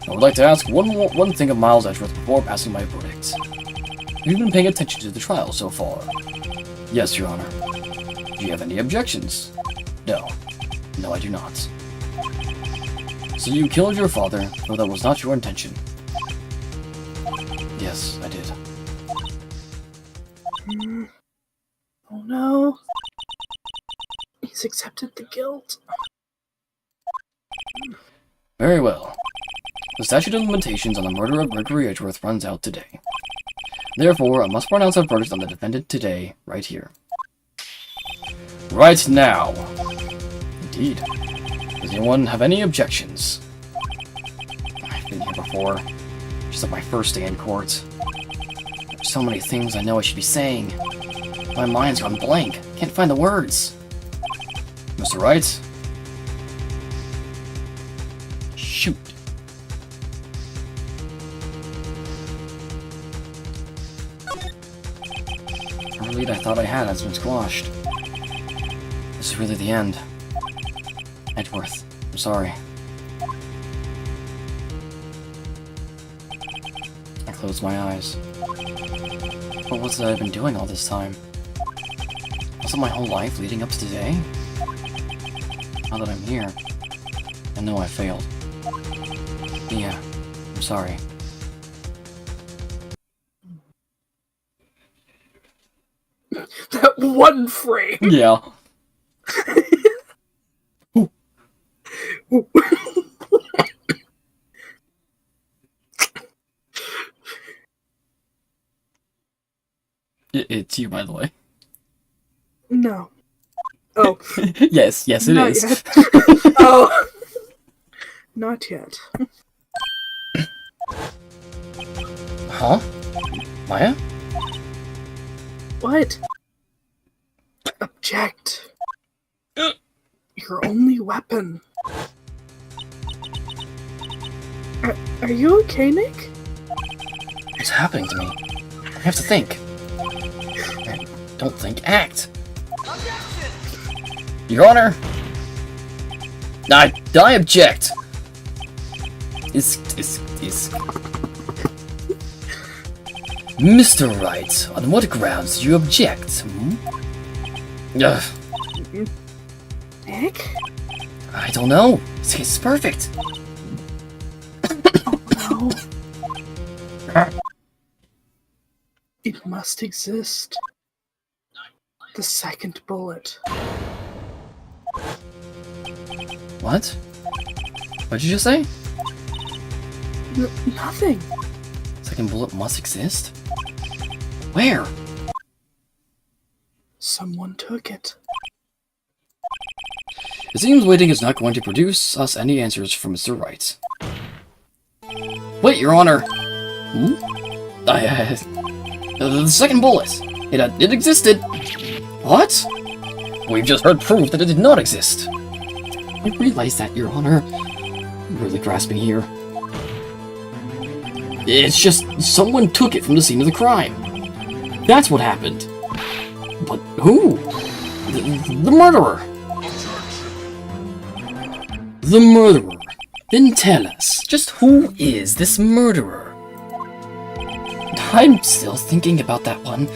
I would like to ask one thing of Miles Edgeworth before passing my verdict. Have you been paying attention to the trial so far? Yes, Your Honor. Do you have any objections? No. No, I do not. So you killed your father, though that was not your intention. Yes, I did. Oh no. He's accepted the guilt. Very well. The statute of limitations on the murder of Gregory Edgeworth runs out today. Therefore, I must pronounce a verdict on the defendant today, right here. Right now. Indeed. Does anyone have any objections? I've been here before. Just like my first day in court. There's so many things I know I should be saying. My mind's gone blank. Can't find the words. Mr. Wright? Shoot. The lead I thought I had has been squashed. This is really the end. Edgeworth, I'm sorry. I closed my eyes. What was it I've been doing all this time? Was it my whole life leading up to today? Now that I'm here, I know I failed. Yeah, I'm sorry. That one frame. Yeah. It's you, by the way. No. Oh. Yes, it Not is. yet. Oh. Not yet. Huh? Maya? What? Object. Your only weapon. Are you okay, Nick? What's happening to me? I have to think. Don't think, act. Your Honor! I object! Is... Mr. Wright, on what grounds do you object? Ugh, Nick? I don't know. This case is perfect. No. It must exist. The second bullet. What? What did you just say? Nothing. Second bullet must exist? Where? Someone took it. It seems waiting is not going to produce us any answers from Mr. Wright. Wait, Your Honor! The second bullet! It existed! What? We've just heard proof that it did not exist. I realize that, Your Honor. I'm really grasping here. It's just someone took it from the scene of the crime. That's what happened. But who? The murderer. The murderer. Then tell us, just who is this murderer? I'm still thinking about that one.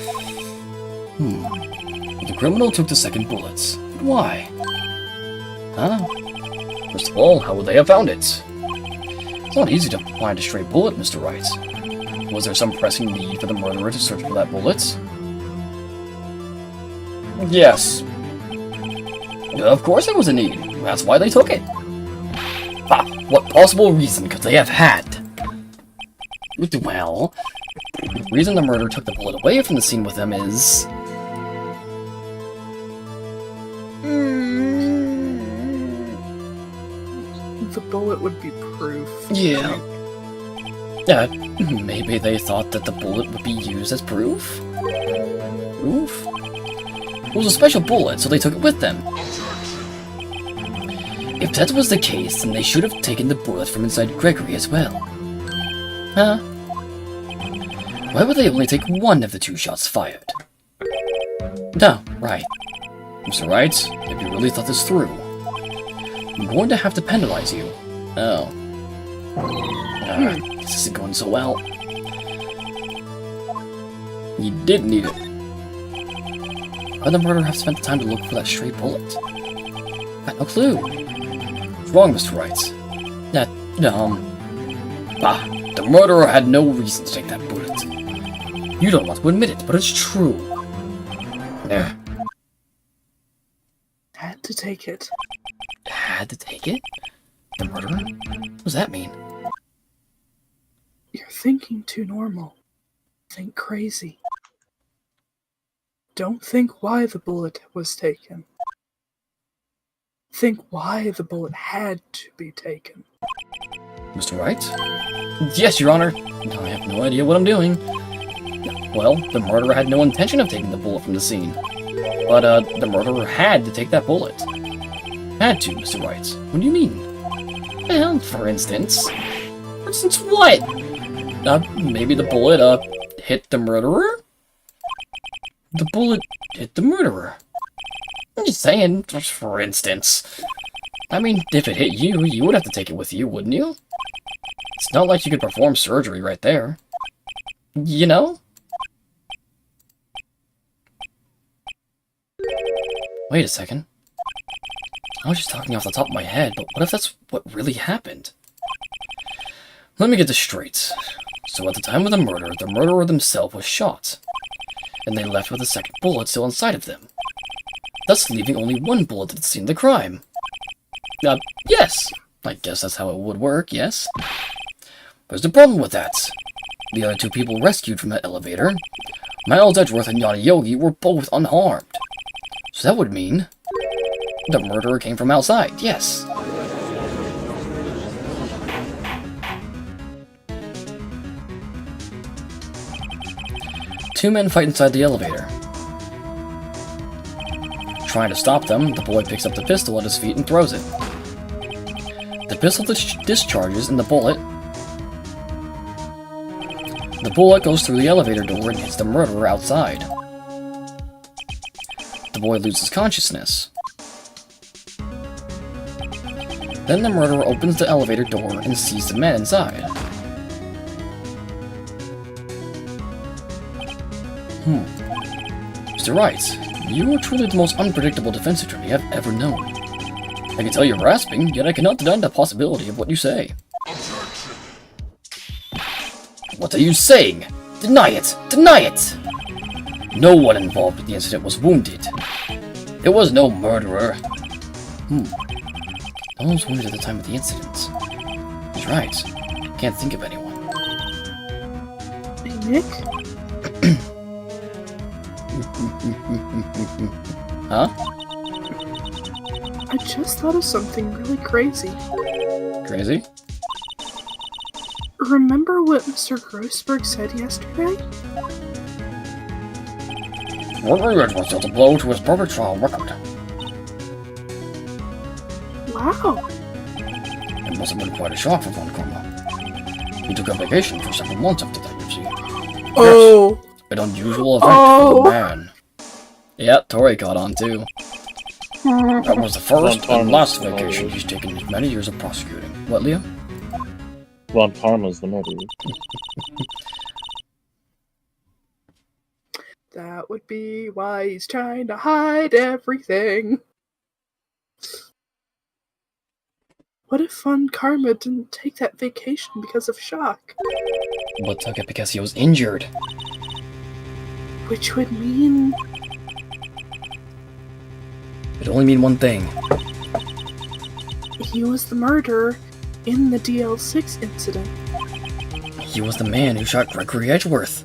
The criminal took the second bullets. But why? Huh? First of all, how would they have found it? It's not easy to find a stray bullet, Mr. Wright. Was there some pressing need for the murderer to search for that bullet? Yes. Of course there was a need. That's why they took it. What possible reason could they have had? Well, the reason the murderer took the bullet away from the scene with them is... The bullet would be proof. Yeah. Maybe they thought that the bullet would be used as proof? Proof? It was a special bullet, so they took it with them. If that was the case, then they should have taken the bullet from inside Gregory as well. Huh? Why would they only take one of the two shots fired? No, right. Mr. Wright, if you really thought this through, I'm going to have to penalize you. Oh. This isn't going so well. You did need it. Why would the murderer have spent the time to look for that stray bullet? Got no clue. What's wrong, Mr. Wright? The murderer had no reason to take that bullet. You don't want to admit it, but it's true. There. Had to take it. Had to take it? The murderer? What does that mean? You're thinking too normal. Think crazy. Don't think why the bullet was taken. Think why the bullet had to be taken. Mr. Wright? Yes, Your Honor. I have no idea what I'm doing. Well, the murderer had no intention of taking the bullet from the scene. But, the murderer had to take that bullet. Had to, Mr. Wright. What do you mean? Well, for instance... For instance what? Maybe the bullet, hit the murderer? The bullet hit the murderer. I'm just saying, just for instance. I mean, if it hit you, you would have to take it with you, wouldn't you? It's not like you could perform surgery right there. You know? Wait a second. I was just talking off the top of my head, but what if that's what really happened? Let me get this straight. So at the time of the murderer themselves was shot. And they left with a second bullet still inside of them. Thus leaving only one bullet at the scene of the crime. Yes. I guess that's how it would work, yes. There's a problem with that. The other two people rescued from that elevator, Miles Edgeworth and Yana Yogi, were both unharmed. So that would mean the murderer came from outside, yes. Two men fight inside the elevator. Trying to stop them, the boy picks up the pistol at his feet and throws it. The pistol discharges and the bullet goes through the elevator door and hits the murderer outside. The boy loses consciousness. Then the murderer opens the elevator door and sees the men inside. Mr. Wright, you are truly the most unpredictable defense attorney I've ever known. I can tell you're grasping, yet I cannot deny the possibility of what you say. What are you saying? Deny it! Deny it! No one involved with the incident was wounded. There was no murderer. No one was wounded at the time of the incident. He's right. Can't think of anyone. Hey, Nick? Huh? I just thought of something really crazy. Crazy? Remember what Mr. Grossberg said yesterday? Rodriguez was dealt a blow to his perfect trial record. Wow. It must have been quite a shock for Von Karma. He took a vacation for several months after that, you see. Oh. Yes, an unusual event for the man. Yeah, Tori caught on too. That was the first and last vacation he's taken in many years of prosecuting. What, Leo? Ron Parma's the murderer. That would be why he's trying to hide everything. What if Von Karma didn't take that vacation because of shock? But took it because he was injured. Which would mean... It'd only mean one thing. he was the murderer in the DL6 incident. He was the man who shot Gregory Edgeworth.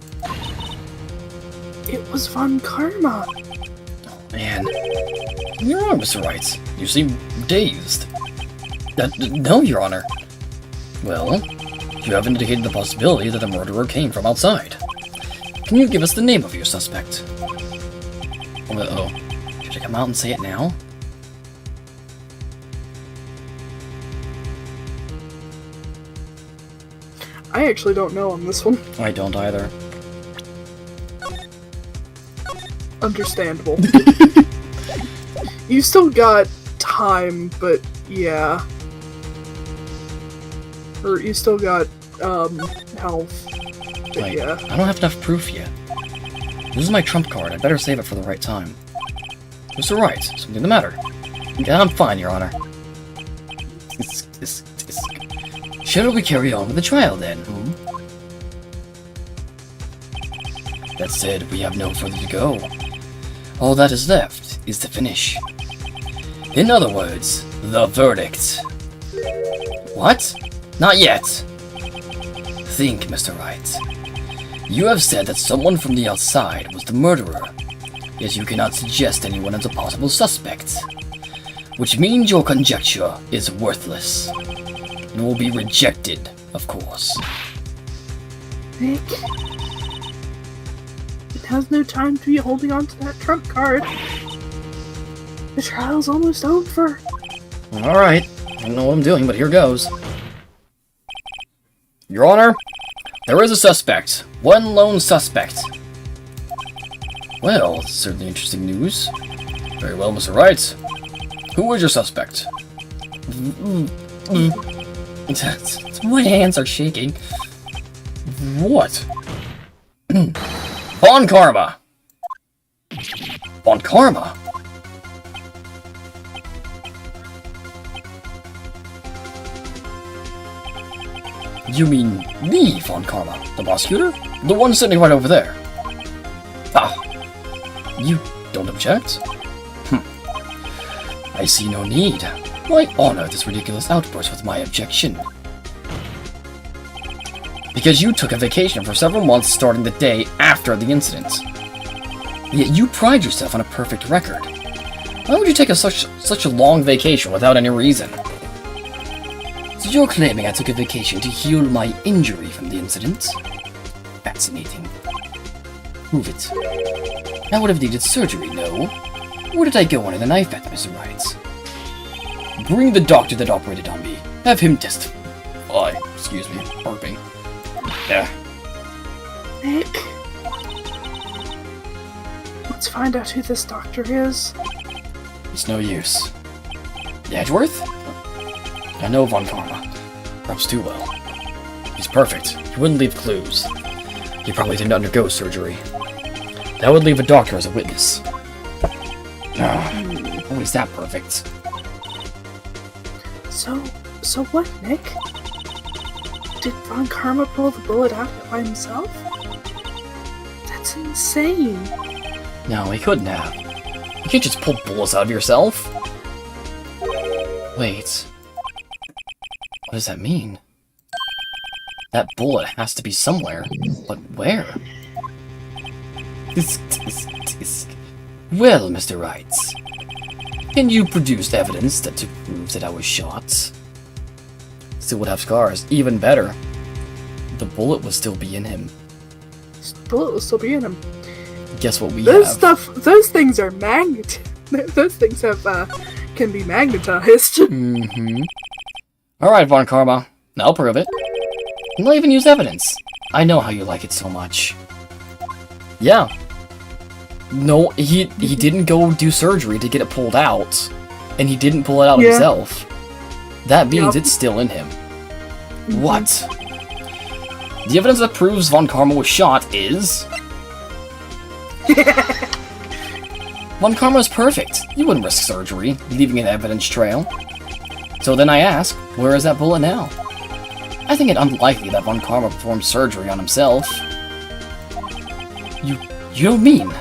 It was Von Karma. Oh, man. You're wrong, Mr. Wright. You seem dazed. No, Your Honor. Well, you have indicated the possibility that the murderer came from outside. Can you give us the name of your suspect? Uh-oh. Should I come out and say it now? I actually don't know on this one. I don't either. Understandable. You still got time, but yeah. Or you still got, health. But yeah. I don't have enough proof yet. This is my trump card. I better save it for the right time. Mr. Wright, something the matter? Yeah, I'm fine, Your Honor. Shall we carry on with the trial then? That said, we have no further to go. All that is left is the finish. In other words, the verdict. What? Not yet. Think, Mr. Wright. You have said that someone from the outside was the murderer, yet you cannot suggest anyone as a possible suspect. Which means your conjecture is worthless. It will be rejected, of course. Nick. It has no time to be holding on to that trump card. The trial's almost over. Alright, I don't know what I'm doing, but here goes. Your Honor, there is a suspect. One lone suspect. Well, that's certainly interesting news. Very well, Mr. Wright. Who is your suspect? My hands are shaking. What? Von Karma! Von Karma? You mean me, Von Karma, the prosecutor? The one sitting right over there? Ah, you don't object? I see no need. Why honor this ridiculous outburst with my objection? Because you took a vacation for several months starting the day after the incident. Yet you pride yourself on a perfect record. Why would you take such a long vacation without any reason? So you're claiming I took a vacation to heal my injury from the incident? Fascinating. Prove it. I would have needed surgery, no? Where did I go on in the knife at, Mr. Wright? Bring the doctor that operated on me. Have him test. Excuse me, burping. Yeah. Nick. Let's find out who this doctor is. It's no use. Edgeworth? I know Von Karma. Perhaps too well. He's perfect. He wouldn't leave clues. He probably didn't undergo surgery. That would leave a doctor as a witness. Nobody's that perfect. So what, Nick? Did Von Karma pull the bullet out by himself? That's insane. No, he couldn't have. You can't just pull bullets out of yourself. Wait. What does that mean? That bullet has to be somewhere. But where? Well, Mr. Wright, can you produce evidence to prove that I was shot? Still would have scars. Even better. The bullet would still be in him. The bullet will still be in him. Guess what we have? Those things are those things can be magnetized. Alright, Von Karma. I'll prove it. And I'll even use evidence. I know how you like it so much. Yeah. No, he didn't go do surgery to get it pulled out. And he didn't pull it out himself. That means it's still in him. What? The evidence that proves Von Karma was shot is... Von Karma is perfect. You wouldn't risk surgery, leaving an evidence trail. So then I ask, where is that bullet now? I think it unlikely that Von Karma performed surgery on himself. You don't mean?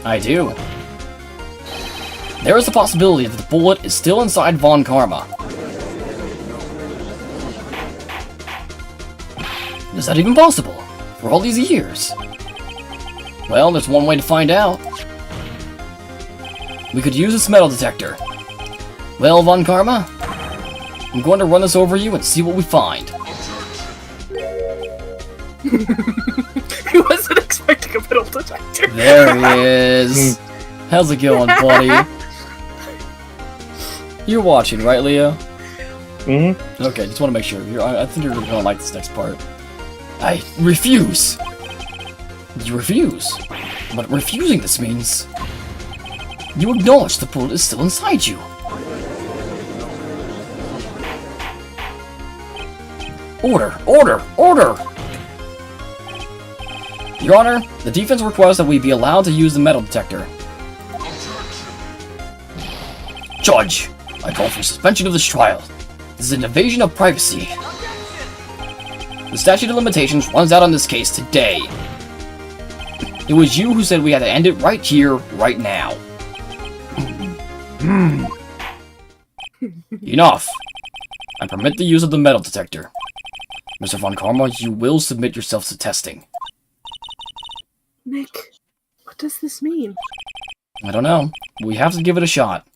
I do. There is the possibility that the bullet is still inside Von Karma. Is that even possible? For all these years? Well, there's one way to find out. We could use this metal detector. Well, Von Karma, I'm going to run this over you and see what we find. He wasn't expecting a metal detector. There he is. How's it going, buddy? You're watching, right, Leo? Mm-hmm. Okay, just want to make sure. I think you're going to like this next part. I refuse. You refuse. What refusing this means? You acknowledge the bullet is still inside you. Order! Order! Order! Your Honor, the defense requests that we be allowed to use the metal detector. Judge, I call for suspension of this trial. This This is an invasion of privacy. The statute of limitations runs out on this case today. It was you who said we had to end it right here, right now. Enough. I permit the use of the metal detector. Mr. Von Karma, you will submit yourself to testing. Nick, what does this mean? I don't know. We have to give it a shot.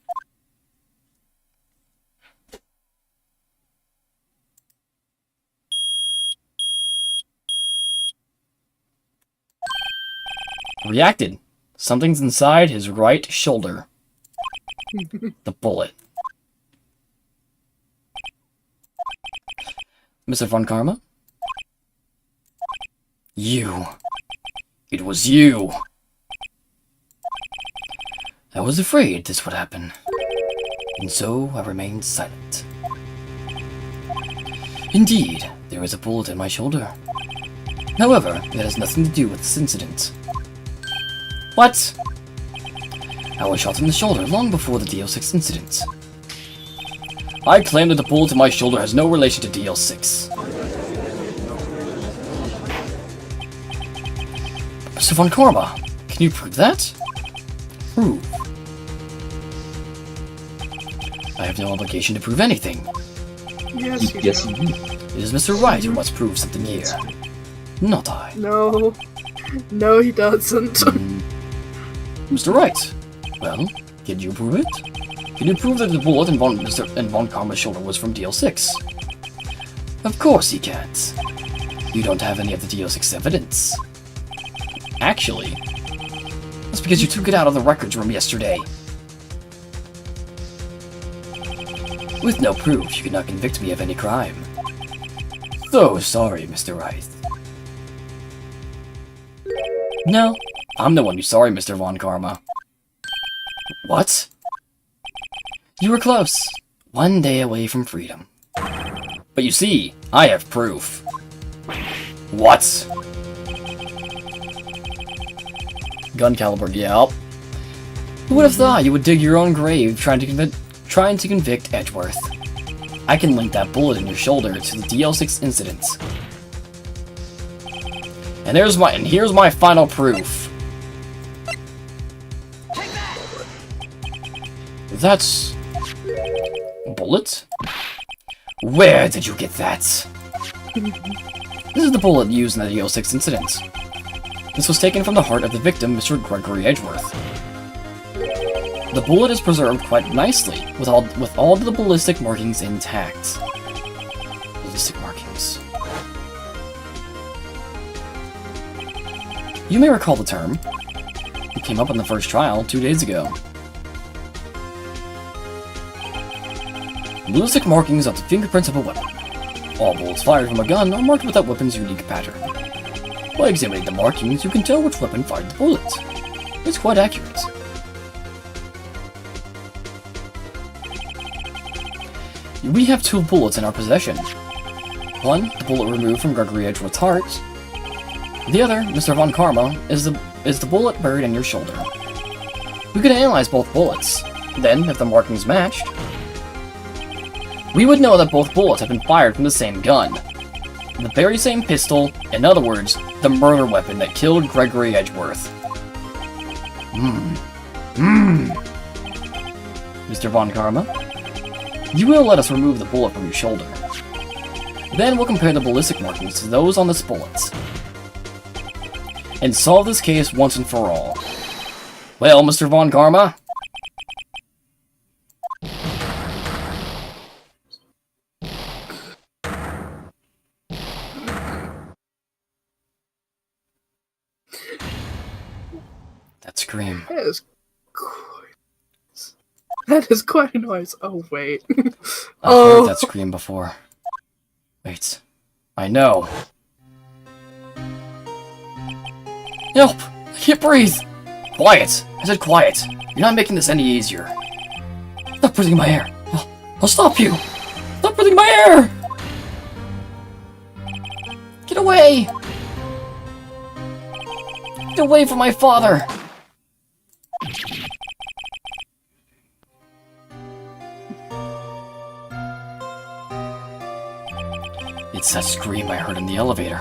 Reacted. Something's inside his right shoulder. The bullet. Mr. Von Karma? You. It was you. I was afraid this would happen. And so I remained silent. Indeed, there is a bullet in my shoulder. However, it has nothing to do with this incident. What? I was shot in the shoulder long before the DL6 incident. I claim that the bullet in my shoulder has no relation to DL6. Mr. Von Karma, can you prove that? Prove? I have no obligation to prove anything. Yes, you Yes, do. you do. It is Mr. Wright who must prove something here. Not I. No. No, he doesn't. Mr. Wright, well, can you prove it? Can you prove that the bullet in Von Karma's shoulder was from DL6? Of course he can't. You don't have any of the DL6 evidence. Actually, that's because you took it out of the records room yesterday. With no proof, you cannot convict me of any crime. So sorry, Mr. Wright. No, I'm the one who's sorry, Mr. Von Karma. What? You were close. One day away from freedom. But you see, I have proof. What? Gun caliber, yep. Who would have thought you would dig your own grave trying to convict Edgeworth? I can link that bullet in your shoulder to the DL6 incident. And here's my final proof. That's a bullet? Where did you get that? This is the bullet used in the DL6 incident. This was taken from the heart of the victim, Mr. Gregory Edgeworth. The bullet is preserved quite nicely, with all the ballistic markings intact. Ballistic markings. You may recall the term. It came up in the first trial 2 days ago. Ballistic markings are the fingerprints of a weapon. All bullets fired from a gun are marked with that weapon's unique pattern. By examining the markings, you can tell which weapon fired the bullet. It's quite accurate. We have 2 bullets in our possession. One, the bullet removed from Gregory Edgeworth's heart. The other, Mr. Von Karma, is the bullet buried in your shoulder. We could analyze both bullets. Then, if the markings matched, we would know that both bullets have been fired from the same gun. The very same pistol, in other words, the murder weapon that killed Gregory Edgeworth. Mr. Von Karma, you will let us remove the bullet from your shoulder. Then we'll compare the ballistic markings to those on this bullet. And solve this case once and for all. Well, Mr. Von Karma? That scream. That is quite a noise. Oh, wait. I've heard that scream before. Wait. I know. Help! I can't breathe! Quiet! I said quiet. You're not making this any easier. Stop breathing my air. I'll stop you! Stop breathing my air! Get away! Get away from my father! It's that scream I heard in the elevator.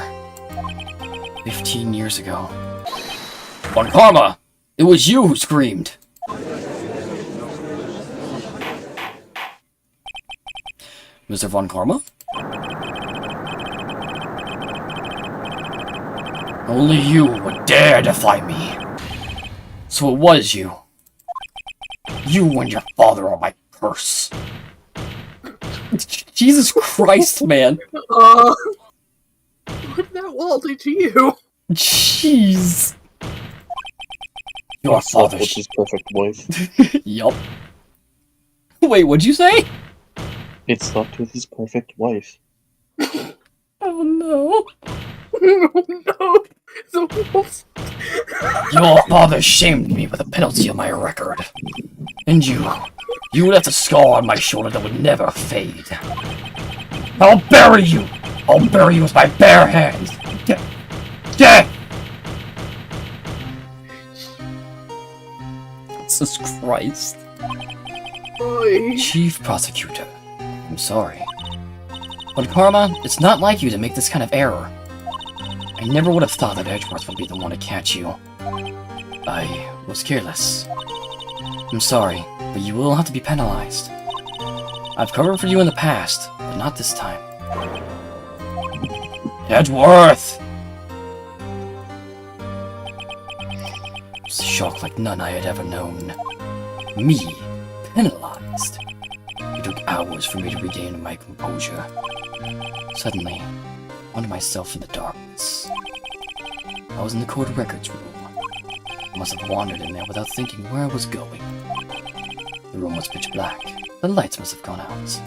15 years ago. Von Karma! It was you who screamed! Mr. Von Karma? Only you would dare defy me. So it was you. You and your father are my curse. Jesus Christ, man. What did that wall do to you? Jeez. Your Slept father with his perfect wife. Yup. Wait, what'd you say? It slept with his perfect wife. Oh no. No, the wolf. Your father shamed me with a penalty on my record. And you left a scar on my shoulder that would never fade. I'll bury you! I'll bury you with my bare hands! Death! Jesus Christ. Boy. Chief Prosecutor, I'm sorry. But Karma, it's not like you to make this kind of error. I never would have thought that Edgeworth would be the one to catch you. I was careless. I'm sorry, but you will have to be penalized. I've covered for you in the past, but not this time. Edgeworth! It was a shock like none I had ever known. Me, penalized. It took hours for me to regain my composure. Suddenly, I found myself in the darkness. I was in the court records room. I must have wandered in there without thinking where I was going. The room was pitch black. The lights must have gone out.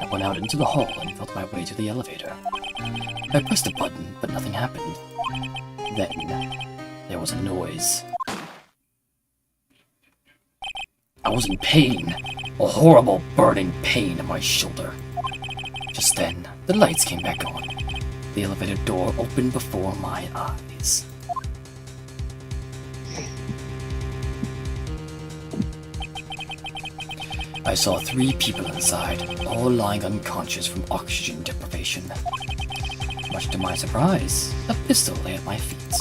I went out into the hall and felt my way to the elevator. I pressed a button, but nothing happened. Then, there was a noise. I was in pain. A horrible burning pain in my shoulder. Just then, the lights came back on. The elevator door opened before my eyes. I saw 3 people inside, all lying unconscious from oxygen deprivation. Much to my surprise, a pistol lay at my feet.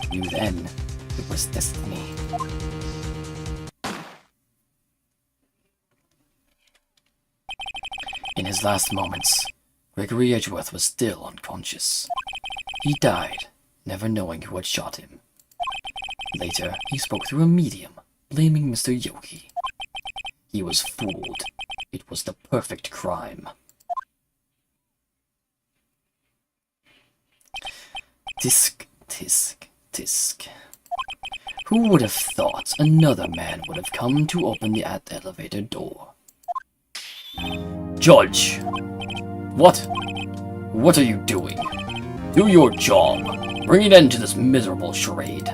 I knew then it was destiny. In his last moments, Gregory Edgeworth was still unconscious. He died, never knowing who had shot him. Later, he spoke through a medium, blaming Mr. Yogi. He was fooled. It was the perfect crime. Tisk, tisk, tisk. Who would have thought another man would have come to open the elevator door? Judge! What are you doing? Do your job. Bring an end to this miserable charade.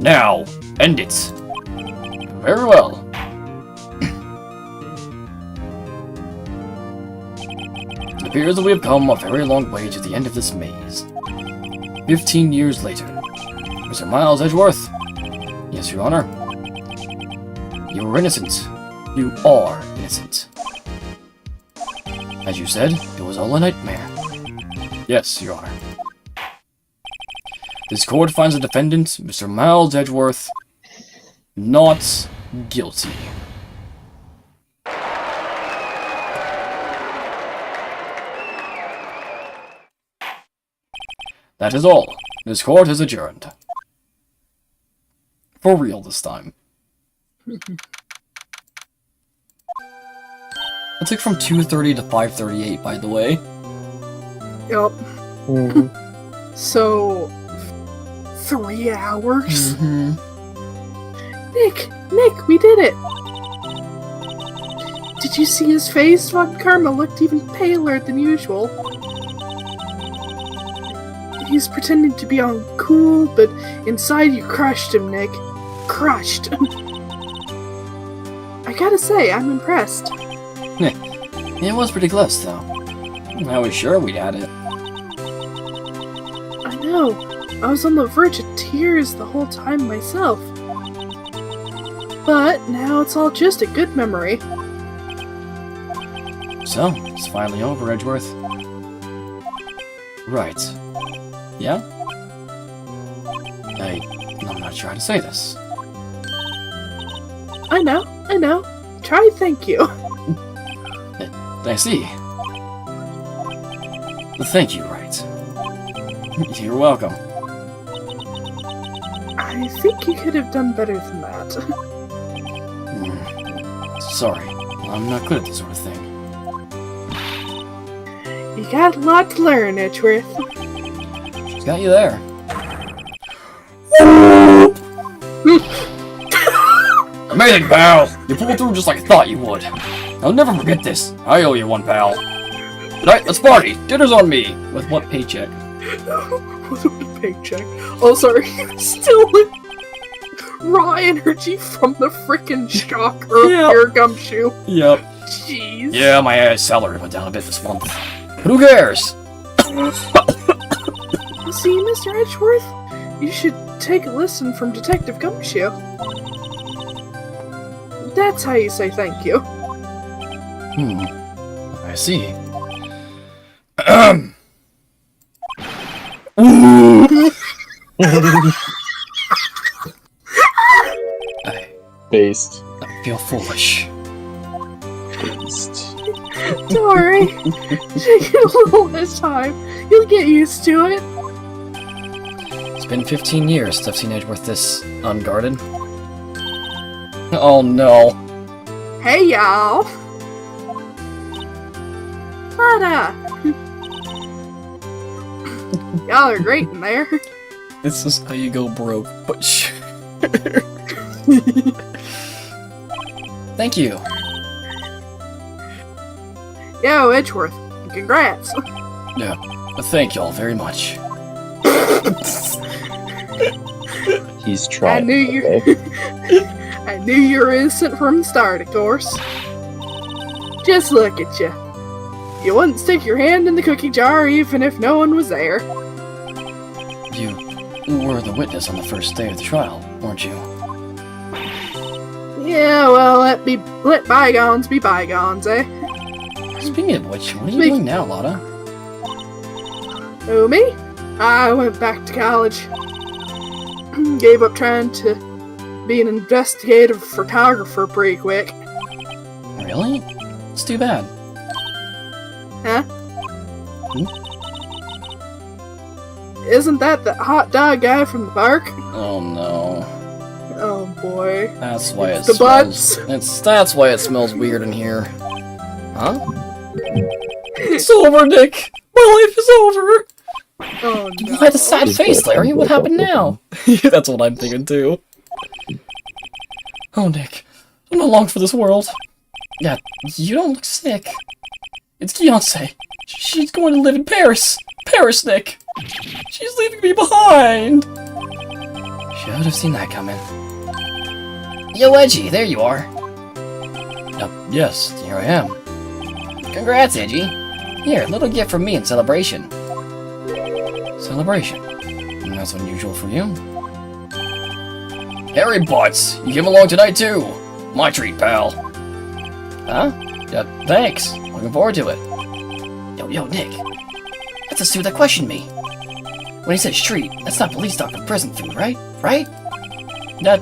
Now, end it. Very well. It appears that we have come a very long way to the end of this maze. 15 years later. Mr. Miles Edgeworth? Yes, Your Honor. You were innocent. You are innocent. As you said, it was all a nightmare. Yes, Your Honor. This court finds the defendant, Mr. Miles Edgeworth, not guilty. That is all. This court is adjourned. For real this time. It took from 2:30 to 5:38, by the way. Yup. So, 3 hours? Mm-hmm. Nick, we did it! Did you see his face? Von Karma looked even paler than usual. He's pretending to be all cool, but inside you crushed him, Nick. Crushed. I gotta say, I'm impressed. It was pretty close, though. I was sure we'd had it. I know. I was on the verge of tears the whole time myself. But now it's all just a good memory. So, it's finally over, Edgeworth. Right. Yeah? I'm not sure how to say this. I know. Try thank you. I see. Thank you, Wright. You're welcome. I think you could have done better than that. Sorry, I'm not good at this sort of thing. You got a lot to learn, Edgeworth. She's got you there. Amazing, pal! You pulled through just like I thought you would. I'll never forget this. I owe you one, pal. Tonight, let's party! Dinner's on me! With what paycheck? With a paycheck. Oh, sorry. Still raw energy from the frickin' shock of your gumshoe. Yep. Jeez. Yeah, my salary went down a bit this month. But who cares? See, Mr. Edgeworth, you should take a lesson from Detective Gumshoe. That's how you say thank you. I see. Based. I feel foolish. Based. Don't worry. Take it a little this time. You'll get used to it. It's been 15 years since I've seen Edgeworth this unguarded. Oh no. Hey, y'all. Y'all are great in there. This is how you go broke, but Thank you. Yo, Edgeworth. Congrats. Yeah, thank y'all very much. He's trying. I knew you. Okay? I knew you were innocent from the start, of course. Just look at you. You wouldn't stick your hand in the cookie jar even if no one was there. You were the witness on the first day of the trial, weren't you? Yeah, well, let bygones be bygones, eh? Speaking of which, what are you doing now, Lotta? Oh, me? I went back to college. Gave up trying to be an investigative photographer pretty quick. Really? It's too bad. Huh? Isn't that the hot dog guy from the park? Oh no. Oh boy. That's why it The smells. butts. That's why it smells weird in here. Huh? It's over, Nick! My life is over! Oh no. Why the sad face, Larry? What happened now? That's what I'm thinking too. Oh, Nick. I'm not long for this world. Yeah, you don't look sick. It's Beyonce. She's going to live in Paris. Paris, Nick. She's leaving me behind. Should have seen that coming. Yo, Edgy, there you are. Yes, here I am. Congrats, Edgy. Here, little gift from me in celebration. Celebration? That's unusual for you. Harry Butts, you came along tonight too. My treat, pal. Huh? Yeah, thanks. Looking forward to it. Yo, Nick. That's the suit that questioned me. When he says treat, that's not police talk of prison food, right? Right? I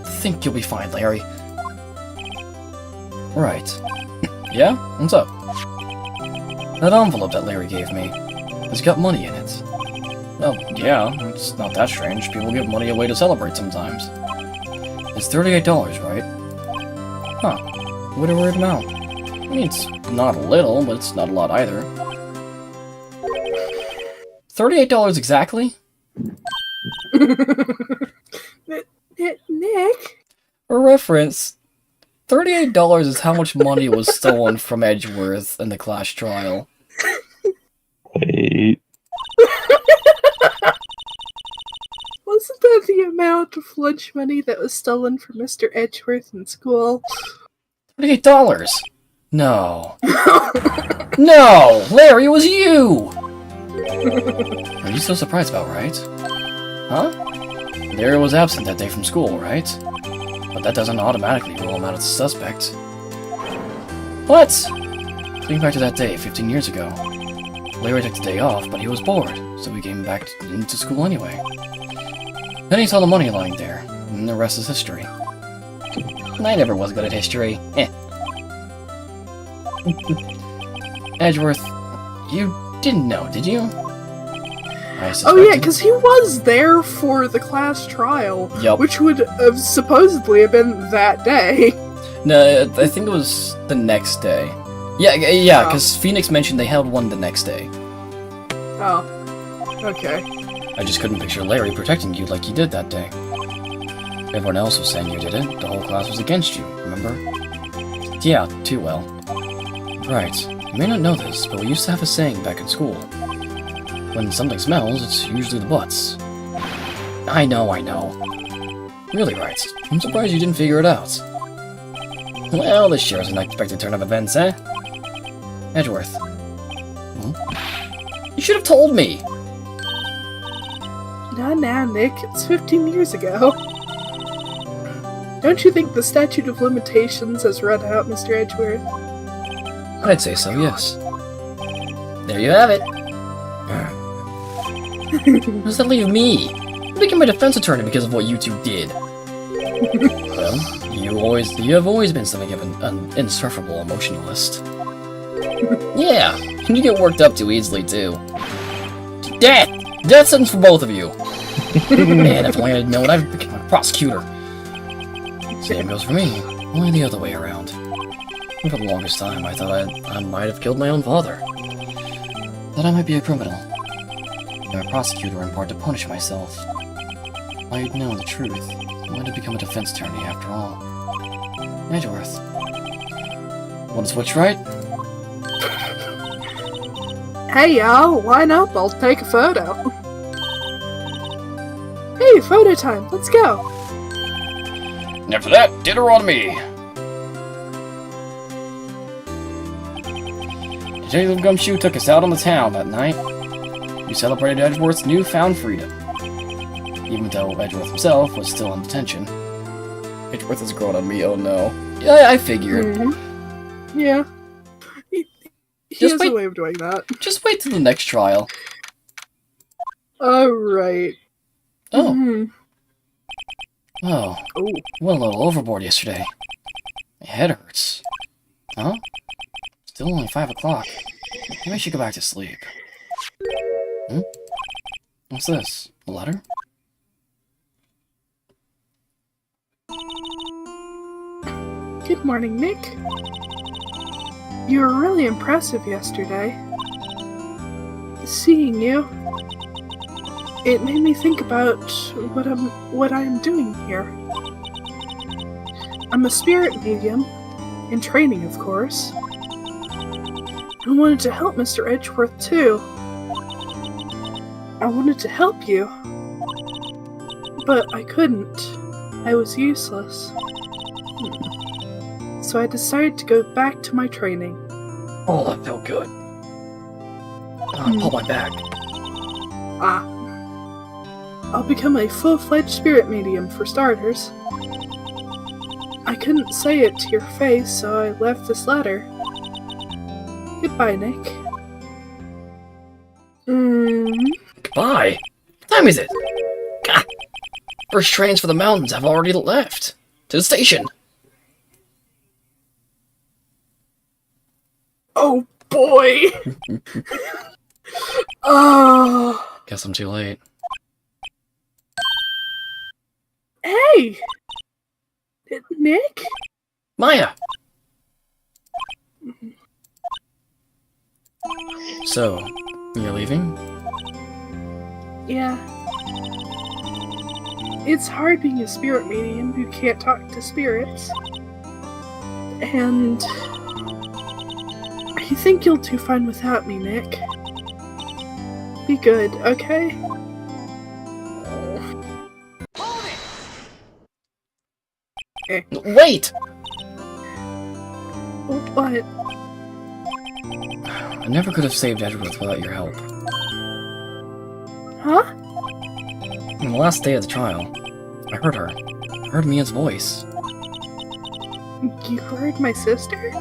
think you'll be fine, Larry. Right. Yeah? What's up? That envelope that Larry gave me has got money in it. Well, yeah, it's not that strange. People give money away to celebrate sometimes. It's $38, right? Huh. What a weird amount. I mean, it's not a little, but it's not a lot either. $38 exactly? Nick? For reference, $38 is how much money was stolen from Edgeworth in the Clash trial. Wait. Wasn't that the amount of lunch money that was stolen from Mr. Edgeworth in school? $38? No. No! Larry, it was you! Are you so surprised about, right? Huh? Larry was absent that day from school, right? But that doesn't automatically rule him out as a suspect. What? Think back to that day, 15 years ago. Larry took the day off, but he was bored, so we came back into school anyway. Then he saw the money lying there, and the rest is history. I never was good at history. Edgeworth, you didn't know, did you? Oh yeah, because he was there for the class trial, Yup. which would have supposedly have been that day. No, I think it was the next day. Yeah, Oh. because Phoenix mentioned they held one the next day. Oh, okay. I just couldn't picture Larry protecting you like he did that day. Everyone else was saying you did it. The whole class was against you, remember? Yeah, too well. Right. You may not know this, but we used to have a saying back in school. When something smells, it's usually the butts. I know. Really, Wright. I'm surprised you didn't figure it out. Well, this sure is an unexpected turn of events, eh? Edgeworth. You should have told me! Nah, Nick. It's 15 years ago. Don't you think the statute of limitations has run out, Mr. Edgeworth? I'd say so, yes. There you have it. What does that leave me? I became a defense attorney because of what you two did. Well, you have always been something of an insufferable emotionalist. Yeah, and you get worked up too easily, too. Death! Death sentence for both of you! Man, if only I'd known, I'd become a prosecutor. Same goes for me, only the other way around. For the longest time, I thought I might have killed my own father. That I might be a criminal. I'm a prosecutor in part to punish myself. I'd know the truth. I might have become a defense attorney after all. Edgeworth. Want to switch right? Hey y'all, line up, I'll take a photo. Hey, photo time, let's go. And after that, dinner on me. Detective Gumshoe took us out on the town that night. We celebrated Edgeworth's newfound freedom. Even though Edgeworth himself was still in detention. Edgeworth has grown on me, oh no. Yeah, I figured. Mm-hmm. Yeah. He Just has wait- a way of doing that. Just wait till the next trial. Alright. Oh. Mhm. Oh. Oh. Went a little overboard yesterday. My head hurts. Huh? Still only 5 o'clock. Maybe I should go back to sleep. What's this? A letter? Good morning, Nick. You were really impressive yesterday. Seeing you, it made me think about what I'm doing here. I'm a spirit medium, in training, of course. I wanted to help Mr. Edgeworth too. I wanted to help you, but I couldn't. I was useless. So I decided to go back to my training. Oh, that felt good. I pulled my back. Ah. I'll become a full-fledged spirit medium, for starters. I couldn't say it to your face, so I left this letter. Goodbye, Nick. Goodbye. What time is it? God. First trains for the mountains have already left. To the station. Oh, boy! Oh. Guess I'm too late. Hey! Nick? Maya! So, you're leaving? Yeah. It's hard being a spirit medium who can't talk to spirits. And I think you'll do fine without me, Nick. Be good, okay? Wait! What? I never could have saved Edgeworth without your help. Huh? On the last day of the trial, I heard her. I heard Mia's voice. You heard my sister?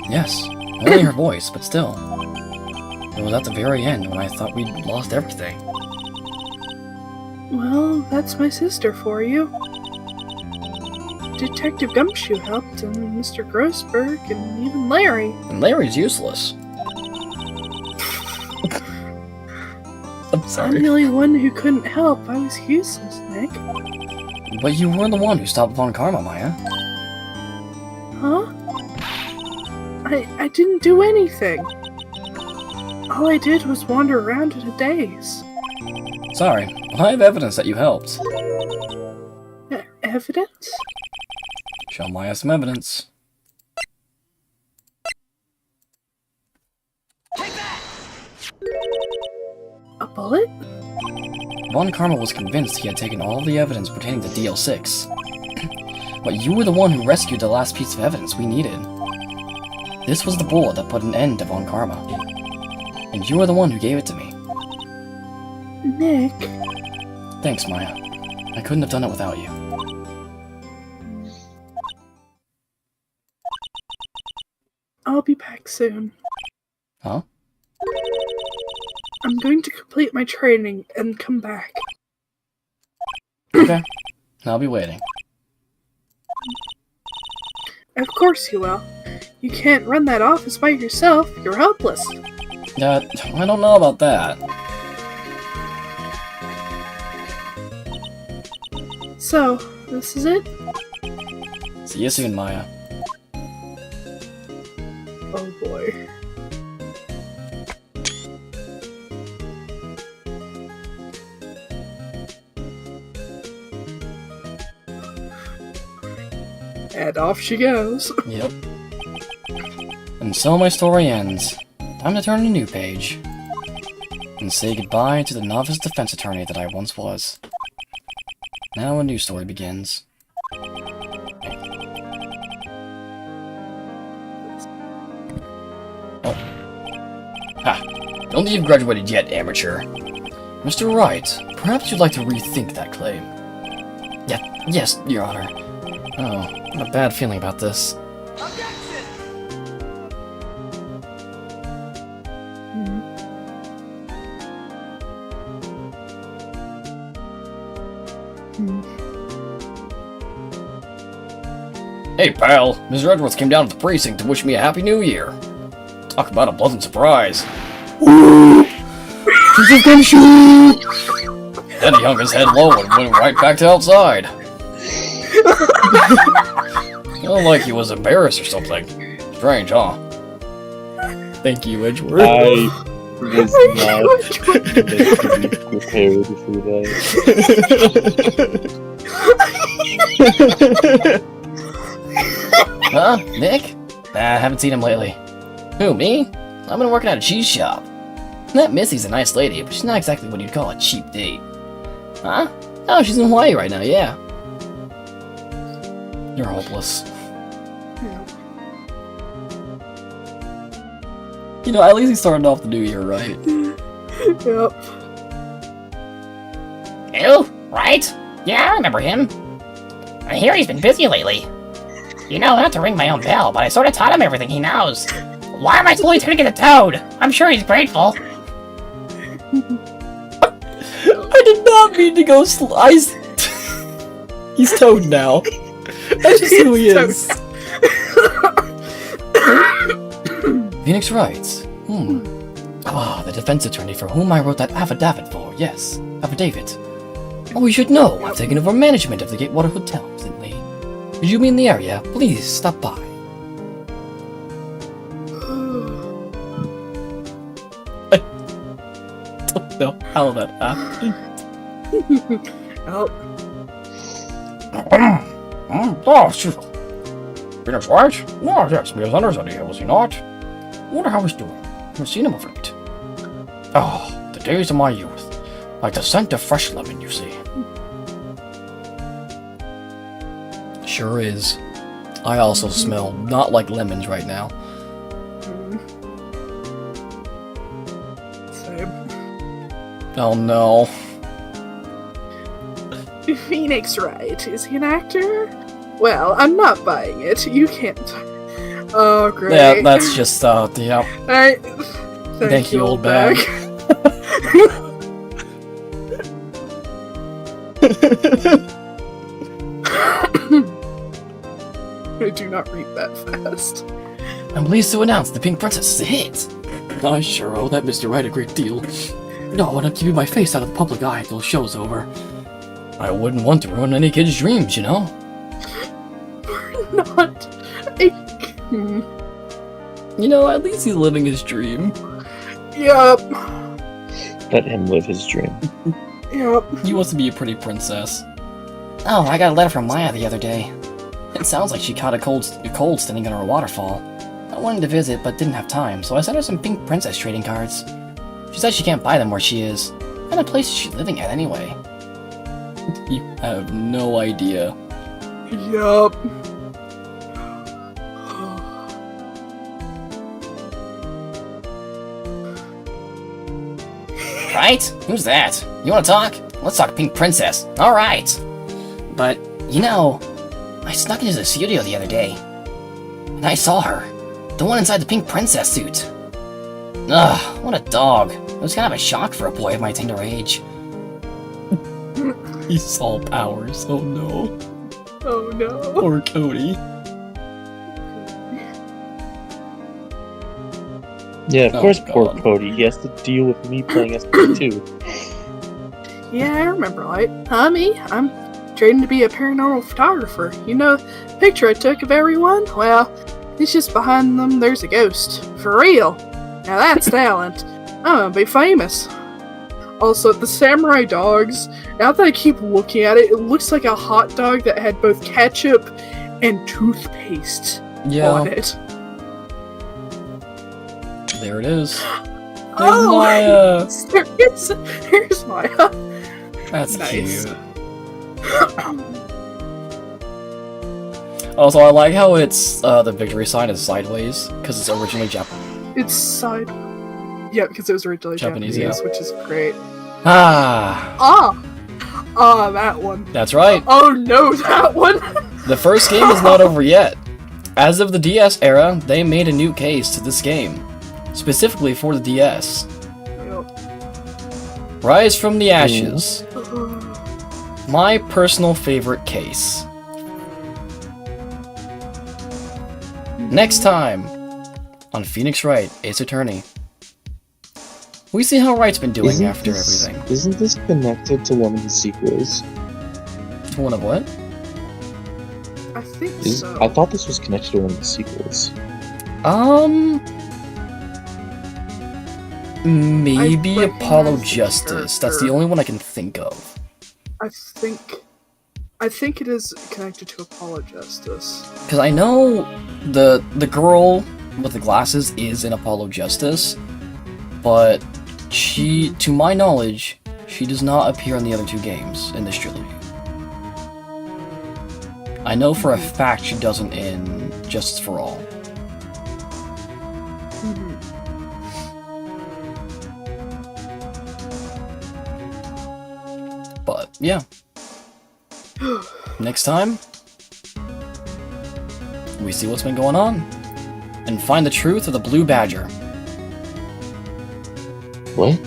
Yes, only her voice, but still. It was at the very end when I thought we'd lost everything. Well, that's my sister for you. Detective Gumshoe helped, and Mr. Grossberg, and even Larry. And Larry's useless. I'm I'm sorry. the only one who couldn't help. I was useless, Nick. But you were the one who stopped Von Karma, Maya. Huh? I didn't do anything. All I did was wander around in a daze. Sorry, I have evidence that you helped. Evidence? Show Maya some evidence. A bullet? Von Karma was convinced he had taken all the evidence pertaining to DL6. But you were the one who rescued the last piece of evidence we needed. This was the bullet that put an end to Von Karma. And you were the one who gave it to me. Nick. Thanks, Maya. I couldn't have done it without you. I'll be back soon. Huh? I'm going to complete my training and come back. Okay. I'll be waiting. Of course you will. You can't run that office by yourself. You're helpless. I don't know about that. So, this is it? See you soon, Maya. Oh boy. And off she goes. Yep. And so my story ends. Time to turn a new page. And say goodbye to the novice defense attorney that I once was. Now a new story begins. Oh. Ha! Don't think you've graduated yet, amateur. Mr. Wright, perhaps you'd like to rethink that claim. Yes, Your Honor. Oh, I have a bad feeling about this. Hey, pal. Mr. Edwards came down to the precinct to wish me a happy new year. Talk about a pleasant surprise. Then he hung his head low and went right back to outside. Like he was embarrassed or something. Strange, huh? Thank you, Edgeworth. I was not mentally prepared for that. Huh? Nick? I haven't seen him lately. Who, me? I've been working at a cheese shop. That Missy's a nice lady, but she's not exactly what you'd call a cheap date. Huh? Oh, she's in Hawaii right now, yeah. You're hopeless. You know, at least he started off the new year right. Yep. Who? Wright? Yeah, I remember him. I hear he's been busy lately. You know, not to ring my own bell, but I sort of taught him everything he knows. Why am I slowly turning into Toad? I'm sure he's grateful. I did not mean to go He's Toad now. That's just who he is. Phoenix Wright. Ah, the defense attorney for whom I wrote that affidavit for, yes. Affidavit. Oh, you should know, I've taken over management of the Gatewater Hotel recently. If you mean the area, please stop by. I don't know how that happened. Oh. Oh, shoot. Phoenix Wright? Oh, yes, Mia's Hunter's here, was he not? Wonder how he's doing. Haven't seen him of late. Oh, the days of my youth. Like the scent of fresh lemon, you see. Sure is. I also smell not like lemons right now. Same. Oh no. Phoenix Wright, is he an actor? Well, I'm not buying it. You can't. Oh, great. Yeah, that's just, yeah. Alright. Thank you, old bag. I do not read that fast. I'm pleased to announce the Pink Princess is a hit. I sure owe that Mr. Wright a great deal. No, and I'm keeping my face out of the public eye until the show's over. I wouldn't want to ruin any kid's dreams, you know? Not a... You know, at least he's living his dream. Yep. Let him live his dream. Yep. He wants to be a pretty princess. Oh, I got a letter from Maya the other day. It sounds like she caught a cold standing under a waterfall. I wanted to visit, but didn't have time, so I sent her some Pink Princess trading cards. She said she can't buy them where she is. What kind of place is she living at anyway? You have no idea. Yup. Right? Who's that? You wanna talk? Let's talk Pink Princess. Alright. But, you know, I snuck into the studio the other day. And I saw her. The one inside the Pink Princess suit. Ugh, what a dog. It was kind of a shock for a boy of my tender age. He saw powers, oh no. Oh no. Poor Cody. Yeah, of Oh, course, poor God. Cody. He has to deal with me playing SP2. Yeah, I remember, right? Me, I'm training to be a paranormal photographer. You know, the picture I took of everyone? Well, it's just behind them there's a ghost. For real. Now that's talent. I'm gonna be famous. Also, the samurai dogs, now that I keep looking at it, it looks like a hot dog that had both ketchup and toothpaste on Yeah, it. there it is. Oh, Maya. Here's Maya. That's Nice. cute. Also, I like how it's the victory sign is sideways because it's originally Japanese. It's side. Yeah, because it was originally Japanese, Japanese, which is great. Ah, That one. that's right. Oh no, that one. The first game is not over yet. As of the DS era, they made a new case to this game, specifically for the DS. Rise from the Ashes. My personal favorite case. Next time on Phoenix Wright, Ace Attorney. We see how Wright's been doing after everything. Isn't this connected to one of the sequels? To one of what? I think so. I thought this was connected to one of the sequels. Maybe I Apollo recognize the Justice. That's the character. only one I can think of. I think it is connected to Apollo Justice. Because I know the girl with the glasses is in Apollo Justice, but she, to my knowledge, she does not appear in the other two games in this trilogy. I know for a fact she doesn't in Justice for All. But, yeah. Next time, we see what's been going on, and find the truth of the Blue Badger. What?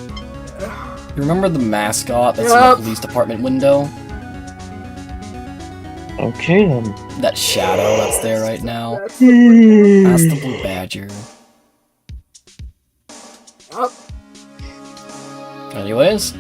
You remember the mascot that's in Yup. the police department window? Okay then. That shadow that's there right now? That's the That's the Blue Badger. Yup. Anyways,